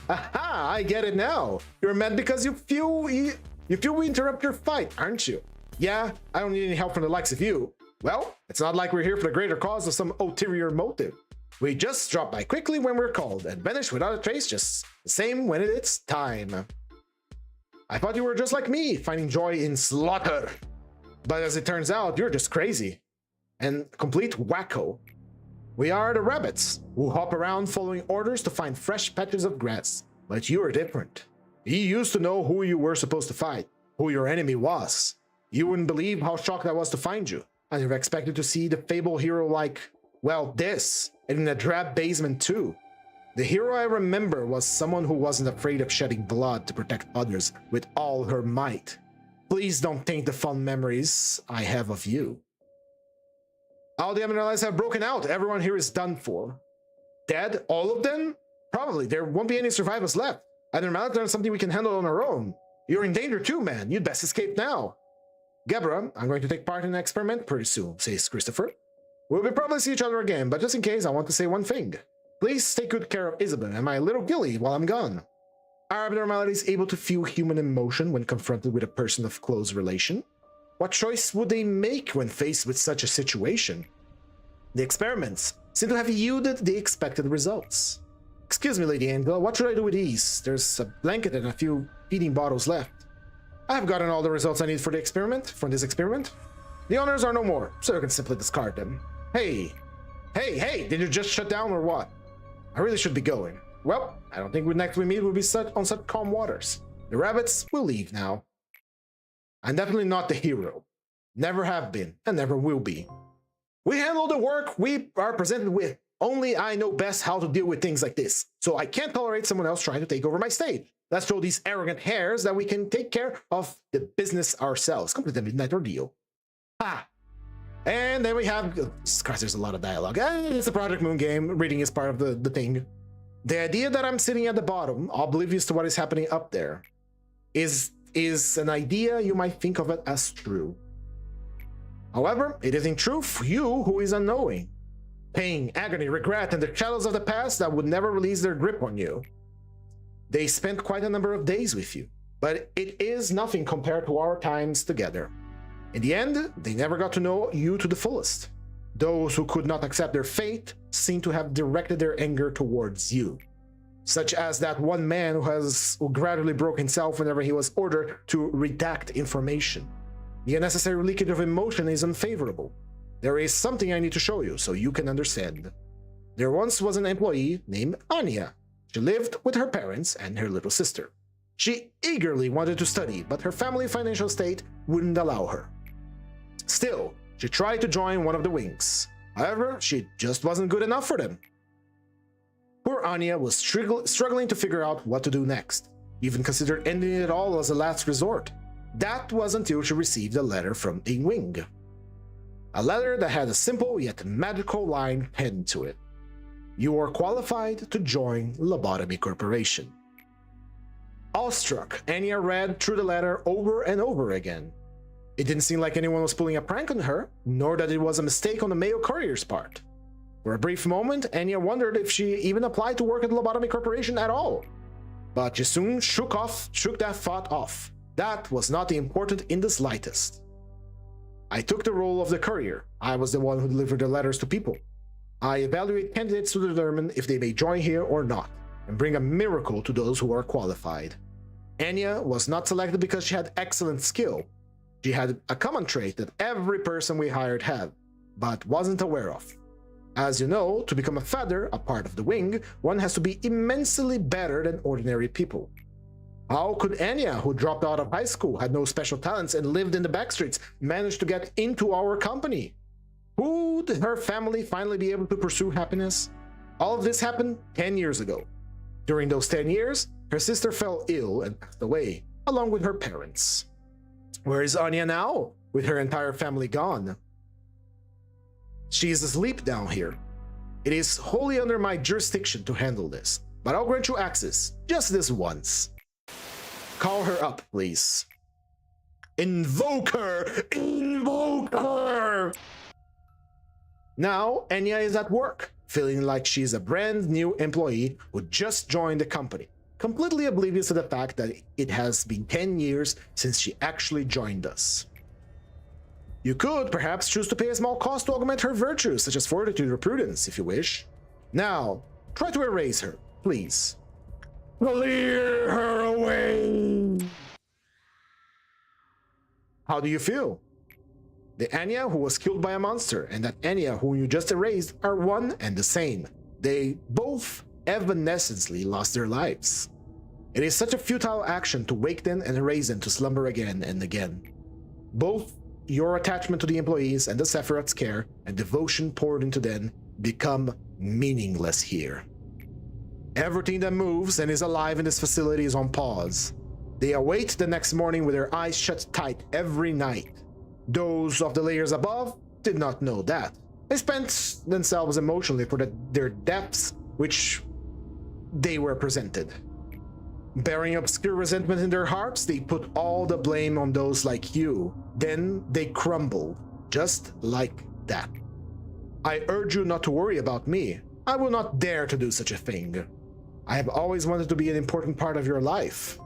Aha, I get it now. You're mad because you feel we interrupt your fight, aren't you? Yeah, I don't need any help from the likes of you. Well, it's not like we're here for the greater cause of some ulterior motive. We just drop by quickly when we're called and vanish without a trace, just the same when it's time. I thought you were just like me, finding joy in slaughter. But as it turns out, you're just crazy. And complete wacko. We are the rabbits, who hop around following orders to find fresh patches of grass. But you are different. You used to know who you were supposed to fight, who your enemy was. You wouldn't believe how shocked I was to find you. I never expected to see the fabled hero like, well, this, and in a drab basement too. The hero I remember was someone who wasn't afraid of shedding blood to protect others with all her might. Please don't taint the fond memories I have of you. All the Emeralds have broken out. Everyone here is done for. Dead? All of them? Probably. There won't be any survivors left. Either Malaton is something we can handle on our own. You're in danger too, man. You'd best escape now. Gabra, I'm going to take part in an experiment pretty soon, says Christopher. We'll probably see each other again, but just in case, I want to say one thing. Please take good care of Isabel and my little Gilly while I'm gone. Are abnormalities able to feel human emotion when confronted with a person of close relation? What choice would they make when faced with such a situation? The experiments seem to have yielded the expected results. Excuse me, Lady Angela, what should I do with these? There's a blanket and a few feeding bottles left. I've gotten all the results I need for this experiment. The owners are no more, so you can simply discard them. Hey, did you just shut down or what? I really should be going. Well, I don't think next we meet will be on such calm waters. The rabbits will leave now. I'm definitely not the hero. Never have been, and never will be. We handle the work we are presented with. Only I know best how to deal with things like this, so I can't tolerate someone else trying to take over my stage. Let's show these arrogant hares that we can take care of the business ourselves. Complete the midnight ordeal. Ha! And then we have... Christ, there's a lot of dialogue. It's a Project Moon game. Reading is part of the thing. The idea that I'm sitting at the bottom, oblivious to what is happening up there, is an idea you might think of it as true. However, it is in truth you who is unknowing. Pain, agony, regret, and the shadows of the past that would never release their grip on you. They spent quite a number of days with you, but it is nothing compared to our times together. In the end, they never got to know you to the fullest. Those who could not accept their fate seem to have directed their anger towards you. Such as that one man who gradually broke himself whenever he was ordered to redact information. The unnecessary leakage of emotion is unfavorable. There is something I need to show you so you can understand. There once was an employee named Anya. She lived with her parents and her little sister. She eagerly wanted to study, but her family financial state wouldn't allow her. Still, she tried to join one of the wings. However, she just wasn't good enough for them. Poor Anya was struggling to figure out what to do next, even considered ending it all as a last resort. That was until she received a letter from a wing. A letter that had a simple yet magical line penned to it. You are qualified to join Lobotomy Corporation. Awestruck, Anya read through the letter over and over again. It didn't seem like anyone was pulling a prank on her, nor that it was a mistake on the mail courier's part. For a brief moment, Anya wondered if she even applied to work at the Lobotomy Corporation at all. But she soon shook that thought off. That was not important in the slightest. I took the role of the courier. I was the one who delivered the letters to people. I evaluate candidates to determine if they may join here or not, and bring a miracle to those who are qualified. Anya was not selected because she had excellent skill. She had a common trait that every person we hired had, but wasn't aware of. As you know, to become a feather, a part of the wing, one has to be immensely better than ordinary people. How could Anya, who dropped out of high school, had no special talents, and lived in the backstreets, manage to get into our company? Would her family finally be able to pursue happiness? All of this happened 10 years ago. During those 10 years, her sister fell ill and passed away, along with her parents. Where is Anya now, with her entire family gone? She is asleep down here. It is wholly under my jurisdiction to handle this, but I'll grant you access, just this once. Call her up, please. Invoke her! Invoke her! Now, Anya is at work, feeling like she's a brand new employee who just joined the company, completely oblivious to the fact that it has been 10 years since she actually joined us. You could perhaps choose to pay a small cost to augment her virtues, such as fortitude or prudence, if you wish. Now, try to erase her, please. Clear her away! How do you feel? The Anya who was killed by a monster and that Anya whom you just erased are one and the same. They both evanescently lost their lives. It is such a futile action to wake them and erase them to slumber again and again. Both your attachment to the employees and the Tipheret's care and devotion poured into them become meaningless here. Everything that moves and is alive in this facility is on pause. They await the next morning with their eyes shut tight every night. Those of the layers above did not know that. They spent themselves emotionally for their depths which they were presented. Bearing obscure resentment in their hearts, they put all the blame on those like you. Then they crumbled, just like that. I urge you not to worry about me. I will not dare to do such a thing. I have always wanted to be an important part of your life.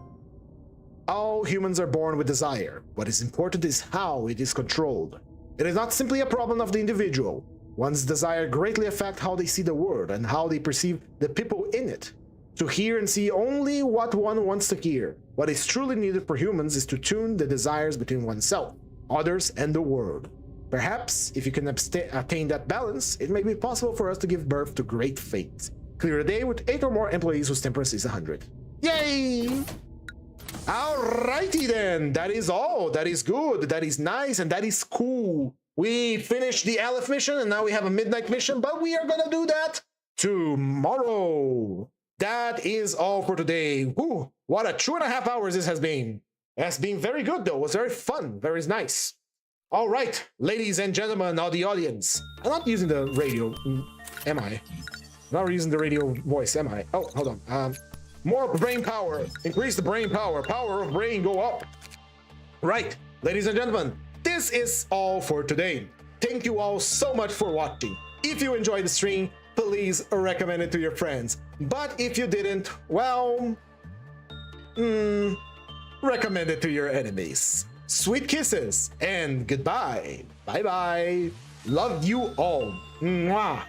All humans are born with desire. What is important is how it is controlled. It is not simply a problem of the individual. One's desire greatly affects how they see the world and how they perceive the people in it. To hear and see only what one wants to hear. What is truly needed for humans is to tune the desires between oneself, others, and the world. Perhaps, if you can attain that balance, it may be possible for us to give birth to great fate. Clear a day with 8 or more employees whose temperance is 100. Yay! Alrighty then, that is all. That is good, that is nice, and that is cool. We finished the Aleph mission, and now we have a midnight mission, but we are gonna do that tomorrow. That is all for today. Whew, what a 2.5 hours this has been. It has been very good though. It was very fun, very nice. All right, ladies and gentlemen, all the audience. I'm not using the radio, am I? I'm not using the radio voice, am I? Oh, hold on. More brain power. Increase the brain power. Power of brain go up. Right, ladies and gentlemen, this is all for today. Thank you all so much for watching. If you enjoyed the stream, please recommend it to your friends. But if you didn't, well, recommend it to your enemies. Sweet kisses and goodbye. Bye bye. Love you all. Mwah.